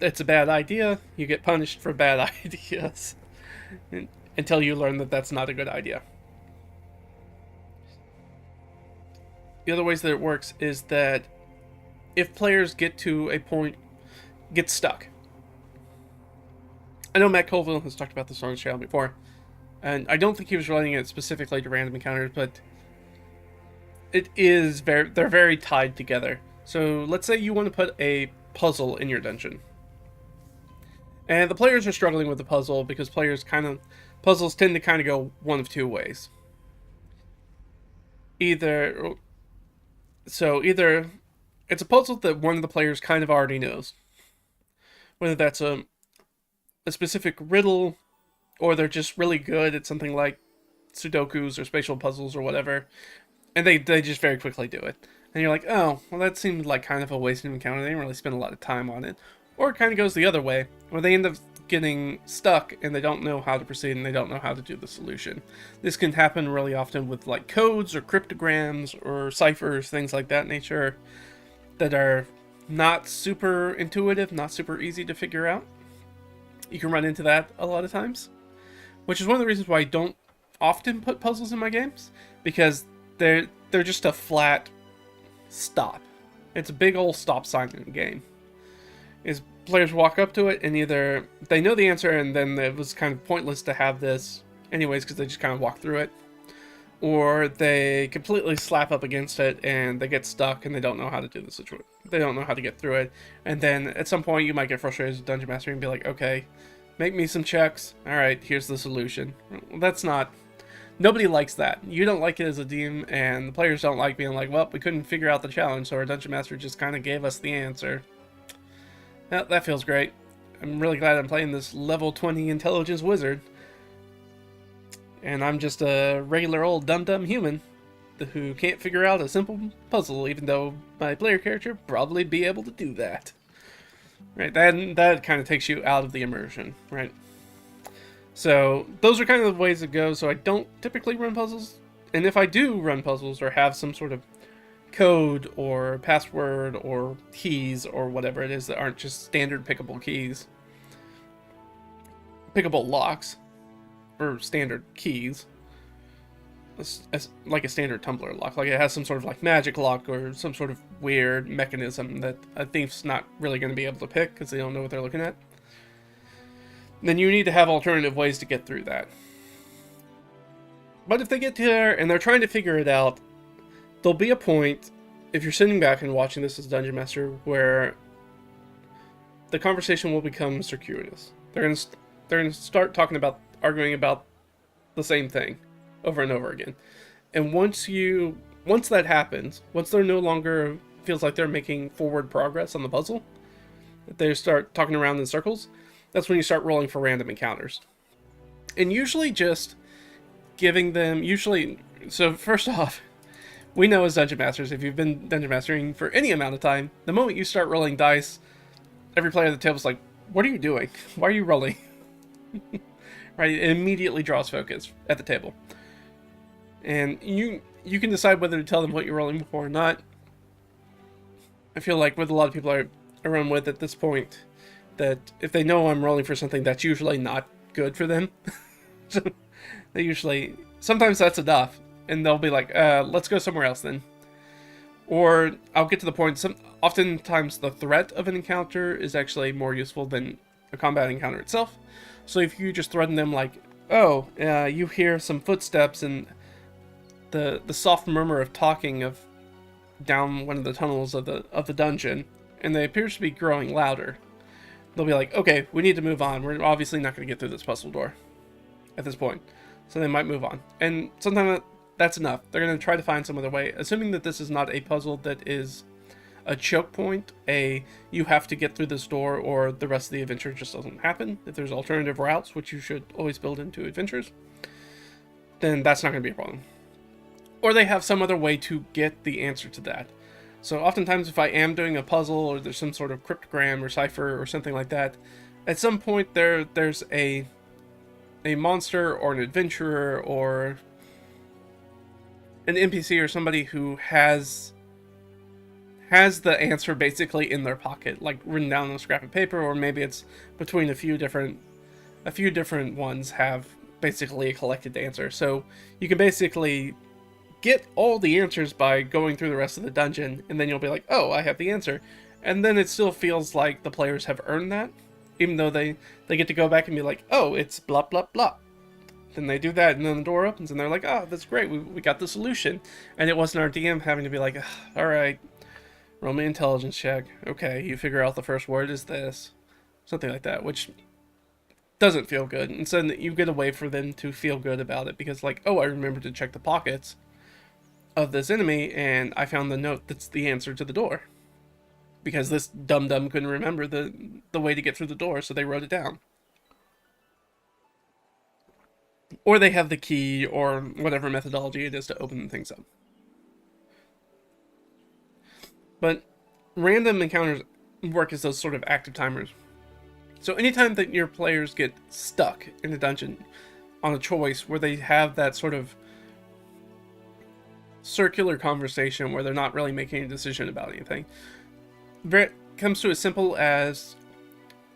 It's a bad idea. You get punished for bad ideas until you learn that that's not a good idea. The other ways that it works is that if players get stuck. I know Matt Colville has talked about this on his channel before, and I don't think he was relating it specifically to random encounters, but they're very tied together. So let's say you want to put a puzzle in your dungeon. And the players are struggling with the puzzle because puzzles tend to kind of go one of two ways. Either it's a puzzle that one of the players kind of already knows. Whether that's a specific riddle, or they're just really good at something like Sudokus or spatial puzzles or whatever, and they just very quickly do it. And you're like, oh, well, that seemed like kind of a wasted encounter. They didn't really spend a lot of time on it. Or it kind of goes the other way, where they end up getting stuck and they don't know how to proceed and they don't know how to do the solution. This can happen really often with like codes or cryptograms or ciphers, things like that nature, that are not super intuitive, not super easy to figure out. You can run into that a lot of times, which is one of the reasons why I don't often put puzzles in my games, because they're just a flat stop. It's a big old stop sign in the game. Is players walk up to it and either they know the answer and then it was kind of pointless to have this anyways because they just kind of walk through it, or they completely slap up against it and they get stuck and they don't know how to do the situation. They don't know how to get through it, and then at some point you might get frustrated as a dungeon master and be like, okay, make me some checks. All right, here's the solution. Well, that's not. Nobody likes that. You don't like it as a DM, and the players don't like being like, well, we couldn't figure out the challenge, so our dungeon master just kind of gave us the answer. Well, that feels great. I'm really glad I'm playing this level 20 intelligence wizard. And I'm just a regular old dum-dum human who can't figure out a simple puzzle, even though my player character would probably be able to do that. Right, that kind of takes you out of the immersion, right? So those are kind of the ways it goes. So I don't typically run puzzles, and if I do run puzzles or have some sort of code or password or keys or whatever it is that aren't just standard pickable keys, pickable locks, or standard keys, like a standard tumbler lock, like it has some sort of like magic lock or some sort of weird mechanism that a thief's not really going to be able to pick because they don't know what they're looking at, then you need to have alternative ways to get through that. But if they get there and they're trying to figure it out, there'll be a point, if you're sitting back and watching this as Dungeon Master, where the conversation will become circuitous. They're going to start arguing about the same thing over and over again. And once that happens, once they're no longer feels like they're making forward progress on the puzzle, they start talking around in circles, that's when you start rolling for random encounters. And usually just giving them, so first off, we know as Dungeon Masters, if you've been Dungeon Mastering for any amount of time, the moment you start rolling dice, every player at the table is like, what are you doing? Why are you rolling? Right? It immediately draws focus at the table. And you can decide whether to tell them what you're rolling for or not. I feel like with a lot of people I run with at this point, that if they know I'm rolling for something, that's usually not good for them. So they usually, sometimes that's enough, and they'll be like, let's go somewhere else then. Or I'll get to the point, oftentimes the threat of an encounter is actually more useful than a combat encounter itself. So if you just threaten them like, oh, you hear some footsteps and the soft murmur of talking of down one of the tunnels of the dungeon, and they appears to be growing louder, they'll be like, okay, we need to move on. We're obviously not going to get through this puzzle door at this point. So they might move on. And sometimes that's enough. They're going to try to find some other way, assuming that this is not a puzzle that is a choke point, you have to get through this door or the rest of the adventure just doesn't happen. If there's alternative routes, which you should always build into adventures, then that's not going to be a problem. Or they have some other way to get the answer to that. So oftentimes if I am doing a puzzle or there's some sort of cryptogram or cipher or something like that, at some point there's a monster or an adventurer or an NPC or somebody who has the answer basically in their pocket, like written down on a scrap of paper, or maybe it's between a few different ones have basically a collected answer. So you can basically get all the answers by going through the rest of the dungeon, and then you'll be like, oh, I have the answer. And then it still feels like the players have earned that, even though they get to go back and be like, oh, it's blah, blah, blah. Then they do that, and then the door opens, and they're like, oh, that's great, we got the solution. And it wasn't our DM having to be like, all right, roll me intelligence check. Okay, you figure out the first word is this. Something like that, which doesn't feel good. And so you get a way for them to feel good about it, because like, oh, I remembered to check the pockets of this enemy, and I found the note that's the answer to the door. Because this dum-dum couldn't remember the way to get through the door, so they wrote it down. Or they have the key, or whatever methodology it is to open things up. But random encounters work as those sort of active timers. So anytime that your players get stuck in a dungeon on a choice where they have that sort of circular conversation where they're not really making a decision about anything, it comes to as simple as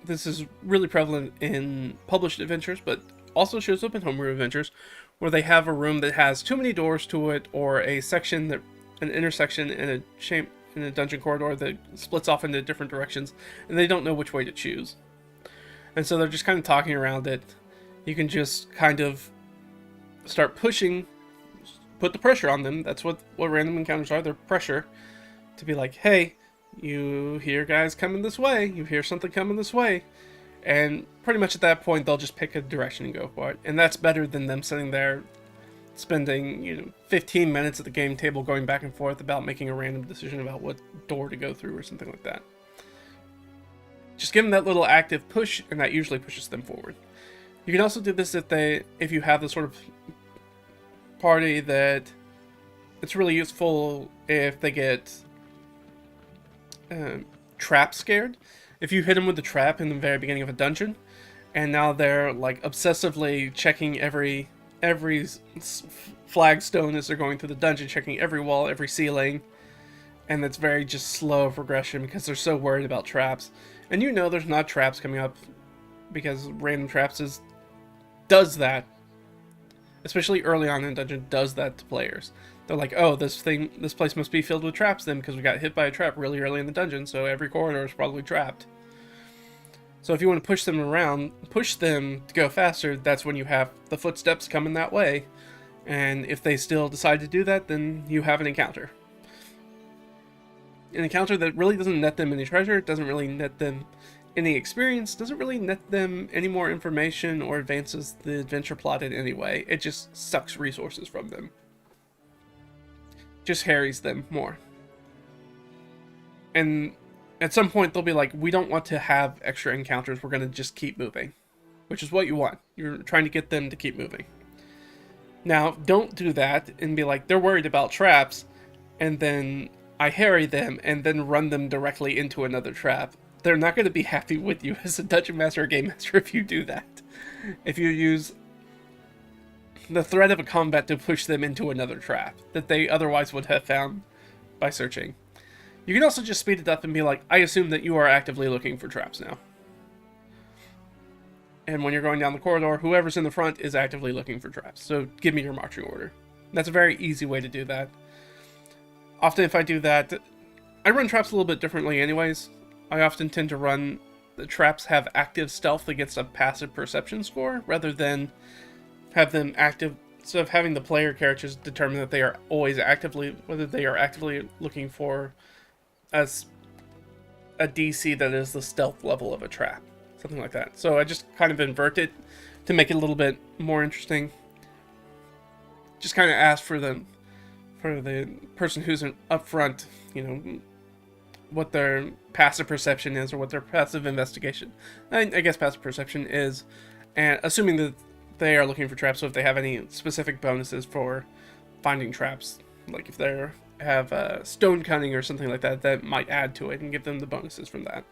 this is really prevalent in published adventures, but also shows up in homebrew adventures, where they have a room that has too many doors to it, or a section that, an intersection in a dungeon corridor that splits off into different directions, and they don't know which way to choose. And so they're just kind of talking around it. You can just kind of start pushing, put the pressure on them. That's what random encounters are. They're pressure to be like, hey, you hear guys coming this way, you hear something coming this way, and pretty much at that point they'll just pick a direction and go for it. And that's better than them sitting there spending 15 minutes at the game table going back and forth about making a random decision about what door to go through or something like that. Just give them that little active push, and that usually pushes them forward. You can also do this if you have the sort of party that it's really useful if they get trap scared. If you hit them with the trap in the very beginning of a dungeon, and now they're like obsessively checking every flagstone as they're going through the dungeon, checking every wall, every ceiling, and it's very just slow progression because they're so worried about traps. And there's not traps coming up because random traps does that, especially early on in the dungeon, does that to players. They're like, oh, this place must be filled with traps then, because we got hit by a trap really early in the dungeon, so every corridor is probably trapped. So if you want to push them to go faster, that's when you have the footsteps coming that way. And if they still decide to do that, then you have an encounter. An encounter that really doesn't net them any treasure, doesn't really net them any experience, doesn't really net them any more information or advances the adventure plot in any way. It just sucks resources from them. Just harries them more. And at some point they'll be like, we don't want to have extra encounters, we're going to just keep moving. Which is what you want. You're trying to get them to keep moving. Now, don't do that and be like, they're worried about traps, and then I harry them and then run them directly into another trap. They're not going to be happy with you as a dungeon master or game master if you do that. If you use the threat of a combat to push them into another trap that they otherwise would have found by searching. You can also just speed it up and be like, I assume that you are actively looking for traps now. And when you're going down the corridor, whoever's in the front is actively looking for traps. So give me your marching order. That's a very easy way to do that. Often if I do that, I run traps a little bit differently anyways. I often tend to run the traps have active stealth against a passive perception score, rather than have them active, instead of having the player characters determine that they are always actively, whether they are actively looking for a DC that is the stealth level of a trap. Something like that. So I just kind of invert it to make it a little bit more interesting. Just kind of ask for the person who's up front, what their passive perception is, or what their passive investigation. I guess passive perception is, and assuming that they are looking for traps, so if they have any specific bonuses for finding traps, like if they have stone cunning or something like that, that might add to it and give them the bonuses from that.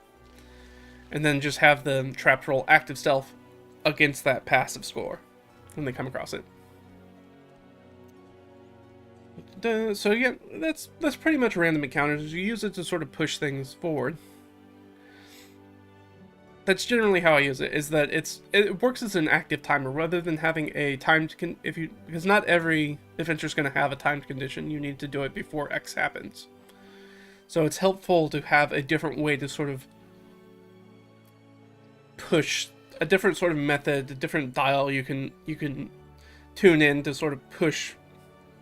And then just have the traps roll active stealth against that passive score when they come across it. So yeah, that's pretty much random encounters. You use it to sort of push things forward. That's generally how I use it. Is that it works as an active timer rather than having a timed because not every adventure is going to have a timed condition. You need to do it before X happens. So it's helpful to have a different way to sort of push, a different sort of method, a different dial you can tune in to sort of push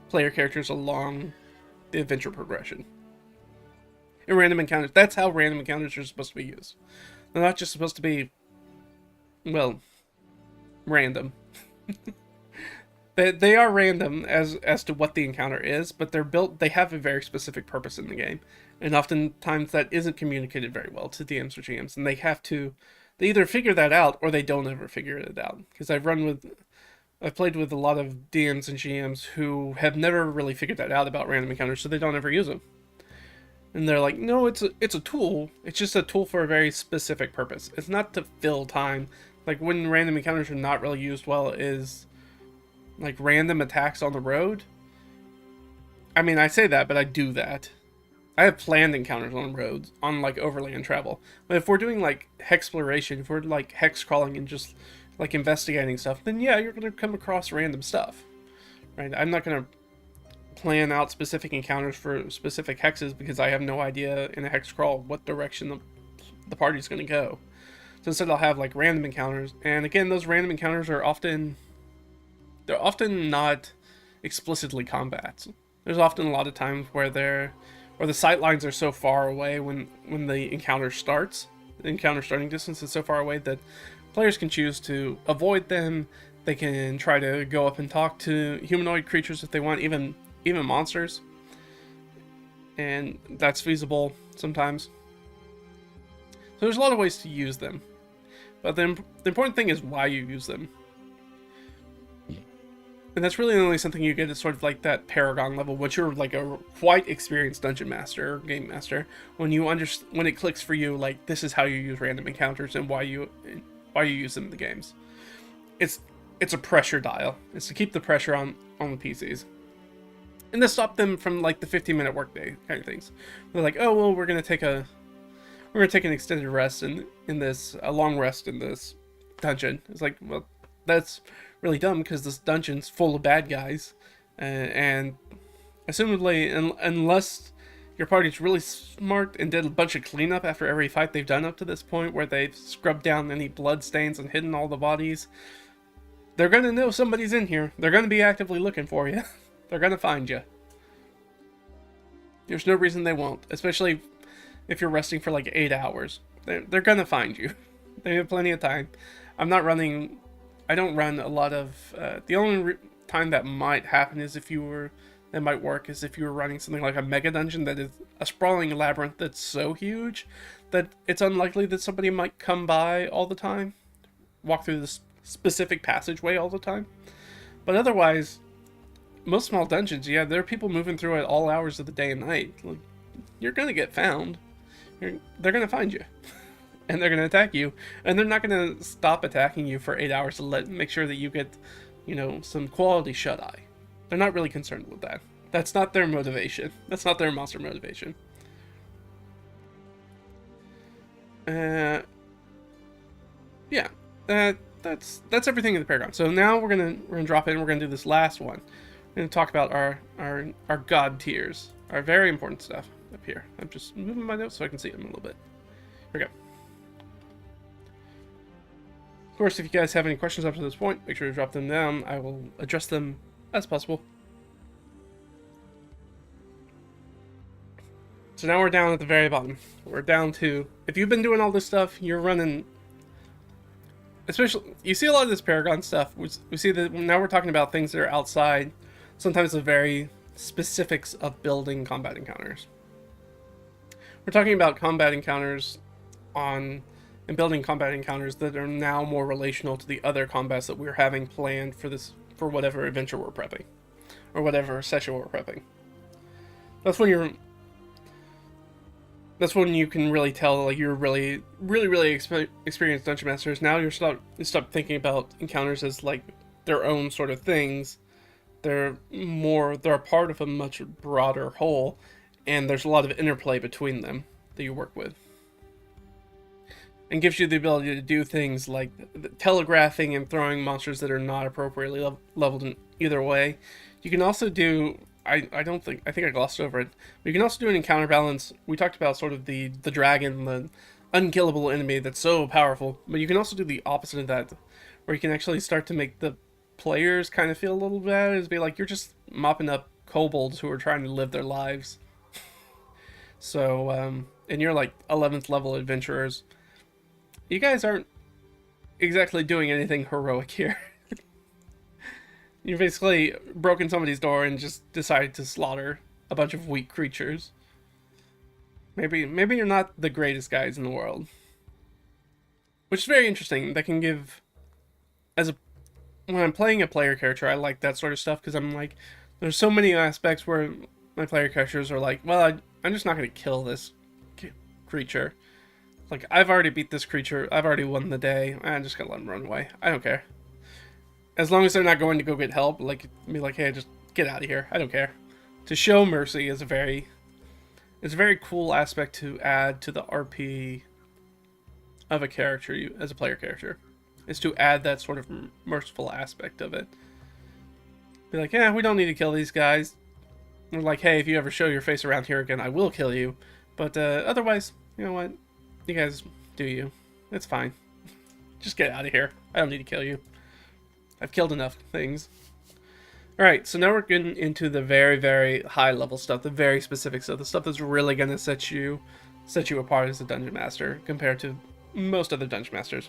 player characters along the adventure progression. In random encounters, that's how random encounters are supposed to be used. They're not just supposed to be, well, random. They are random as to what the encounter is, but they have a very specific purpose in the game. And oftentimes that isn't communicated very well to DMs or GMs, and they either figure that out or they don't ever figure it out. Because I've played with a lot of DMs and GMs who have never really figured that out about random encounters, so they don't ever use them. And they're like, no, it's a tool. It's just a tool for a very specific purpose. It's not to fill time. Like, when random encounters are not really used well is, like, random attacks on the road. I mean, I say that, but I do that. I have planned encounters on roads, on like overland travel. But if we're doing like hexploration, if we're like hex crawling and just like investigating stuff, then yeah, you're gonna come across random stuff, right? I'm not gonna plan out specific encounters for specific hexes because I have no idea in a hex crawl what direction the party's gonna go. So instead I'll have like random encounters, and again, those random encounters are often not explicitly combats. There's often a lot of times where the sight lines are so far away when the encounter starts. The encounter starting distance is so far away that players can choose to avoid them. They can try to go up and talk to humanoid creatures if they want, even monsters. And that's feasible sometimes. So there's a lot of ways to use them. But the important thing is why you use them. And that's really only something you get at sort of like that Paragon level, which you're like a quite experienced dungeon master or game master, when it clicks for you, like this is how you use random encounters and why you use them in the games. It's a pressure dial. It's to keep the pressure on the PCs. And to stop them from like the 15-minute workday kind of things. They're like, oh well, we're gonna take an extended rest a long rest in this dungeon. It's like, well, that's really dumb because this dungeon's full of bad guys, and assumedly, unless your party's really smart and did a bunch of cleanup after every fight they've done up to this point, where they've scrubbed down any blood stains and hidden all the bodies, they're gonna know somebody's in here. They're gonna be actively looking for you. They're gonna find you. There's no reason they won't, especially if you're resting for like 8 hours. They're gonna find you. They have plenty of time. I don't run a lot of, the only time that might happen is if you were running something like a mega dungeon that is a sprawling labyrinth that's so huge that it's unlikely that somebody might come by all the time, walk through this specific passageway all the time. But otherwise, most small dungeons, yeah, there are people moving through at all hours of the day and night. You're gonna get found. They're gonna find you. And they're going to attack you, and they're not going to stop attacking you for 8 hours to make sure that you get, some quality shut-eye. They're not really concerned with that. That's not their motivation. That's not their monster motivation. Yeah, that's everything in the Paragon. So now we're gonna drop in. We're gonna do this last one. We're gonna talk about our god tiers, our very important stuff up here. I'm just moving my notes so I can see them a little bit. Here we go. Of course, if you guys have any questions up to this point, make sure to drop them down. I will address them as possible. So now we're down at the very bottom. We're down to, if you've been doing all this stuff, you're running, especially, you see a lot of this Paragon stuff. We see that now we're talking about things that are outside, sometimes the very specifics of building combat encounters. We're talking about combat encounters and building combat encounters that are now more relational to the other combats that we're having planned for whatever adventure we're prepping, or whatever session we're prepping. That's when you can really tell, like, you're really experienced dungeon masters. Now you stop thinking about encounters as like their own sort of things. They're a part of a much broader whole, and there's a lot of interplay between them that you work with. And gives you the ability to do things like telegraphing and throwing monsters that are not appropriately leveled in either way. You can also do, I think I glossed over it, but you can also do an encounter balance. We talked about sort of the dragon, the unkillable enemy that's so powerful, but you can also do the opposite of that, where you can actually start to make the players kind of feel a little bad. It's be like, you're just mopping up kobolds who are trying to live their lives. So, and you're like 11th level adventurers. You guys aren't exactly doing anything heroic here. You basically broken somebody's door and just decided to slaughter a bunch of weak creatures. Maybe you're not the greatest guys in the world. Which is very interesting. That can give, when I'm playing a player character, I like that sort of stuff, because I'm like, there's so many aspects where my player characters are like, well, I'm just not going to kill this creature. Like, I've already beat this creature. I've already won the day. I'm just gonna let him run away. I don't care. As long as they're not going to go get help, like, be like, hey, just get out of here. I don't care. To show mercy is a very It's a very cool aspect to add to the RP of a character, as a player character, is to add that sort of merciful aspect of it. Be like, yeah, we don't need to kill these guys. We're like, hey, if you ever show your face around here again, I will kill you. But otherwise, you know what? You guys do you. It's fine. Just get out of here. I don't need to kill you. I've killed enough things. Alright, so now we're getting into the very, very high level stuff, the very specific stuff, the stuff that's really going to set you apart as a dungeon master compared to most other dungeon masters.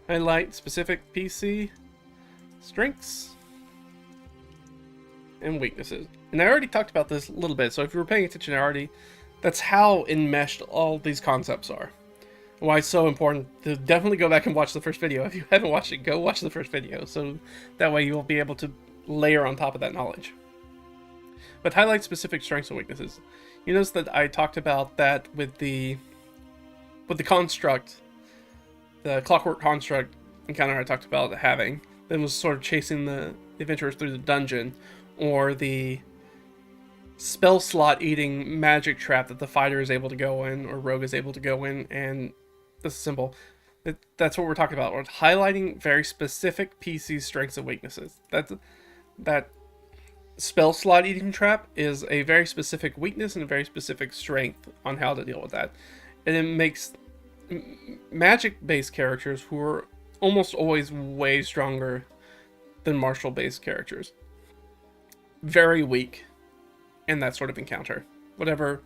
Highlight specific PC strengths and weaknesses. And I already talked about this a little bit, so if you were paying attention already, that's how enmeshed all these concepts are. Why it's so important to definitely go back and watch the first video. If you haven't watched it, go watch the first video, so that way you'll be able to layer on top of that knowledge. But highlight specific strengths and weaknesses. You notice that I talked about that with the construct, the clockwork construct encounter I talked about having, that was sort of chasing the adventurers through the dungeon, or the spell slot eating magic trap that the fighter is able to go in, or rogue is able to go in, and this is simple. That's what we're talking about. We're highlighting very specific PC strengths and weaknesses. That spell slot eating trap is a very specific weakness and a very specific strength on how to deal with that. And it makes magic-based characters, who are almost always way stronger than martial-based characters, very weak in that sort of encounter. Whatever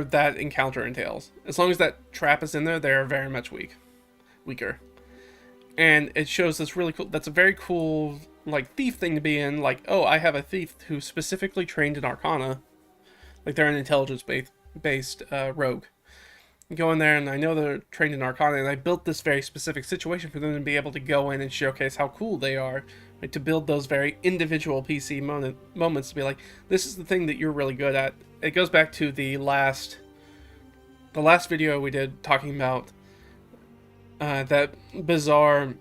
that encounter entails. As long as that trap is in there, they're very much weaker. And it shows this really cool, that's a very cool, like, thief thing to be in. Like, oh, I have a thief who's specifically trained in Arcana. Like, they're an intelligence-based rogue. Go in there, and I know they're trained in Arcana, and I built this very specific situation for them to be able to go in and showcase how cool they are. Like, to build those very individual PC moments to be like, this is the thing that you're really good at. It goes back to the last video we did talking about that bizarre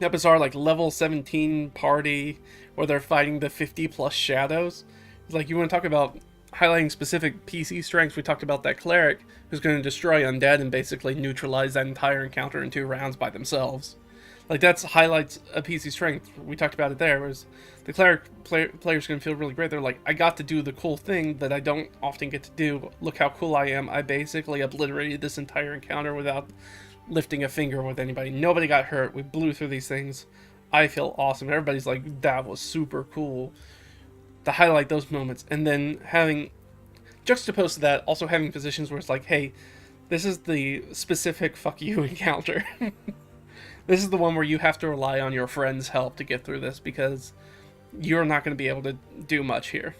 like level 17 party where they're fighting the 50 plus shadows. It's like, you want to talk about highlighting specific PC strengths. We talked about that cleric who's going to destroy undead and basically neutralize that entire encounter in 2 rounds by themselves. Like, that's highlights a PC strength. We talked about it there. Whereas the cleric player's going to feel really great. They're like, I got to do the cool thing that I don't often get to do. Look how cool I am. I basically obliterated this entire encounter without lifting a finger with anybody. Nobody got hurt. We blew through these things. I feel awesome. Everybody's like, that was super cool. To highlight those moments. And then having, juxtaposed to that, also having positions where it's like, hey, this is the specific fuck you encounter. This is the one where you have to rely on your friend's help to get through this, because you're not going to be able to do much here.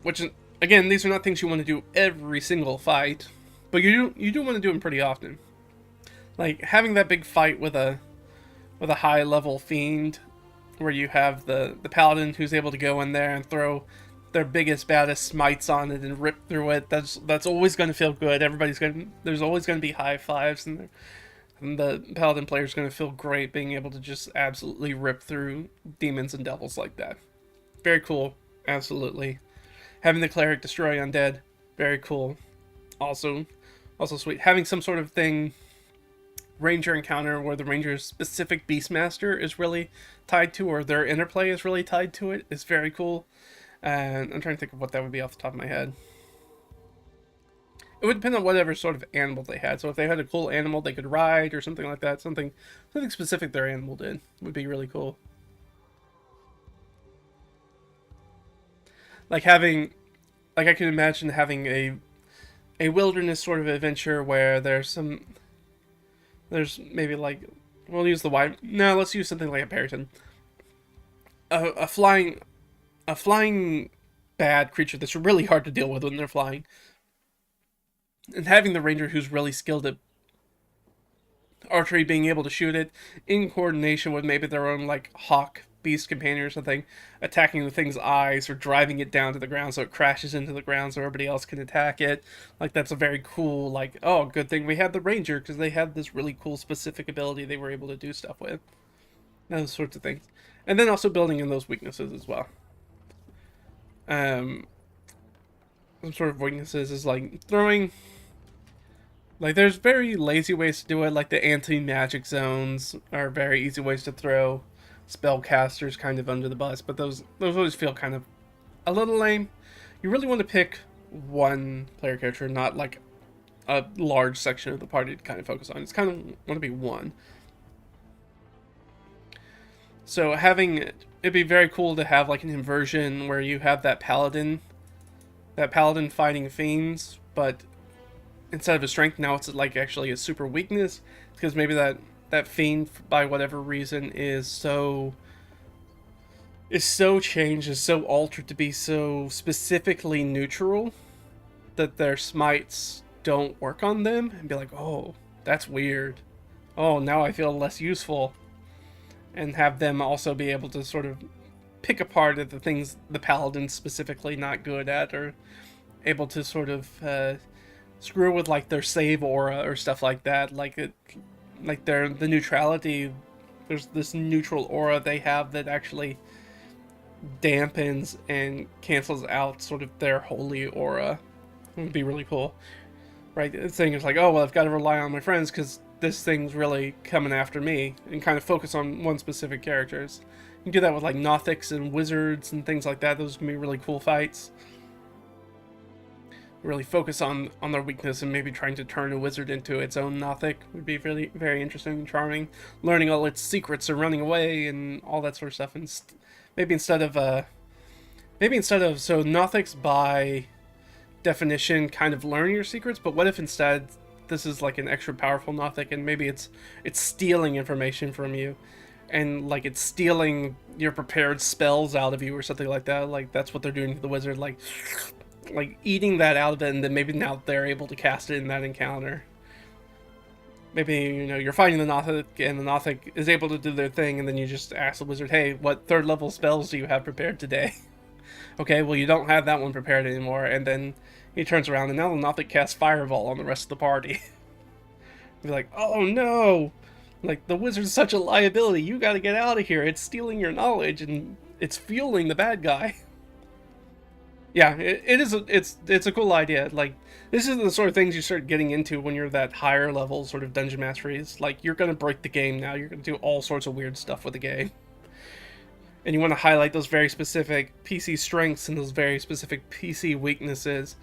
Which, again, these are not things you want to do every single fight, but you do want to do them pretty often. Like, having that big fight with a high level fiend, where you have the paladin who's able to go in there and throw their biggest, baddest smites on it and rip through it. That's always going to feel good. There's always going to be high fives, and the paladin player's going to feel great being able to just absolutely rip through demons and devils like that. Very cool, absolutely. Having the cleric destroy undead, very cool. Also sweet. Having some sort of thing, ranger encounter, where the ranger's specific beastmaster is really tied to, or their interplay is really tied to it, is very cool. And I'm trying to think of what that would be off the top of my head. It would depend on whatever sort of animal they had. So if they had a cool animal they could ride or something like that, something specific their animal did, would be really cool. Like I can imagine having a wilderness sort of adventure where there's maybe like, we'll use the wide, no, let's use something like a Periton. A flying bad creature that's really hard to deal with when they're flying. And having the ranger who's really skilled at archery being able to shoot it in coordination with maybe their own like hawk beast companion or something, attacking the thing's eyes or driving it down to the ground so it crashes into the ground so everybody else can attack it. Like, that's a very cool, like, oh, good thing we had the ranger, because they had this really cool specific ability they were able to do stuff with. Those sorts of things. And then also building in those weaknesses as well. Some sort of weaknesses is like throwing. Like, there's very lazy ways to do it, like the anti-magic zones are very easy ways to throw spellcasters kind of under the bus, but those always feel kind of a little lame. You really want to pick one player character, not like a large section of the party to kind of focus on. It's kind of want to be one. So it'd be very cool to have like an inversion where you have that paladin fighting fiends, but instead of a strength, now it's like actually a super weakness, because maybe that fiend, by whatever reason, is so changed, is so altered to be so specifically neutral that their smites don't work on them, and be like, oh, that's weird. Oh, now I feel less useful. And have them also be able to sort of pick apart the things the paladin's specifically not good at, or able to sort of screw with like their save aura or stuff like that. Like the neutrality. There's this neutral aura they have that actually dampens and cancels out sort of their holy aura. It would be really cool, right? The thing is like, oh well, I've got to rely on my friends because this thing's really coming after me, and kind of focus on one specific characters. You can do that with like Nothics and wizards and things like that. Those can be really cool fights. Really focus on their weakness, and maybe trying to turn a wizard into its own Nothic would be really very interesting and charming. Learning all its secrets and running away and all that sort of stuff. And maybe instead of so Nothics by definition kind of learn your secrets, but what if instead this is like an extra powerful Nothic, and maybe it's stealing information from you, and like it's stealing your prepared spells out of you or something like that. Like that's what they're doing to the wizard, like eating that out of it, and then maybe now they're able to cast it in that encounter. Maybe, you know, you're fighting the Nothic, and the Nothic is able to do their thing, and then you just ask the wizard, hey, what 3rd level spells do you have prepared today? Okay, well, you don't have that one prepared anymore, and then he turns around, and now the Nothic casts Fireball on the rest of the party. Be like, oh no! Like, the wizard's such a liability, you gotta get out of here, it's stealing your knowledge, and it's fueling the bad guy. Yeah, it's a cool idea. Like, this is the sort of things you start getting into when you're that higher level sort of dungeon masteries. Like, you're gonna break the game now, you're gonna do all sorts of weird stuff with the game. And you want to highlight those very specific PC strengths and those very specific PC weaknesses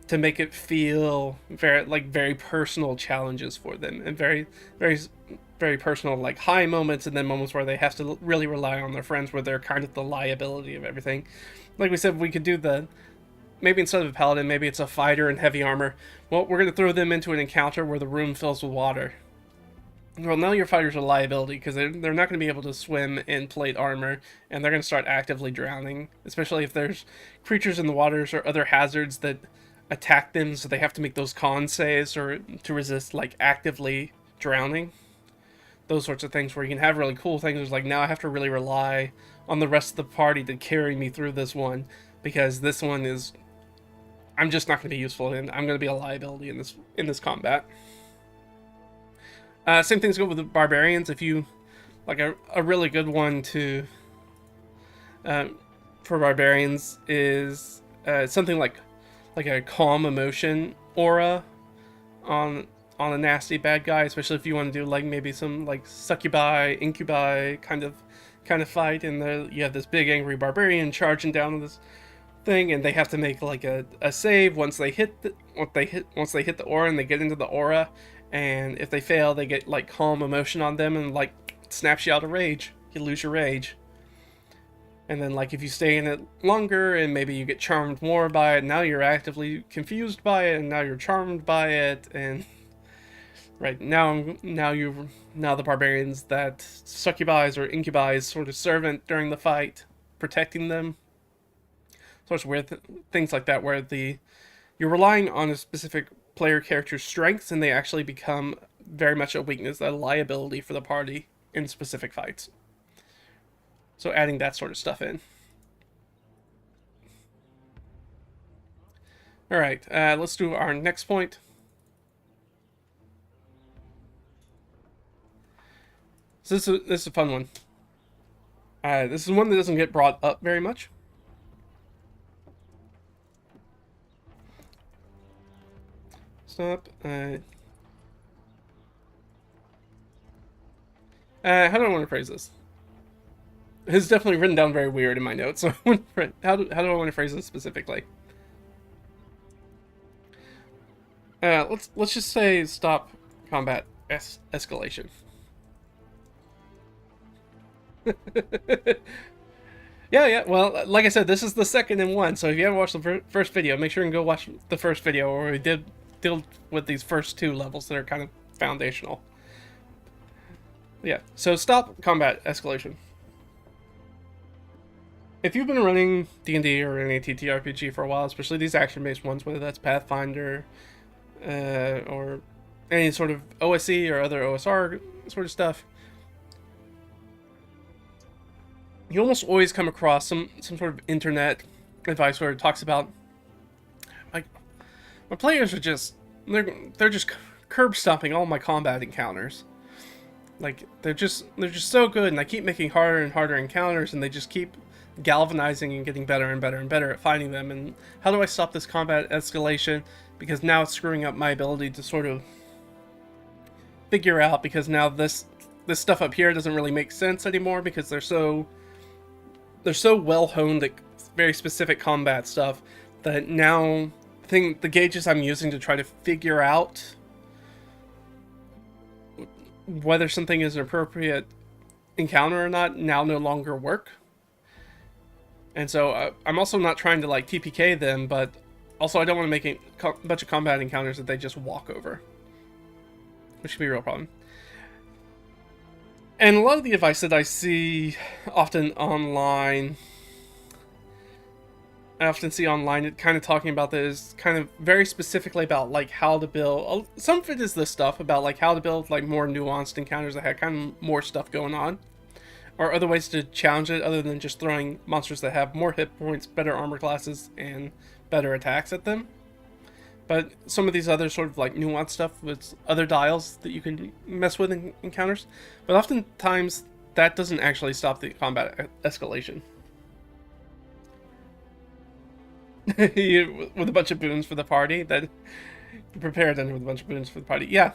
to make it feel very personal challenges for them, and very personal, like high moments, and then moments where they have to really rely on their friends, where they're kind of the liability of everything. Like we said, we could do maybe instead of a paladin, maybe it's a fighter in heavy armor. Well, we're going to throw them into an encounter where the room fills with water. Well, now your fighters are a liability, because they're not going to be able to swim in plate armor, and they're going to start actively drowning, especially if there's creatures in the waters or other hazards that attack them, so they have to make those con saves or to resist like actively drowning. Those sorts of things where you can have really cool things like, now I have to really rely on the rest of the party to carry me through this one, because this one is, I'm just not going to be useful, and I'm going to be a liability in this combat. Same things go with the barbarians. If you like a really good one to for barbarians is something like a calm emotion aura on a nasty bad guy, especially if you want to do like maybe some like succubi, incubi kind of fight, and you have this big angry barbarian charging down on this thing, and they have to make like a save once they hit the aura, and they get into the aura, and if they fail, they get like calm emotion on them, and like snaps you out of rage. You lose your rage. And then, like, if you stay in it longer, and maybe you get charmed more by it, now you're actively confused by it, and now you're charmed by it, and right now the barbarians that succubis or incubi sort of servant during the fight, protecting them. Sorts of weird things like that, where you're relying on a specific player character's strengths, and they actually become very much a weakness, a liability for the party in specific fights. So adding that sort of stuff in. Alright, let's do our next point. So this is a fun one. This is one that doesn't get brought up very much. Stop. How do I want to phrase this? It's definitely written down very weird in my notes. So how do I want to phrase this specifically? Let's just say stop combat escalation. Yeah. Well, like I said, this is the second in one. So if you haven't watched the first video, make sure and go watch the first video where we did deal with these first two levels that are kind of foundational. Yeah. So stop combat escalation. If you've been running D&D or any TTRPG for a while, especially these action-based ones, whether that's Pathfinder or any sort of OSE or other OSR sort of stuff, you almost always come across some sort of internet advice where it talks about, like, my players are just they're just curb stomping all my combat encounters. Like they're just so good, and I keep making harder and harder encounters, and they just keep galvanizing and getting better and better and better at fighting them. And how do I stop this combat escalation? Because now it's screwing up my ability to sort of figure out, because now this stuff up here doesn't really make sense anymore, because they're so well honed at very specific combat stuff that now the gauges I'm using to try to figure out whether something is an appropriate encounter or not now no longer work. And so I'm also not trying to like TPK them, but also I don't want to make a bunch of combat encounters that they just walk over, which could be a real problem. And a lot of the advice that I see often online, it kind of talking about this kind of very specifically about like how to build. Some of it is this stuff about like how to build like more nuanced encounters that have kind of more stuff going on, or other ways to challenge it other than just throwing monsters that have more hit points, better armor classes, and better attacks at them. But some of these other sort of like nuanced stuff with other dials that you can mess with in encounters. But oftentimes that doesn't actually stop the combat escalation. With a bunch of boons for the party, that you prepared then with a bunch of boons for the party. Yeah,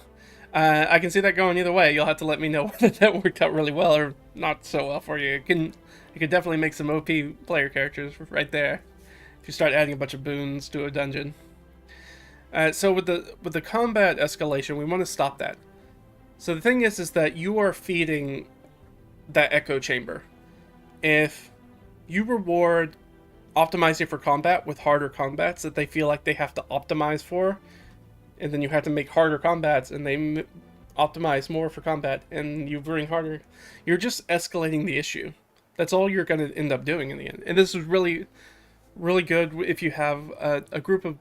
I can see that going either way. You'll have to let me know whether that worked out really well or not so well for you. You could definitely make some OP player characters right there if you start adding a bunch of boons to a dungeon. So with the combat escalation, we want to stop that. So the thing is that you are feeding that echo chamber. If you reward optimizing for combat with harder combats that they feel like they have to optimize for, and then you have to make harder combats and they optimize more for combat and you bring harder, you're just escalating the issue. That's all you're going to end up doing in the end. And this is really, really good if you have a group of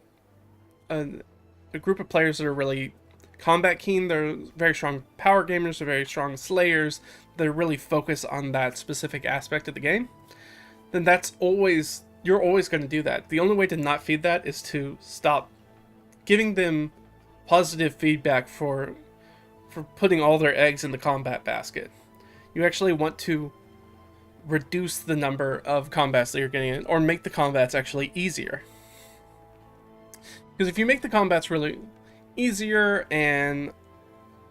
players that are really combat keen. They're very strong power gamers, they're very strong slayers, they're really focused on that specific aspect of the game. Then you're always going to do that. The only way to not feed that is to stop giving them positive feedback for putting all their eggs in the combat basket. You actually want to reduce the number of combats that you're getting in, or make the combats actually easier. Because if you make the combats really easier and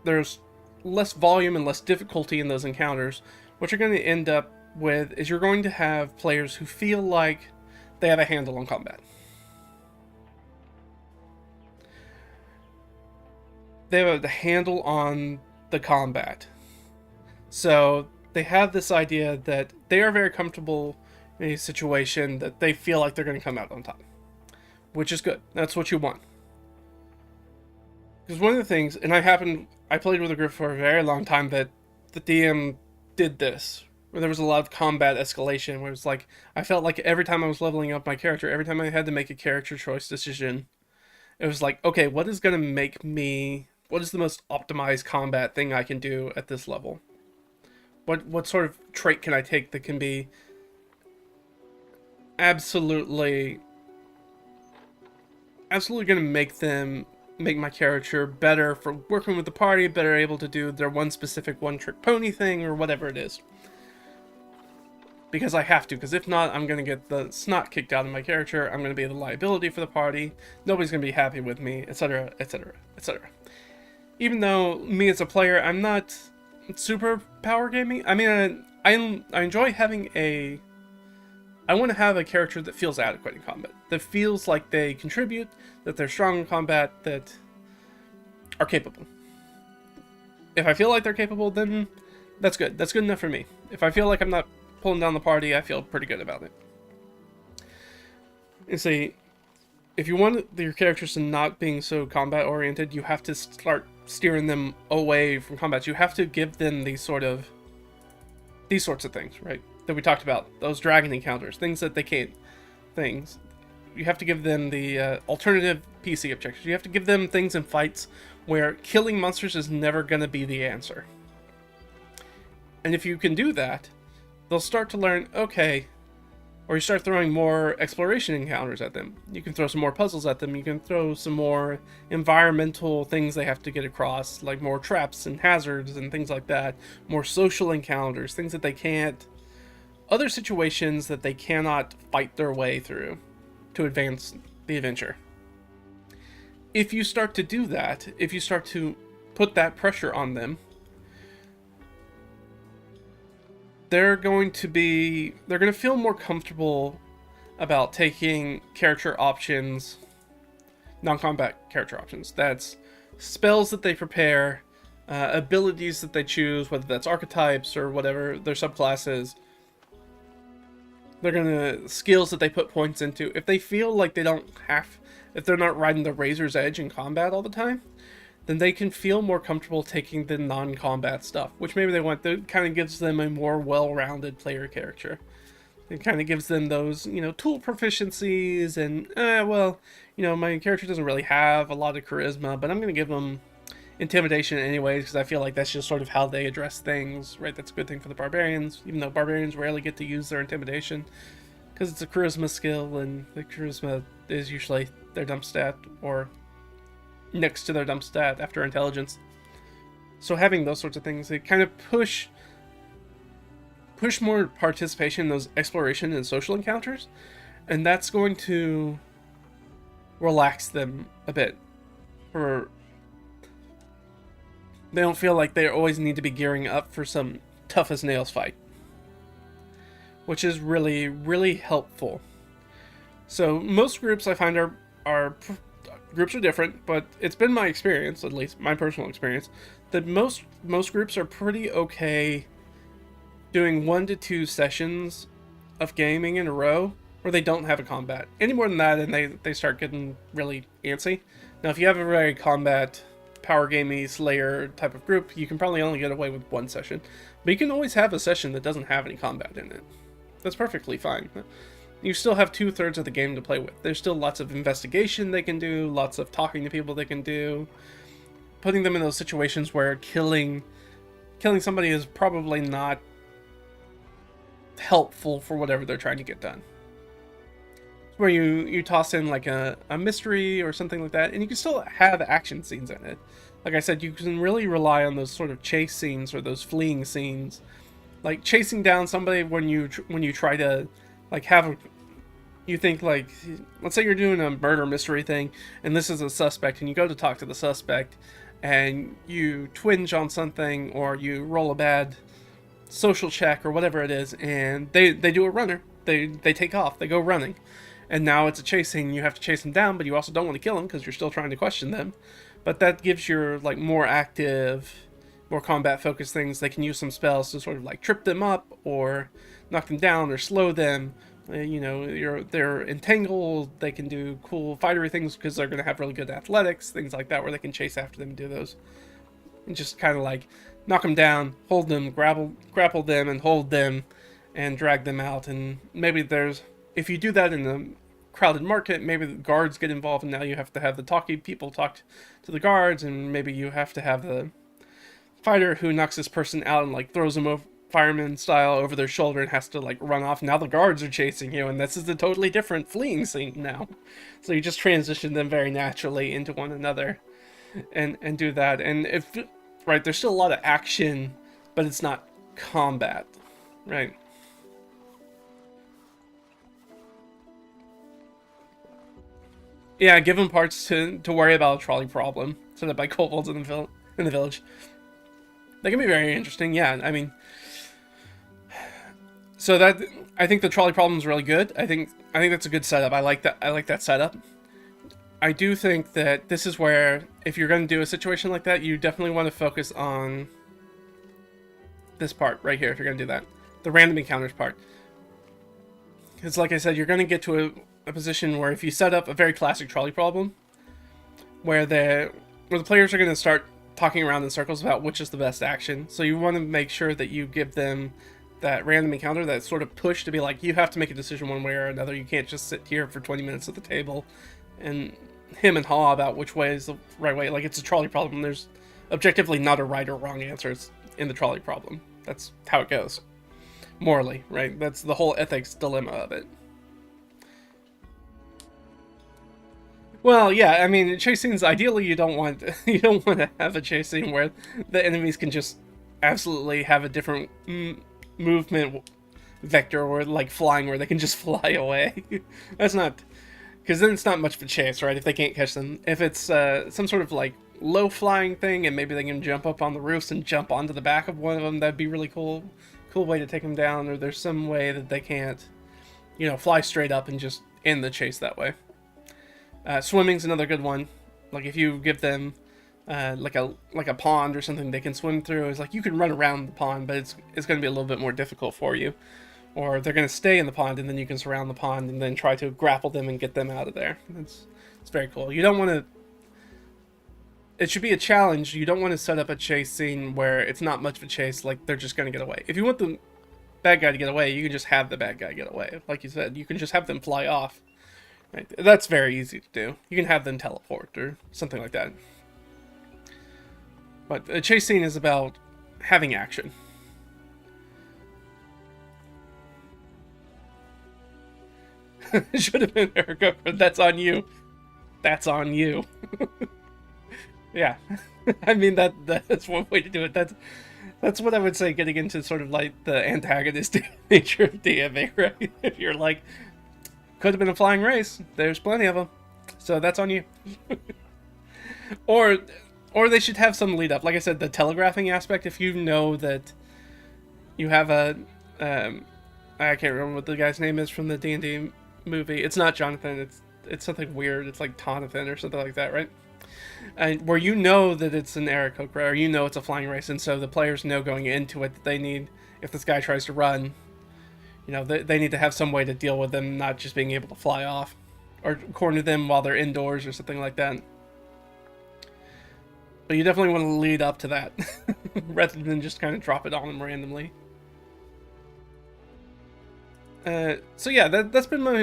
there's less volume and less difficulty in those encounters, what you're going to end up with is you're going to have players who feel like they have a handle on combat. They have a handle on the combat. So they have this idea that they are very comfortable in a situation that they feel like they're going to come out on top. Which is good. That's what you want. Because one of the things, and I played with a group for a very long time that the DM did this, where there was a lot of combat escalation, where it was like, I felt like every time I was leveling up my character, every time I had to make a character choice decision, it was like, okay, what is the most optimized combat thing I can do at this level? What sort of trait can I take that can be absolutely going to make my character better for working with the party, better able to do their one specific one-trick pony thing, or whatever it is. because I have to, because if not, I'm going to get the snot kicked out of my character, I'm going to be the liability for the party, nobody's going to be happy with me, etc., etc., etc. Even though, me as a player, I'm not super power gaming. I mean, I enjoy having I want to have a character that feels adequate in combat, that feels like they contribute, that they're strong in combat, that are capable. If I feel like they're capable, then that's good. That's good enough for me. If I feel like I'm not pulling down the party, I feel pretty good about it. You see, if you want your characters to not being so combat oriented, you have to start steering them away from combat. You have to give them these sorts of things, right? That we talked about, those dragon encounters, things that they can't, things. You have to give them the alternative PC objectives. You have to give them things in fights where killing monsters is never going to be the answer. And if you can do that, they'll start to learn, okay, or you start throwing more exploration encounters at them. You can throw some more puzzles at them. You can throw some more environmental things they have to get across, like more traps and hazards and things like that. More social encounters, things that they can't, other situations that they cannot fight their way through to advance the adventure. If you start to do that, if you start to put that pressure on them, they're going to feel more comfortable about taking character options, non-combat character options. That's spells that they prepare, abilities that they choose, whether that's archetypes or whatever their subclasses. They're gonna skills that they put points into. If they feel like if they're not riding the razor's edge in combat all the time, then they can feel more comfortable taking the non-combat stuff, which maybe they want. That kind of gives them a more well-rounded player character. It kind of gives them those, tool proficiencies and, my character doesn't really have a lot of charisma, but I'm going to give them intimidation anyways, because I feel like that's just sort of how they address things, right? That's a good thing for the barbarians, even though barbarians rarely get to use their intimidation, because it's a charisma skill, and the charisma is usually their dump stat, or next to their dump stat after intelligence. So having those sorts of things, they kind of push more participation in those exploration and social encounters, and that's going to relax them a bit. Or they don't feel like they always need to be gearing up for some tough as nails fight, which is really, really helpful. So most groups I find are groups are different, but it's been my experience, at least my personal experience, that most groups are pretty okay doing 1 to 2 sessions of gaming in a row where they don't have a combat. Any more than that, and they start getting really antsy. Now, if you have a very combat, power gamey, Slayer type of group, you can probably only get away with 1 session. But you can always have a session that doesn't have any combat in it. That's perfectly fine. You still have 2/3 of the game to play with. There's still lots of investigation they can do, lots of talking to people they can do, putting them in those situations where killing somebody is probably not helpful for whatever they're trying to get done. Where you toss in like a mystery or something like that, and you can still have action scenes in it. Like I said, you can really rely on those sort of chase scenes or those fleeing scenes, like chasing down somebody when you try to like you think, like, let's say you're doing a murder mystery thing, and this is a suspect, and you go to talk to the suspect, and you twinge on something, or you roll a bad social check, or whatever it is, and they do a runner. They take off. They go running. And now it's a chase scene. You have to chase them down, but you also don't want to kill them, because you're still trying to question them. But that gives your, like, more active, more combat-focused things. They can use some spells to sort of, like, trip them up, or knock them down, or slow them. They're entangled, they can do cool fightery things because they're going to have really good athletics, things like that, where they can chase after them and do those. And just kind of like knock them down, hold them, grapple them, and hold them, and drag them out. And maybe if you do that in a crowded market, maybe the guards get involved, and now you have to have the talky people talk to the guards, and maybe you have to have the fighter who knocks this person out and like throws them over, fireman style, over their shoulder, and has to like run off. Now the guards are chasing you, and this is a totally different fleeing scene now. So you just transition them very naturally into one another and do that. And there's still a lot of action, but it's not combat, right? Yeah, give them parts to worry about a trolley problem set up by kobolds in the village. That can be very interesting. Yeah, I mean, so that I think the trolley problem is really good. I think that's a good setup. I like that. I like that setup. I do think that this is where, if you're going to do a situation like that, you definitely want to focus on this part right here. If you're going to do that, the random encounters part, because like I said, you're going to get to a position where if you set up a very classic trolley problem, where the players are going to start talking around in circles about which is the best action. So you want to make sure that you give them that random encounter, that sort of push to be like, you have to make a decision one way or another. You can't just sit here for 20 minutes at the table and him and haw about which way is the right way. Like, it's a trolley problem. There's objectively not a right or wrong answers in the trolley problem. That's how it goes. Morally, right? That's the whole ethics dilemma of it. Well, yeah, I mean, chase scenes, ideally you don't want to have a chase scene where the enemies can just absolutely have a different movement vector, or like flying, where they can just fly away. That's not, because then it's not much of a chase, right? If they can't catch them. If it's some sort of like low flying thing, and maybe they can jump up on the roofs and jump onto the back of one of them, that'd be really cool way to take them down. Or there's some way that they can't, fly straight up and just end the chase that way. Swimming's another good one. Like, if you give them like a pond or something they can swim through, it's like you can run around the pond, but it's going to be a little bit more difficult for you. Or they're going to stay in the pond, and then you can surround the pond and then try to grapple them and get them out of there. It's very cool. You don't want to... It should be a challenge. You don't want to set up a chase scene where it's not much of a chase, like they're just going to get away. If you want the bad guy to get away, you can just have the bad guy get away. Like you said, you can just have them fly off. Right? That's very easy to do. You can have them teleport or something like that. But a chase scene is about having action. It should have been Erica, but that's on you. That's on you. Yeah. I mean, that's one way to do it. That's what I would say, getting into sort of like the antagonistic nature of DMA, right? If you're like, could have been a flying race. There's plenty of them. So that's on you. Or they should have some lead up. Like I said, the telegraphing aspect, if you know that you have a... I can't remember what the guy's name is from the D&D movie. It's not Jonathan. It's something weird. It's like Tonathan or something like that, right? And where you know that it's an Aarakocra, or you know it's a flying race, and so the players know going into it that they need, if this guy tries to run, they need to have some way to deal with them not just being able to fly off, or corner them while they're indoors or something like that. But you definitely want to lead up to that, rather than just kind of drop it on them randomly. So yeah, that's been my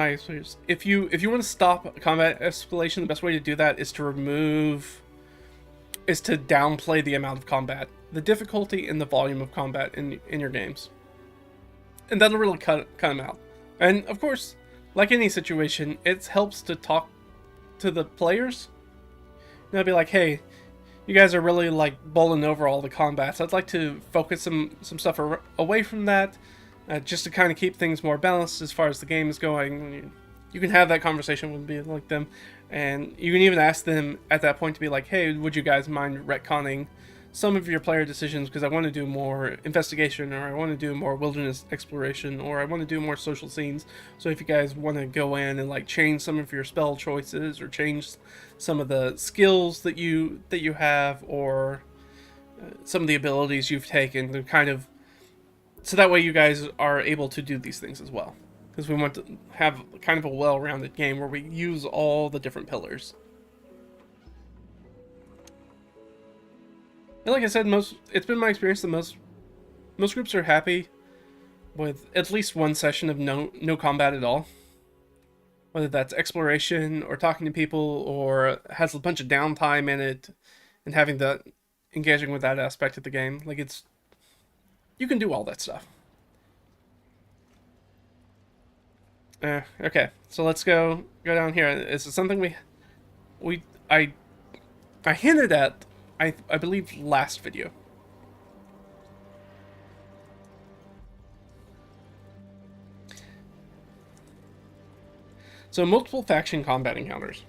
experience. If you want to stop combat escalation, the best way to do that is to downplay the amount of combat, the difficulty and the volume of combat in your games, and that'll really cut them out. And of course, like any situation, it helps to talk to the players. Be like, hey, you guys are really like bowling over all the combats. I'd like to focus some stuff away from that. Just to kind of keep things more balanced as far as the game is going. You can have that conversation with them, and you can even ask them at that point to be like, hey, would you guys mind retconning some of your player decisions, because I want to do more investigation, or I want to do more wilderness exploration, or I want to do more social scenes. So if you guys want to go in and like change some of your spell choices, or change some of the skills that you have, or some of the abilities you've taken, to kind of, so that way you guys are able to do these things as well. Because we want to have kind of a well-rounded game where we use all the different pillars. And like I said, it's been my experience that most groups are happy with at least one session of no combat at all. Whether that's exploration, or talking to people, or has a bunch of downtime in it, and engaging with that aspect of the game. Like, you can do all that stuff. Okay, so let's go down here. This is something I hinted at, I believe, last video. So multiple faction combat encounters.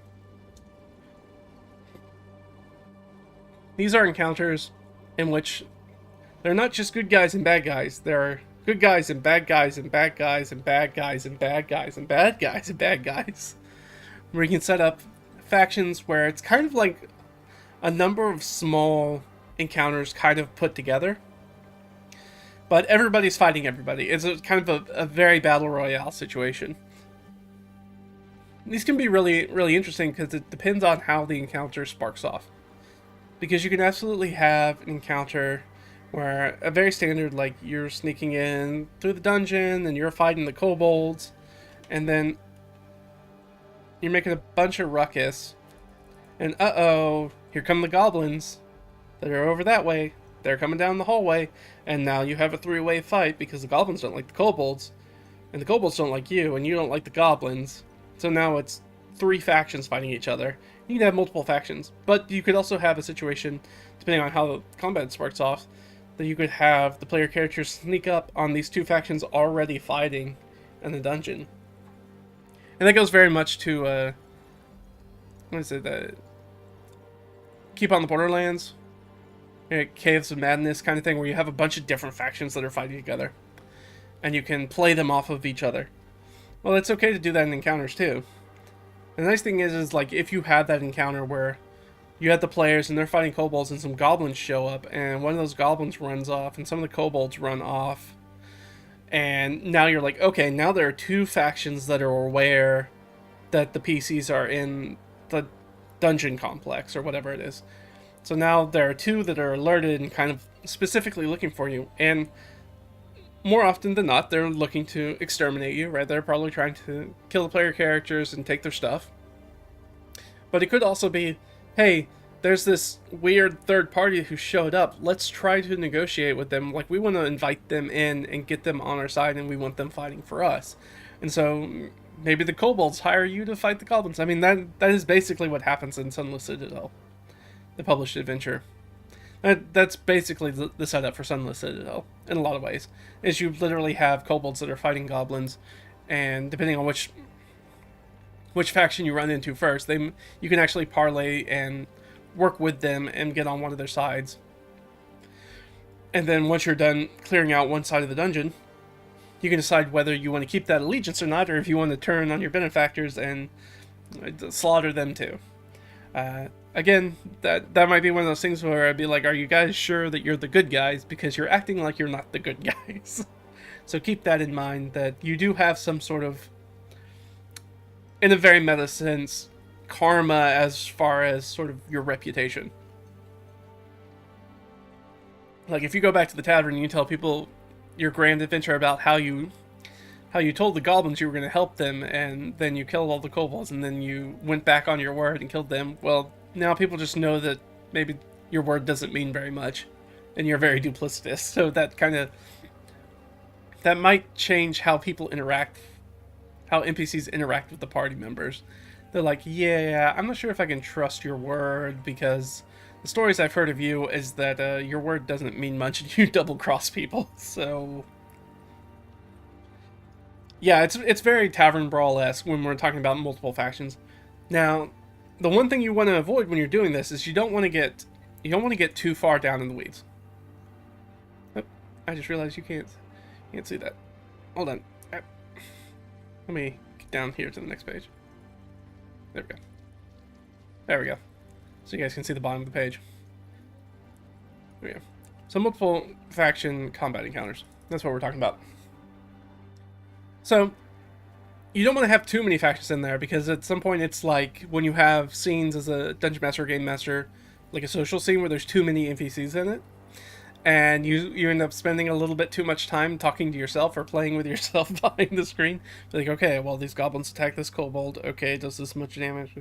These are encounters in which they're not just good guys and bad guys. There are good guys and bad guys and bad guys and bad guys and bad guys and bad guys and bad guys. Where you can set up factions where it's kind of like a number of small encounters kind of put together. But everybody's fighting everybody. It's kind of a very battle royale situation. These can be really, really interesting because it depends on how the encounter sparks off. Because you can absolutely have an encounter where a very standard, like you're sneaking in through the dungeon and you're fighting the kobolds, and then you're making a bunch of ruckus, and uh-oh, here come the goblins that are over that way. They're coming down the hallway, and now you have a three-way fight because the goblins don't like the kobolds, and the kobolds don't like you, and you don't like the goblins. So now it's three factions fighting each other. You can have multiple factions, but you could also have a situation, depending on how the combat sparks off, that you could have the player characters sneak up on these two factions already fighting in the dungeon. And that goes very much to, what is it, Keep on the Borderlands, Caves of Madness kind of thing, where you have a bunch of different factions that are fighting together, and you can play them off of each other. Well, it's okay to do that in encounters too. And the nice thing is like, if you have that encounter where you have the players and they're fighting kobolds and some goblins show up, and one of those goblins runs off and some of the kobolds run off, and now you're like, okay, now there are two factions that are aware that the PCs are in the dungeon complex or whatever it is. So now there are two that are alerted and kind of specifically looking for you, and more often than not, they're looking to exterminate you, right? They're probably trying to kill the player characters and take their stuff. But it could also be, hey, there's this weird third party who showed up. Let's try to negotiate with them. Like, we want to invite them in and get them on our side, and we want them fighting for us. And so maybe the kobolds hire you to fight the goblins. I mean, that is basically what happens in Sunless Citadel, the published adventure. That's basically the setup for Sunless Citadel, in a lot of ways. Is you literally have kobolds that are fighting goblins, and depending on which faction you run into first, you can actually parlay and work with them and get on one of their sides. And then once you're done clearing out one side of the dungeon, you can decide whether you want to keep that allegiance or not, or if you want to turn on your benefactors and slaughter them too. Again, that might be one of those things where I'd be like, are you guys sure that you're the good guys? Because you're acting like you're not the good guys. So keep that in mind, that you do have some sort of, in a very meta sense, karma as far as sort of your reputation. Like, if you go back to the tavern and you tell people your grand adventure about how you told the goblins you were going to help them, and then you killed all the kobolds, and then you went back on your word and killed them, well, now people just know that maybe your word doesn't mean very much, and you're very duplicitous. So that might change how people interact, how NPCs interact with the party members. They're like, yeah, I'm not sure if I can trust your word, because the stories I've heard of you is that your word doesn't mean much and you double-cross people, so... Yeah, it's very Tavern Brawl-esque when we're talking about multiple factions. Now, the one thing you want to avoid when you're doing this is you don't want to get too far down in the weeds. Oh, I just realized you can't see that. Hold on. Let me get down here to the next page. There we go. There we go. So you guys can see the bottom of the page. There we go. So multiple faction combat encounters. That's what we're talking about. So, you don't want to have too many factions in there, because at some point it's like when you have scenes as a Dungeon Master or Game Master, like a social scene where there's too many NPCs in it, and you end up spending a little bit too much time talking to yourself or playing with yourself behind the screen. Like, okay, well, these goblins attack this kobold, okay, does this much damage?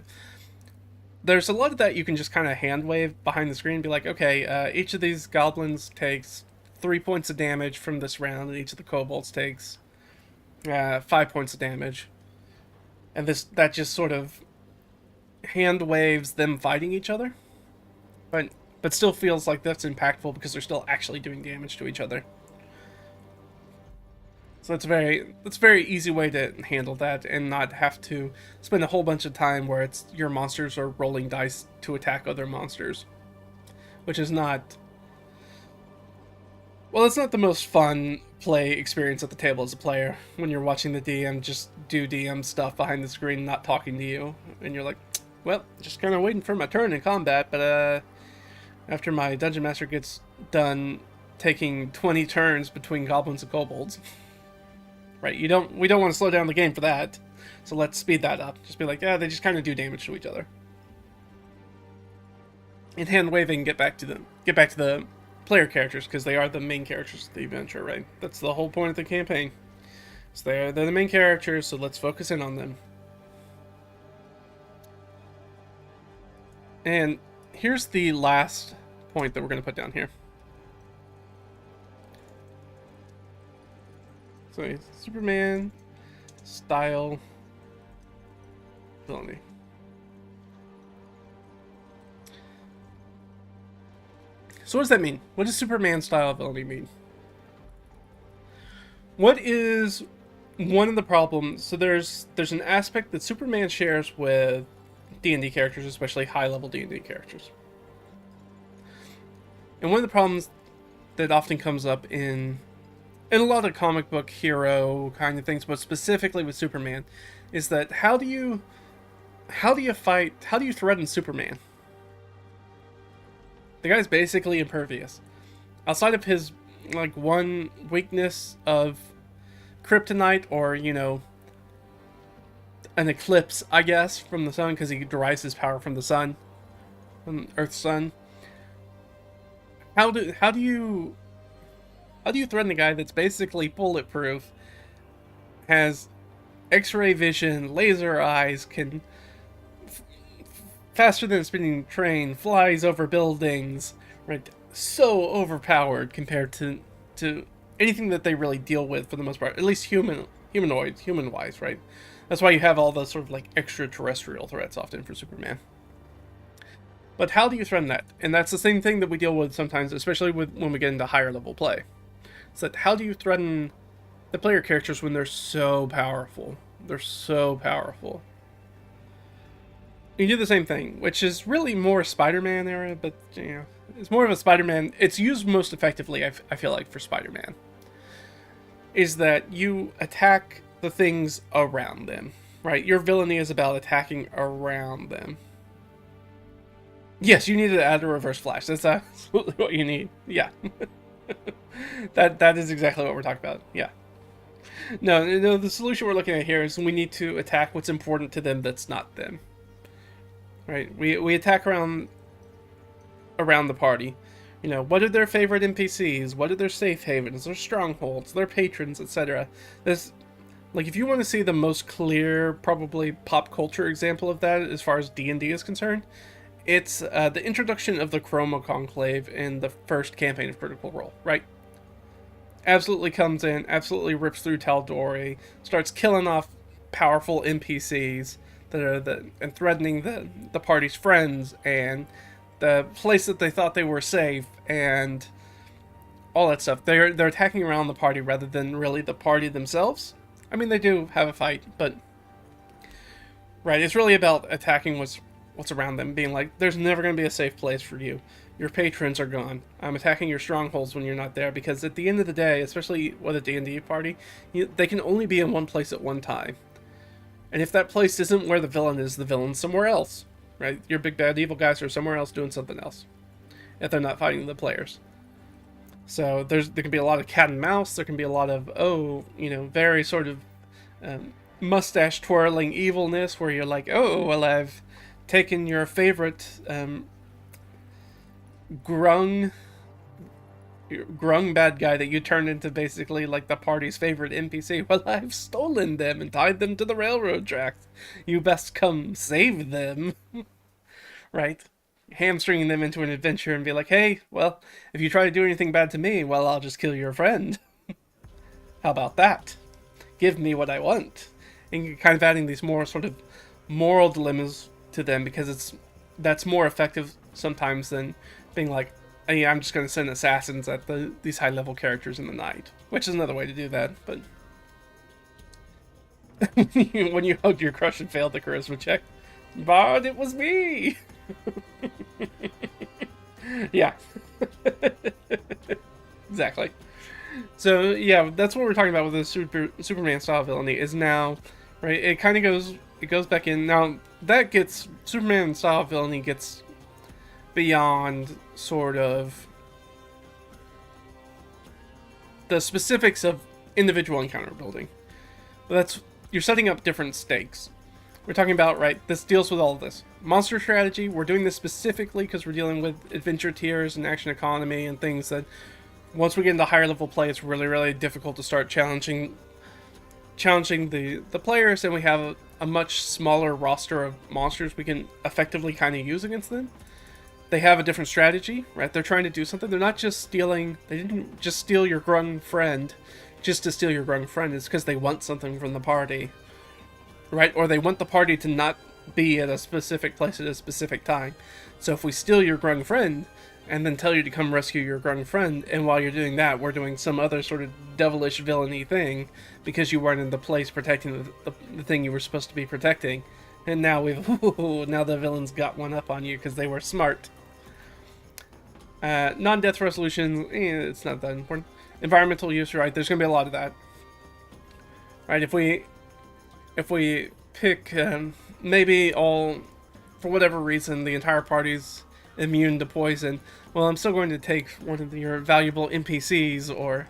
There's a lot of that you can just kind of hand wave behind the screen and be like, okay, each of these goblins takes 3 points of damage from this round, and each of the kobolds takes 5 points of damage, and that just sort of hand waves them fighting each other, but still feels like that's impactful because they're still actually doing damage to each other. So that's a very easy way to handle that and not have to spend a whole bunch of time where it's your monsters are rolling dice to attack other monsters, which is not, well, it's not the most fun play experience at the table as a player when you're watching the DM just do DM stuff behind the screen, not talking to you, and you're like, well, just kind of waiting for my turn in combat, but after my dungeon master gets done taking 20 turns between goblins and kobolds. Right, we don't want to slow down the game for that, so let's speed that up. Just be like, yeah, they just kind of do damage to each other. And hand waving, get back to the player characters, because they are the main characters of the adventure, right? That's the whole point of the campaign. So they're the main characters, so let's focus in on them. And here's the last point that we're going to put down here. So Superman style villainy. So what does that mean? What does Superman style villainy mean? What is one of the problems? So there's an aspect that Superman shares with D&D characters, especially high-level D&D characters. And one of the problems that often comes up in a lot of comic book hero kind of things, but specifically with Superman, is that how do you threaten Superman? The guy's basically impervious. Outside of his, like, one weakness of kryptonite, or, you know, an eclipse, I guess, from the sun, because he derives his power from the sun, from Earth's sun. How do you threaten a guy that's basically bulletproof, has X-ray vision, laser eyes, can faster than a spinning train, flies over buildings, right? So overpowered compared to anything that they really deal with for the most part, at least human-wise, right? That's why you have all those sort of like extraterrestrial threats often for Superman. But how do you threaten that? And that's the same thing that we deal with sometimes, especially when we get into higher level play. Is that how do you threaten the player characters when they're so powerful? They're so powerful. You do the same thing, which is really more Spider-Man era, but, you know, it's more of a Spider-Man. It's used most effectively, I feel like, for Spider-Man. Is that you attack the things around them, right? Your villainy is about attacking around them. Yes, you need to add a reverse flash. That's absolutely what you need. Yeah. That is exactly what we're talking about. Yeah. No, the solution we're looking at here is we need to attack what's important to them that's not them. Right? We attack around the party. You know, what are their favorite NPCs? What are their safe havens, their strongholds, their patrons, etc. This, like, if you want to see the most clear, probably pop culture example of that as far as D&D is concerned, it's the introduction of the Chroma Conclave in the first campaign of Critical Role, right? Absolutely comes in, absolutely rips through Tal'Dorei, starts killing off powerful NPCs that are and threatening the party's friends and the place that they thought they were safe and all that stuff. They're attacking around the party rather than really the party themselves. I mean, they do have a fight, but right, it's really about attacking what's around them, being like, there's never going to be a safe place for you. Your patrons are gone. I'm attacking your strongholds when you're not there, because at the end of the day, especially with a D&D party, they can only be in one place at one time. And if that place isn't where the villain is, the villain's somewhere else, right? Your big bad evil guys are somewhere else doing something else, if they're not fighting the players. So there can be a lot of cat and mouse. There can be a lot of, very sort of mustache twirling evilness, where you're like, oh, well, I've taken your favorite grung bad guy that you turned into basically like the party's favorite NPC. Well, I've stolen them and tied them to the railroad tracks. You best come save them. Right? Hamstringing them into an adventure and be like, hey, well, if you try to do anything bad to me, well, I'll just kill your friend. How about that? Give me what I want. And you're kind of adding these more sort of moral dilemmas to them, because that's more effective sometimes than being like, hey, I'm just going to send assassins at these high-level characters in the night, which is another way to do that, but when you hugged your crush and failed the charisma check. But it was me! Yeah. Exactly. So, yeah, that's what we're talking about with the Superman style villainy, is now, right, it kind of goes back in. Now, that gets, Superman style villainy gets beyond sort of the specifics of individual encounter building. That's, you're setting up different stakes. We're talking about, right, this deals with all of this. Monster strategy, we're doing this specifically because we're dealing with adventure tiers and action economy and things that, once we get into higher level play, it's really, really difficult to start challenging the players, and we have a much smaller roster of monsters we can effectively kind of use against them. They have a different strategy, right? They're trying to do something. They're not just stealing, they didn't just steal your grung friend just to steal your grung friend. It's because they want something from the party, right? Or they want the party to not be at a specific place at a specific time. So if we steal your grung friend and then tell you to come rescue your grung friend, and while you're doing that, we're doing some other sort of devilish villainy thing because you weren't in the place protecting the thing you were supposed to be protecting, and now now the villains got one up on you because they were smart. Non-death resolution, it's not that important. Environmental use, right? There's gonna be a lot of that, right? If we pick maybe all, for whatever reason, the entire party's immune to poison, well, I'm still going to take one of your valuable NPCs, or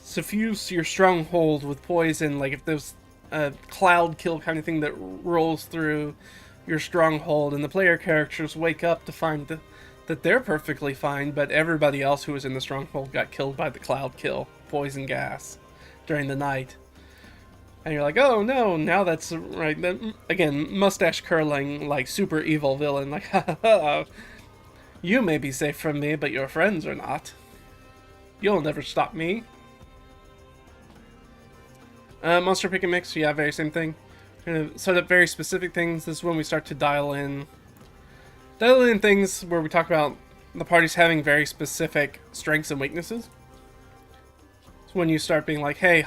suffuse your stronghold with poison. Like if there's a cloud kill kind of thing that rolls through your stronghold, and the player characters wake up to find that they're perfectly fine, but everybody else who was in the stronghold got killed by the cloud kill poison gas during the night. And you're like, oh no, now that's right. Again, mustache curling, like super evil villain, like, ha ha ha. You may be safe from me, but your friends are not. You'll never stop me. Monster pick and mix, yeah, very same thing. We're gonna set up very specific things. This is when we start to dial in things where we talk about the parties having very specific strengths and weaknesses. It's when you start being like, hey,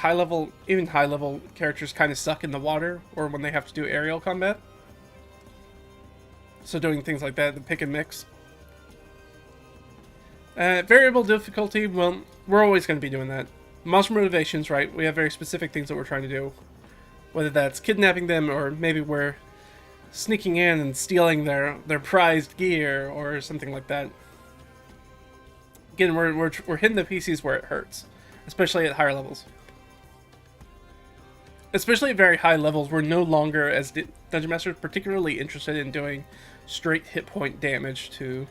even high level characters kind of suck in the water, or when they have to do aerial combat. So doing things like that, the pick and mix. Variable difficulty, well, we're always going to be doing that. Monster motivations, right? We have very specific things that we're trying to do. Whether that's kidnapping them, or maybe we're sneaking in and stealing their prized gear, or something like that. Again, we're hitting the PCs where it hurts, especially at higher levels. Especially at very high levels, we're no longer, as Dungeon Masters, particularly interested in doing straight hit point damage to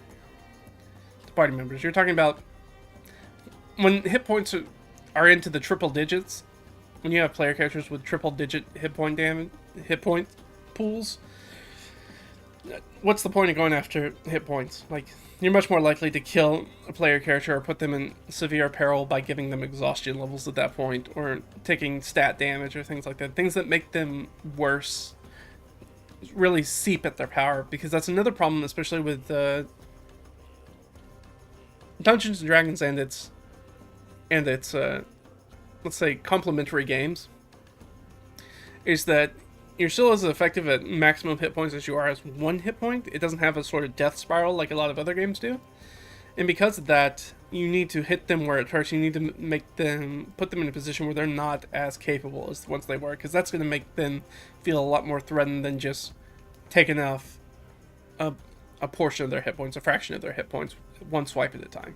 party members. You're talking about when hit points are into the triple digits, when you have player characters with triple digit hit point pools, what's the point of going after hit points? Like, you're much more likely to kill a player character or put them in severe peril by giving them exhaustion levels at that point, or taking stat damage or things like that. Things that make them worse really seep at their power, because that's another problem, especially with Dungeons and Dragons and its let's say complementary games, is that you're still as effective at maximum hit points as you are as one hit point. It doesn't have a sort of death spiral like a lot of other games do. And because of that, you need to hit them where it hurts. You need to put them in a position where they're not as capable as once they were, because that's going to make them feel a lot more threatened than just taking off a portion of their hit points, a fraction of their hit points, one swipe at a time.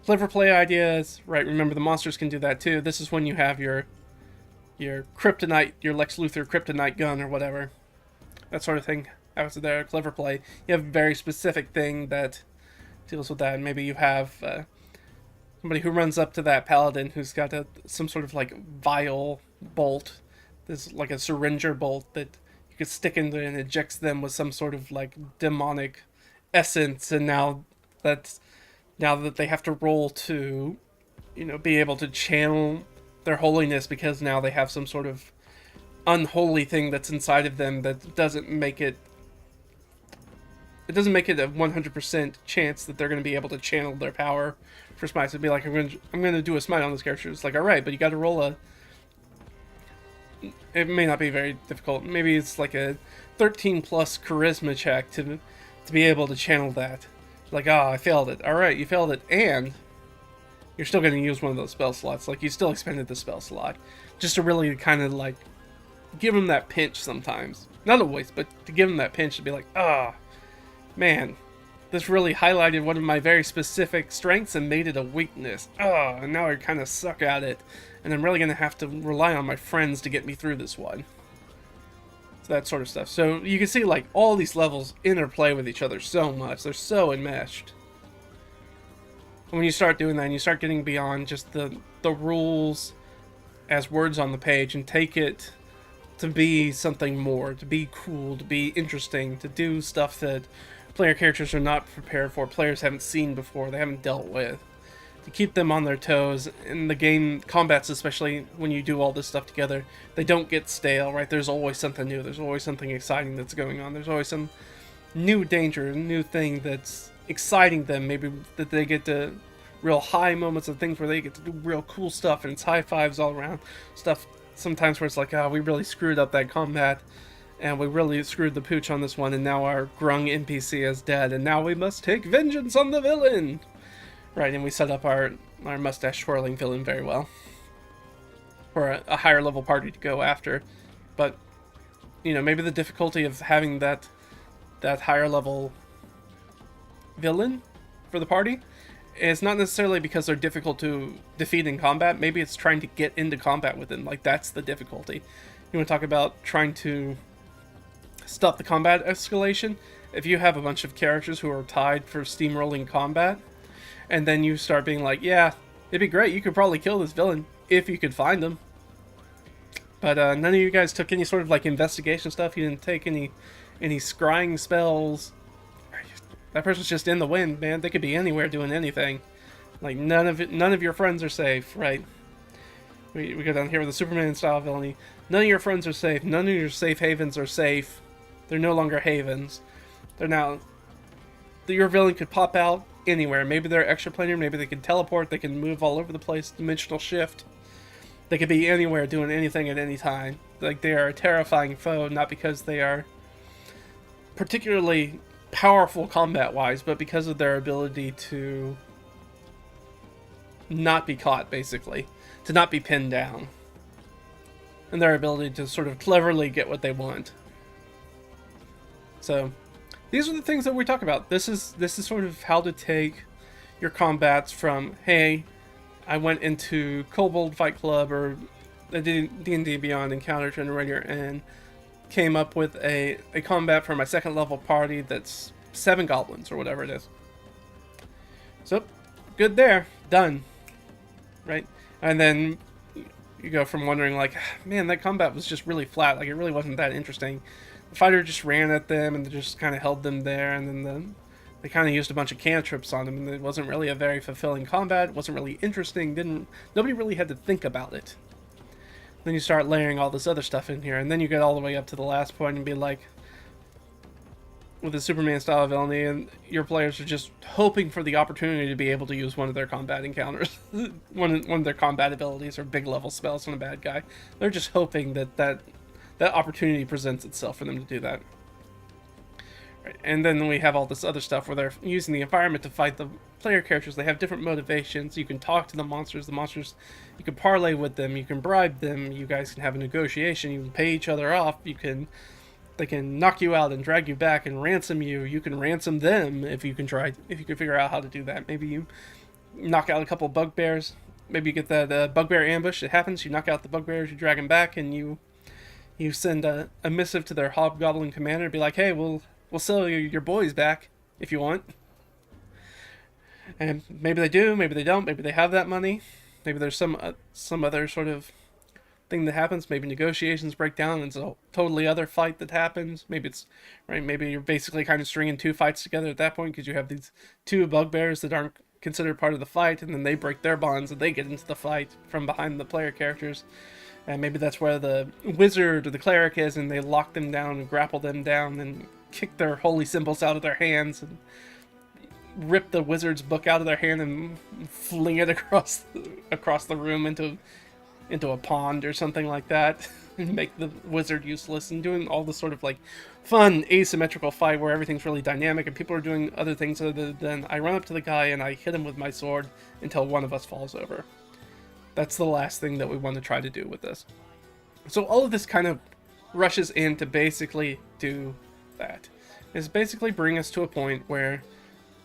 Clever play ideas, right? Remember, the monsters can do that too. This is when you have your kryptonite, your Lex Luthor kryptonite gun or whatever. That sort of thing happens to their clever play. You have a very specific thing that deals with that. And maybe you have somebody who runs up to that paladin who's got some sort of like vial bolt. There's like a syringer bolt that you could stick into and ejects them with some sort of like demonic essence. And now that they have to roll to, be able to channel their holiness, because now they have some sort of unholy thing that's inside of them that doesn't make it a 100% chance that they're going to be able to channel their power for smites. It'd be like, I'm going to do a smite on this character. It's like, all right, but you got to roll it may not be very difficult. Maybe it's like a 13 plus charisma check to be able to channel that. Like, I failed it. Alright, you failed it, and you're still going to use one of those spell slots. Like, you still expended the spell slot. Just to really kind of, like, give them that pinch sometimes. Not always, but to give them that pinch to be like, man, this really highlighted one of my very specific strengths and made it a weakness. And now I kind of suck at it. And I'm really going to have to rely on my friends to get me through this one. So that sort of stuff. So you can see, like, all these levels interplay with each other so much. They're so enmeshed. And when you start doing that, and you start getting beyond just the rules as words on the page and take it to be something more, to be cool, to be interesting, to do stuff that player characters are not prepared for, players haven't seen before, they haven't dealt with, to keep them on their toes. In the game combats, especially when you do all this stuff together, they don't get stale, right? There's always something new, there's always something exciting that's going on, there's always some new danger, new thing that's exciting them, maybe that they get to real high moments of things where they get to do real cool stuff, and it's high fives all around stuff. Sometimes where it's like, we really screwed up that combat, and we really screwed the pooch on this one, and now our grung NPC is dead, and now we must take vengeance on the villain! Right, and we set up our mustache-twirling villain very well. For a higher level party to go after. But, you know, maybe the difficulty of having that higher level villain for the party is not necessarily because they're difficult to defeat in combat. Maybe it's trying to get into combat with them. Like, that's the difficulty. You want to talk about trying to stop the combat escalation? If you have a bunch of characters who are tied for steamrolling combat, and then you start being like, yeah, it'd be great, you could probably kill this villain if you could find them. But none of you guys took any sort of, like, investigation stuff. You didn't take any scrying spells. That person's just in the wind, man. They could be anywhere doing anything. Like, none of your friends are safe, right? We go down here with the Superman style villainy. None of your friends are safe. None of your safe havens are safe. They're no longer havens. They're now... Your villain could pop out anywhere. Maybe they're extraplanar. Maybe they can teleport. They can move all over the place. Dimensional shift. They could be anywhere doing anything at any time. Like, they are a terrifying foe, not because they are particularly powerful combat-wise, but because of their ability to not be caught, basically. To not be pinned down. And their ability to sort of cleverly get what they want. So, these are the things that we talk about. This is sort of how to take your combats from, hey, I went into Kobold Fight Club or the D&D Beyond Encounter Generator and came up with a combat for my second level party that's 7 goblins or whatever it is. So, good there. Done. Right? And then you go from wondering like, man, that combat was just really flat. Like, it really wasn't that interesting. The fighter just ran at them and just kind of held them there, and then they kind of used a bunch of cantrips on them, and it wasn't really a very fulfilling combat. It wasn't really interesting. Nobody really had to think about it. Then you start layering all this other stuff in here, and then you get all the way up to the last point and be like, with the Superman style of villainy, and your players are just hoping for the opportunity to be able to use one of their combat encounters, one of their combat abilities or big level spells on a bad guy. They're just hoping that opportunity presents itself for them to do that. Right. And then we have all this other stuff where they're using the environment to fight the player characters. They have different motivations. You can talk to the monsters. The monsters, you can parlay with them. You can bribe them. You guys can have a negotiation. You can pay each other off. They can knock you out and drag you back and ransom you. You can ransom them if you can figure out how to do that. Maybe you knock out a couple bugbears. Maybe you get that bugbear ambush. It happens. You knock out the bugbears. You drag them back, and you send a missive to their hobgoblin commander and be like, hey, we'll sell your boys back if you want. And maybe they do, maybe they don't, maybe they have that money. Maybe there's some other sort of thing that happens. Maybe negotiations break down and it's a totally other fight that happens. Maybe you're basically kind of stringing 2 fights together at that point because you have these 2 bugbears that aren't considered part of the fight, and then they break their bonds and they get into the fight from behind the player characters. And maybe that's where the wizard or the cleric is, and they lock them down and grapple them down and kick their holy symbols out of their hands and rip the wizard's book out of their hand and fling it across the room into a pond or something like that. and make the wizard useless, and doing all this sort of like fun asymmetrical fight where everything's really dynamic and people are doing other things other than I run up to the guy and I hit him with my sword until one of us falls over. That's the last thing that we want to try to do with this. So all of this kind of rushes in to basically do that. Is basically bring us to a point where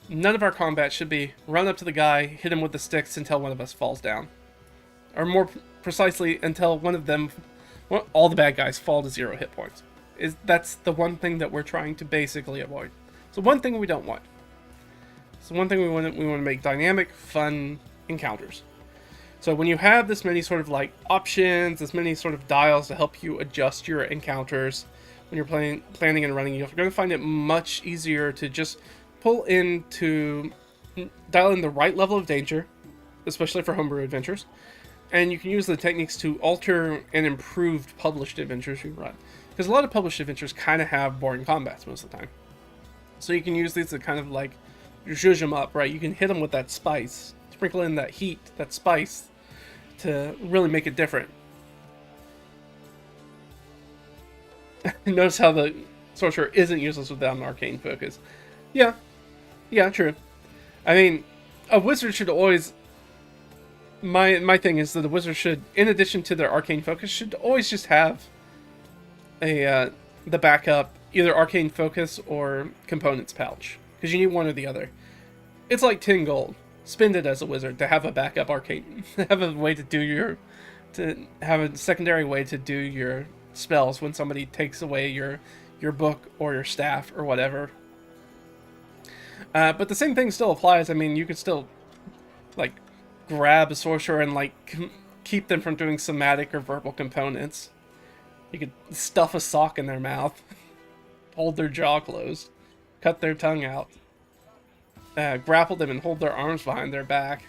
none of our combat should be run up to the guy, hit him with the sticks until one of us falls down. Or more precisely, until one of them, well, all the bad guys fall to 0 hit points. That's the one thing that we're trying to basically avoid. So one thing we don't want. So one thing we want to make dynamic, fun encounters. So when you have this many sort of like options, this many sort of dials to help you adjust your encounters when you're planning and running, you're going to find it much easier to just pull in to dial in the right level of danger, especially for homebrew adventures, and you can use the techniques to alter and improve published adventures you run. Because a lot of published adventures kind of have boring combats most of the time. So you can use these to kind of like zhuzh them up, right? You can hit them with that spice, sprinkle in that heat, that spice, to really make it different. Notice how the sorcerer isn't useless without an arcane focus. Yeah, true. I mean, a wizard should always... My thing is that a wizard should, in addition to their arcane focus, should always just have the backup, either arcane focus or components pouch. Because you need one or the other. It's like 10 gold. Spend it as a wizard to have a backup arcane. Have a way to do your... to have a secondary way to do your spells when somebody takes away your book or your staff or whatever. But the same thing still applies. I mean, you could still, like, grab a sorcerer and, like, keep them from doing somatic or verbal components. You could stuff a sock in their mouth, hold their jaw closed, cut their tongue out, grapple them and hold their arms behind their back.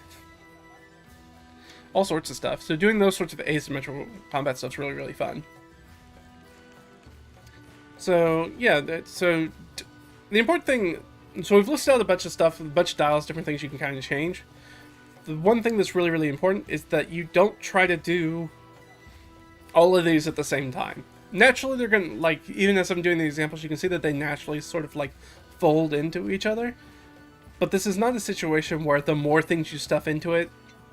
All sorts of stuff. So doing those sorts of asymmetrical combat stuff is really, really fun. So, yeah, the important thing... So we've listed out a bunch of stuff, a bunch of dials, different things you can kind of change. The one thing that's really, really important is that you don't try to do all of these at the same time. Naturally, they're going to, like, even as I'm doing the examples, you can see that they naturally sort of, like, fold into each other. But this is not a situation where the more things you stuff into it,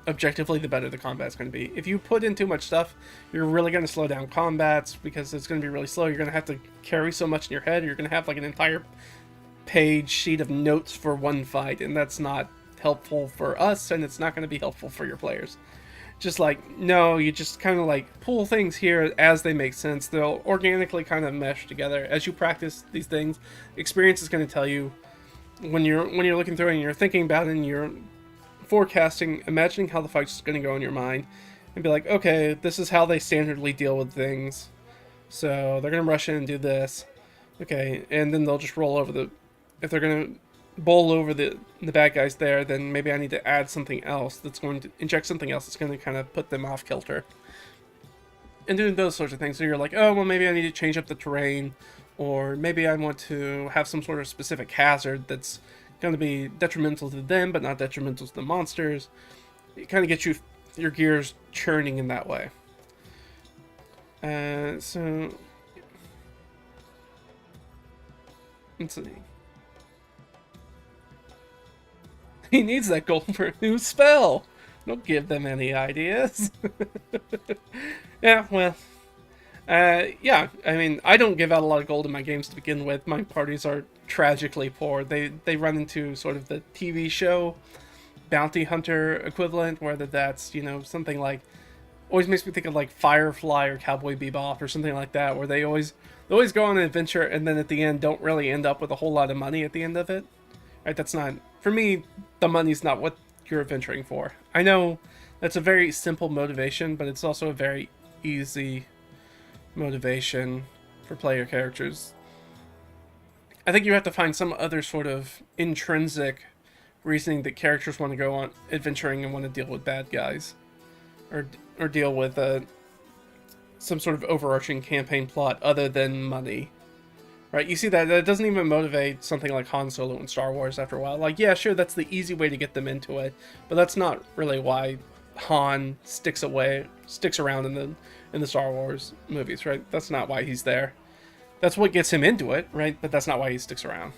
objectively, the better the combat's going to be. If you put in too much stuff, you're really going to slow down combats, because it's going to be really slow. You're going to have to carry so much in your head, you're going to have, like, an entire page sheet of notes for one fight, and that's not helpful for us, and it's not going to be helpful for your players. Just like, no, you just kind of like pull things here as they make sense. They'll organically kind of mesh together as you practice these things. Experience is going to tell you when you're looking through it and you're thinking about it and you're forecasting, imagining how the fight's going to go in your mind, and be like, okay, this is how they standardly deal with things, so they're going to rush in and do this. Okay, and then they'll just roll over the... If they're going to bowl over the bad guys there, then maybe I need to add something else that's going to inject something else that's going to kind of put them off kilter. And doing those sorts of things. So you're like, oh, well, maybe I need to change up the terrain, or maybe I want to have some sort of specific hazard that's going to be detrimental to them, but not detrimental to the monsters. It kind of gets your gears churning in that way. So... Let's see. He needs that gold for a new spell. Don't give them any ideas. Yeah, well. Yeah, I mean, I don't give out a lot of gold in my games to begin with. My parties are tragically poor. They run into sort of the TV show bounty hunter equivalent, whether that's, you know, something like... Always makes me think of like Firefly or Cowboy Bebop or something like that, where they always go on an adventure and then at the end don't really end up with a whole lot of money at the end of it. Right? That's not... For me, the money's not what you're adventuring for. I know that's a very simple motivation, but it's also a very easy motivation for player characters. I think you have to find some other sort of intrinsic reasoning that characters want to go on adventuring and want to deal with bad guys. Or deal with some sort of overarching campaign plot other than money. Right, you see that it doesn't even motivate something like Han Solo in Star Wars after a while. Like, yeah, sure, that's the easy way to get them into it, but that's not really why Han sticks around in in the Star Wars movies, right? That's not why he's there. That's what gets him into it, right? But that's not why he sticks around.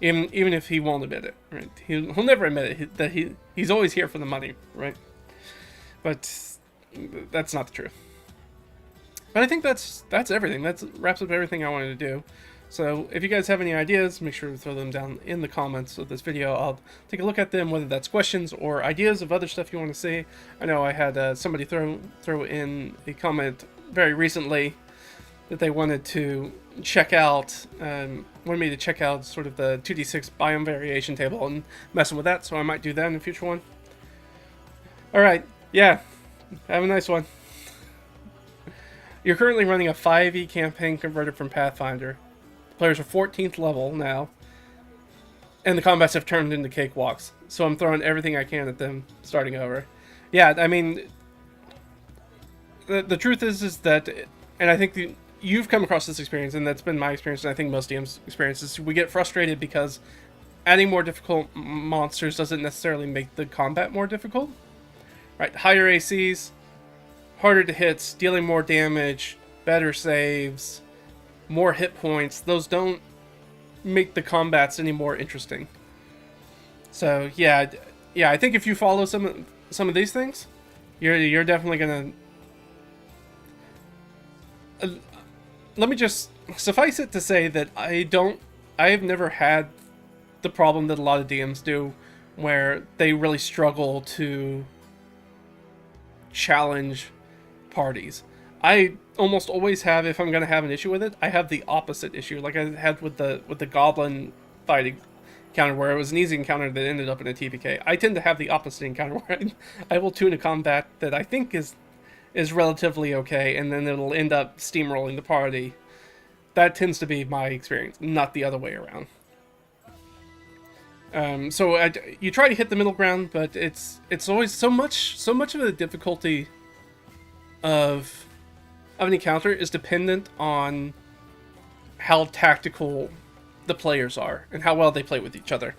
Even if he won't admit it, right? He'll never admit it, that he's always here for the money, right? But that's not the truth. But I think that's everything. That wraps up everything I wanted to do. So if you guys have any ideas, make sure to throw them down in the comments of this video. I'll take a look at them, whether that's questions or ideas of other stuff you want to see. I know I had somebody throw in a comment very recently that they wanted to check out, wanted me to check out sort of the 2d6 biome variation table and messing with that, so I might do that in a future one. Alright, yeah, have a nice one. You're currently running a 5e campaign converted from Pathfinder. The players are 14th level now, and the combats have turned into cakewalks, so I'm throwing everything I can at them, starting over. Yeah, I mean, the truth is that, and I think you've come across this experience, and that's been my experience, and I think most DMs' experiences, we get frustrated because adding more difficult monsters doesn't necessarily make the combat more difficult. Right? Higher ACs, harder to hit, dealing more damage, better saves, more hit points, those don't make the combats any more interesting. So yeah, I think if you follow some of these things, you're definitely gonna... let me just suffice it to say that I have never had the problem that a lot of DMs do, where they really struggle to challenge parties. I almost always have, if I'm going to have an issue with it, I have the opposite issue, like I had with the goblin fighting encounter, where it was an easy encounter that ended up in a TPK. I tend to have the opposite encounter, where I will tune a combat that I think is relatively okay, and then it'll end up steamrolling the party. That tends to be my experience, not the other way around. So you try to hit the middle ground, but it's always so much of the difficulty of an encounter is dependent on how tactical the players are and how well they play with each other.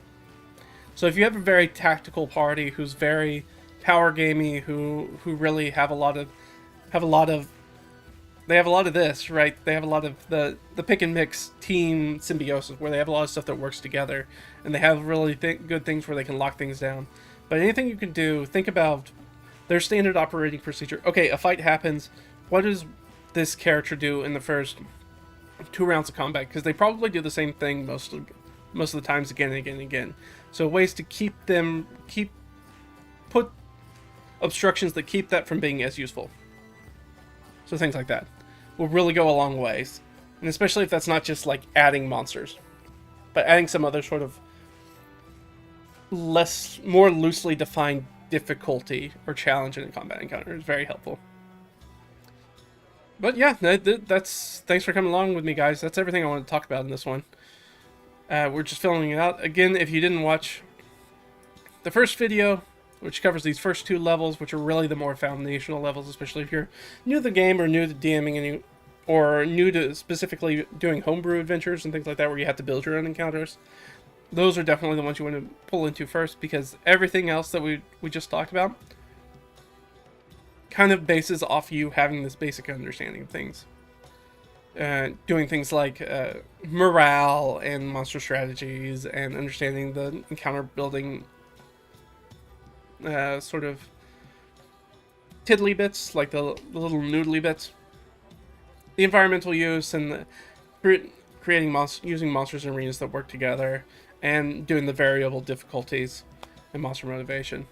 So if you have a very tactical party who's very power gamey, who really have a lot of this, right? They have a lot of the pick and mix team symbiosis, where they have a lot of stuff that works together, and they have really good things where they can lock things down. But anything you can do, think about their standard operating procedure. Okay, a fight happens. What does this character do in the first 2 rounds of combat? Because they probably do the same thing most of the times, again and again and again. So ways to put obstructions that keep that from being as useful. So things like that will really go a long ways. And especially if that's not just like adding monsters, but adding some other sort of more loosely defined difficulty or challenge in a combat encounter is very helpful. But yeah, that's thanks for coming along with me, guys. That's everything I want to talk about in this one. We're just filling it out. Again, if you didn't watch the first video, which covers these first 2 levels, which are really the more foundational levels, especially if you're new to the game or new to DMing or new to specifically doing homebrew adventures and things like that, where you have to build your own encounters. Those are definitely the ones you want to pull into first, because everything else that we just talked about kind of bases off you having this basic understanding of things. Doing things like morale and monster strategies, and understanding the encounter building sort of tiddly bits, like the little noodly bits. The environmental use, and using monsters and arenas that work together, and doing the variable difficulties and monster motivation.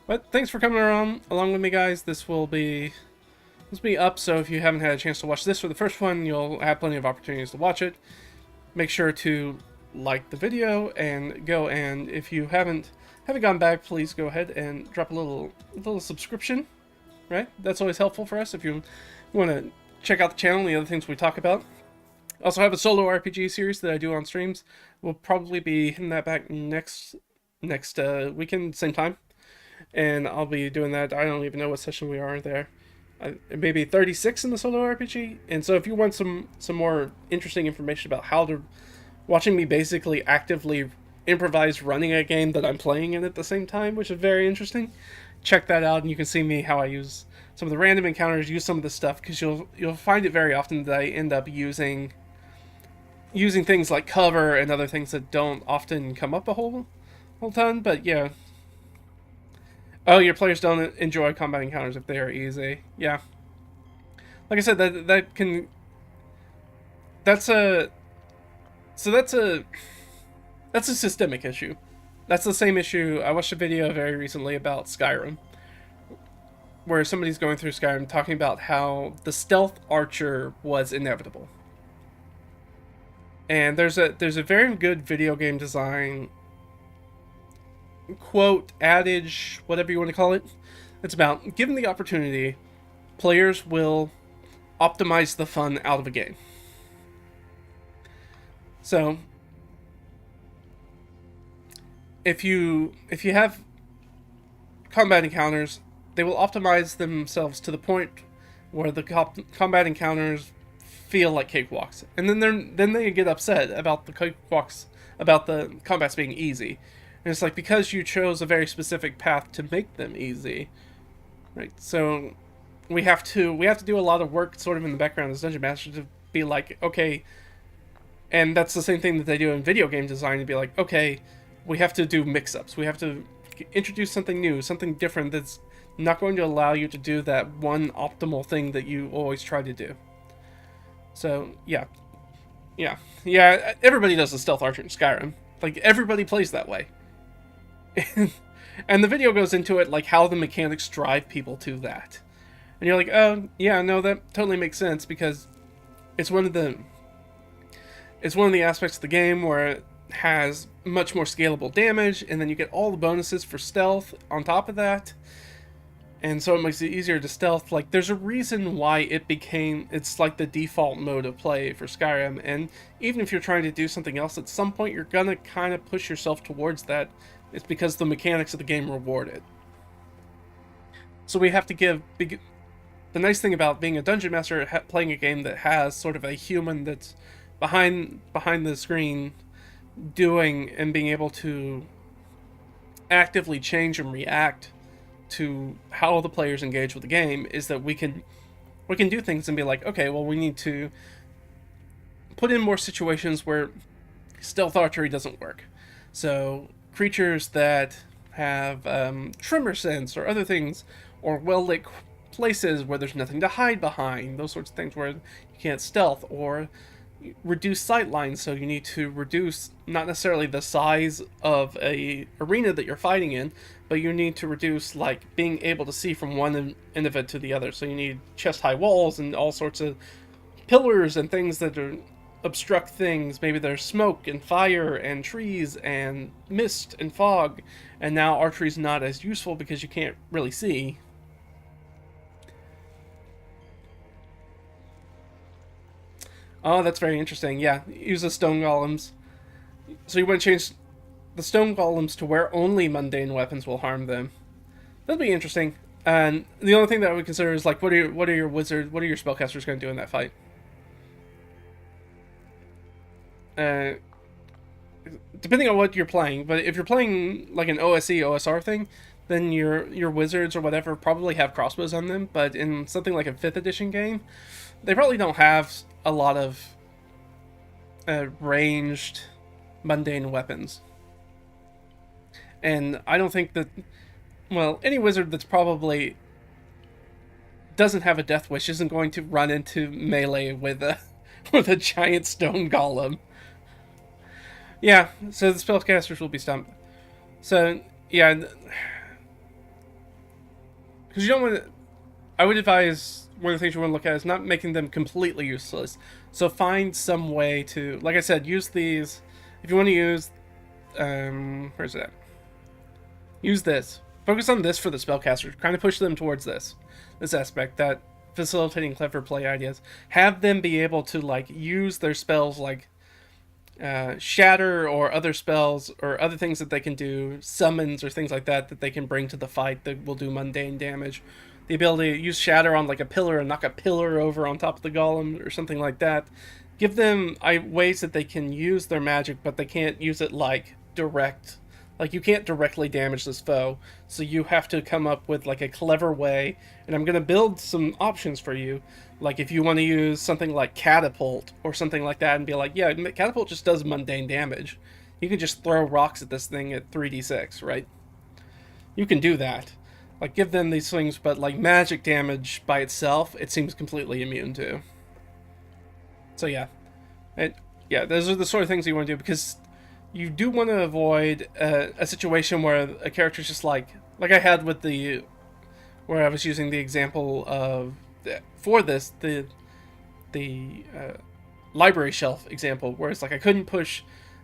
But thanks for coming along with me, guys. This will be up, so if you haven't had a chance to watch this or the first one, you'll have plenty of opportunities to watch it. Make sure to like the video and if you haven't gone back, please go ahead and drop a little subscription, right? That's always helpful for us if you want to check out the channel and the other things we talk about. I also have a solo RPG series that I do on streams. We'll probably be hitting that back next weekend, same time, and I'll be doing that. I don't even know what session we are there. Maybe 36 in the solo RPG. And so if you want some more interesting information about how to watching me basically actively improvise running a game that I'm playing in at the same time, which is very interesting, check that out, and you can see me how I use some of the random encounters, use some of the stuff, because you'll find it very often that I end up using things like cover and other things that don't often come up a whole ton. But yeah. Oh, your players don't enjoy combat encounters if they are easy. Yeah. Like I said, that's a systemic issue. That's the same issue. I watched a video very recently about Skyrim, where somebody's going through Skyrim talking about how the stealth archer was inevitable. And there's a very good video game design quote, adage, whatever you want to call it. It's about, given the opportunity, players will optimize the fun out of a game. So if you have combat encounters, they will optimize themselves to the point where the combat encounters feel like cakewalks, and then they get upset about the cakewalks, about the combats being easy. And it's like, because you chose a very specific path to make them easy, right? So we have to do a lot of work sort of in the background as Dungeon Master to be like, okay, and that's the same thing that they do in video game design, to be like, okay, we have to do mix-ups. We have to introduce something new, something different that's not going to allow you to do that one optimal thing that you always try to do. So, yeah, everybody does the stealth archer in Skyrim. Like, everybody plays that way. And the video goes into it, like, how the mechanics drive people to that. And you're like, oh, yeah, no, that totally makes sense, because it's one of the aspects of the game where it has much more scalable damage, and then you get all the bonuses for stealth on top of that. And so it makes it easier to stealth. Like, there's a reason why it's like the default mode of play for Skyrim. And even if you're trying to do something else, at some point you're gonna kind of push yourself towards that. It's because the mechanics of the game reward it. So we have to give the nice thing about being a dungeon master, playing a game that has sort of a human that's behind the screen doing and being able to actively change and react to how the players engage with the game, is that we can do things and be like, okay, well, we need to put in more situations where stealth archery doesn't work. So creatures that have tremor sense or other things, or well-lit places where there's nothing to hide behind, those sorts of things where you can't stealth, or reduce sight lines, so you need to reduce not necessarily the size of a arena that you're fighting in, but you need to reduce, like, being able to see from one end of it to the other. So you need chest-high walls and all sorts of pillars and things that obstruct things. Maybe there's smoke and fire and trees and mist and fog, and now archery's not as useful because you can't really see. Oh, that's very interesting. Yeah, use the stone golems. So you want to change the stone golems to where only mundane weapons will harm them. That'd be interesting. And the only thing that I would consider is, like, what are your spellcasters going to do in that fight? Depending on what you're playing, but if you're playing like an OSE, OSR thing, then your wizards or whatever probably have crossbows on them. But in something like a 5th edition game, they probably don't have a lot of ranged mundane weapons. And I don't think that, well, any wizard that's probably doesn't have a death wish isn't going to run into melee with a giant stone golem. Yeah, so the spellcasters will be stumped. So, yeah, because you don't want to, I would advise, one of the things you want to look at is not making them completely useless. So find some way to, like I said, use these. If you want to use, where's it at? Use this. Focus on this for the spellcasters. Kind of push them towards this aspect, that facilitating clever play ideas. Have them be able to, like, use their spells, like shatter or other spells or other things that they can do, summons or things like that they can bring to the fight that will do mundane damage. The ability to use shatter on, like, a pillar and knock a pillar over on top of the golem or something like that. Give them ways that they can use their magic, but they can't use it like direct, Like, you can't directly damage this foe, so you have to come up with like a clever way, and I'm going to build some options for you. Like, if you want to use something like catapult or something like that and be like, yeah, catapult just does mundane damage. You can just throw rocks at this thing at 3d6, right? You can do that. Like, give them these things, but like magic damage by itself, it seems completely immune to. So yeah. Yeah, those are the sort of things you want to do, because you do want to avoid a situation where a character's just like I had with the, where I was using the example of, for this, the library shelf example, where it's like I couldn't push,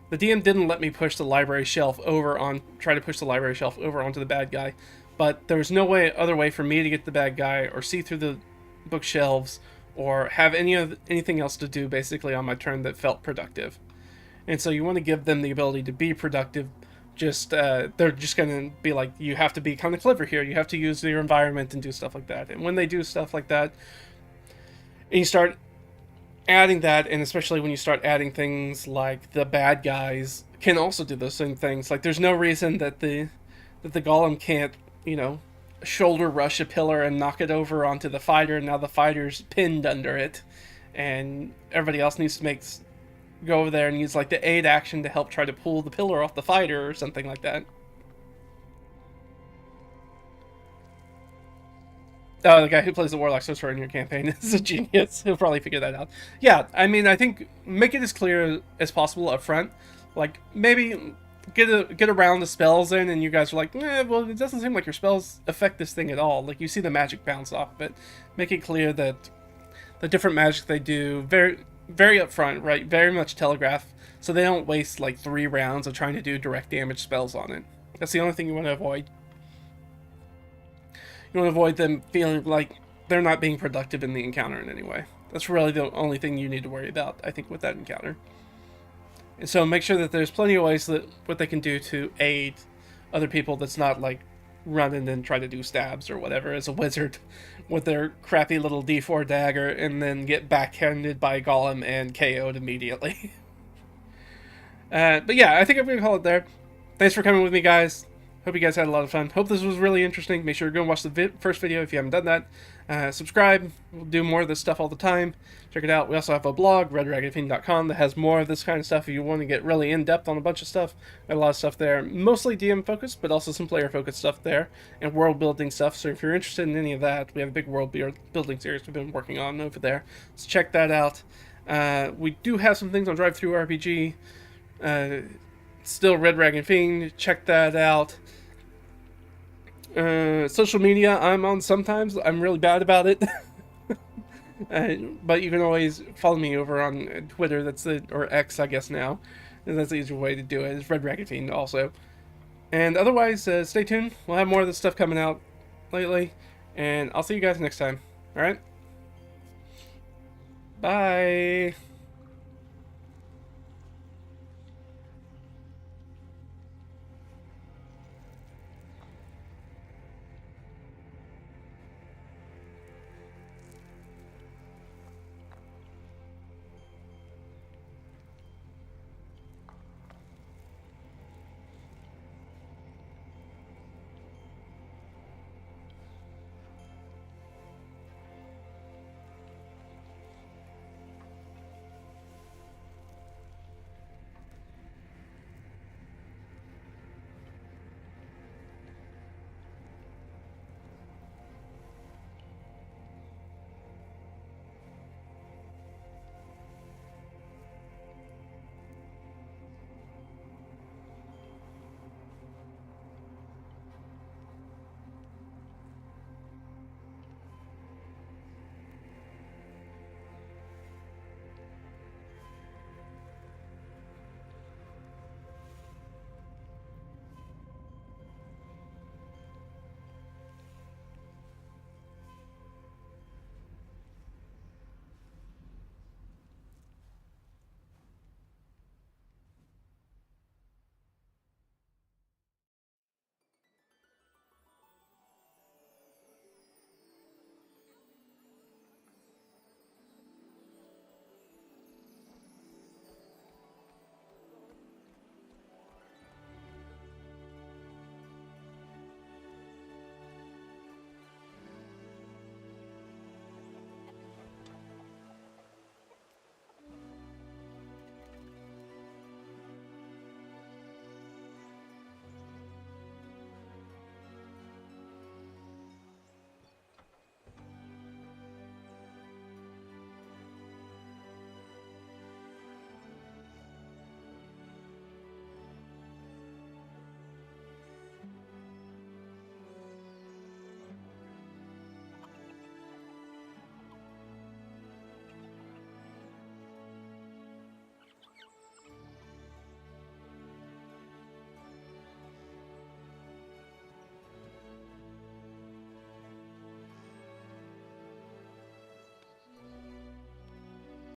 the DM didn't let me push the library shelf over on, try to push the library shelf over onto the bad guy, but there was no other way for me to get the bad guy, or see through the bookshelves, or have anything else to do basically on my turn that felt productive. And so you want to give them the ability to be productive. Just they're just going to be like, you have to be kind of clever here. You have to use your environment and do stuff like that. And when they do stuff like that, and you start adding that, and especially when you start adding things like the bad guys can also do those same things. Like, there's no reason that the golem can't, shoulder rush a pillar and knock it over onto the fighter, and now the fighter's pinned under it, and everybody else needs to go over there and use like the aid action to help try to pull the pillar off the fighter or something like that. Oh, the guy who plays the Warlock Sorcerer in your campaign is a genius. He'll probably figure that out. Yeah, I mean, I think make it as clear as possible up front. Like, maybe get around the spells in, and you guys are like, well, it doesn't seem like your spells affect this thing at all. Like, you see the magic bounce off, but make it clear that the different magic they do, very, very upfront, right? Very much telegraph, so they don't waste like 3 rounds of trying to do direct damage spells on it. That's the only thing you want to avoid. You want to avoid them feeling like they're not being productive in the encounter in any way. That's really the only thing you need to worry about, I think, with that encounter. And so make sure that there's plenty of ways that what they can do to aid other people that's not like run and then try to do stabs or whatever as a wizard with their crappy little D4 dagger and then get backhanded by Golem and KO'd immediately. But yeah, I think I'm going to call it there. Thanks for coming with me, guys. Hope you guys had a lot of fun. Hope this was really interesting. Make sure to go and watch the first video if you haven't done that. Subscribe. We'll do more of this stuff all the time. Check it out. We also have a blog, reddragonfiend.com, that has more of this kind of stuff if you want to get really in-depth on a bunch of stuff. Got a lot of stuff there. Mostly DM-focused, but also some player-focused stuff there. And world-building stuff. So if you're interested in any of that, we have a big world-building series we've been working on over there. So check that out. We do have some things on DriveThruRPG. Still Red Dragon Fiend. Check that out. Social media I'm on sometimes. I'm really bad about it. But you can always follow me over on Twitter. Or X, I guess now. And that's the easier way to do it. It's Red Dragon Fiend also. And otherwise, stay tuned. We'll have more of this stuff coming out lately. And I'll see you guys next time. Alright? Bye!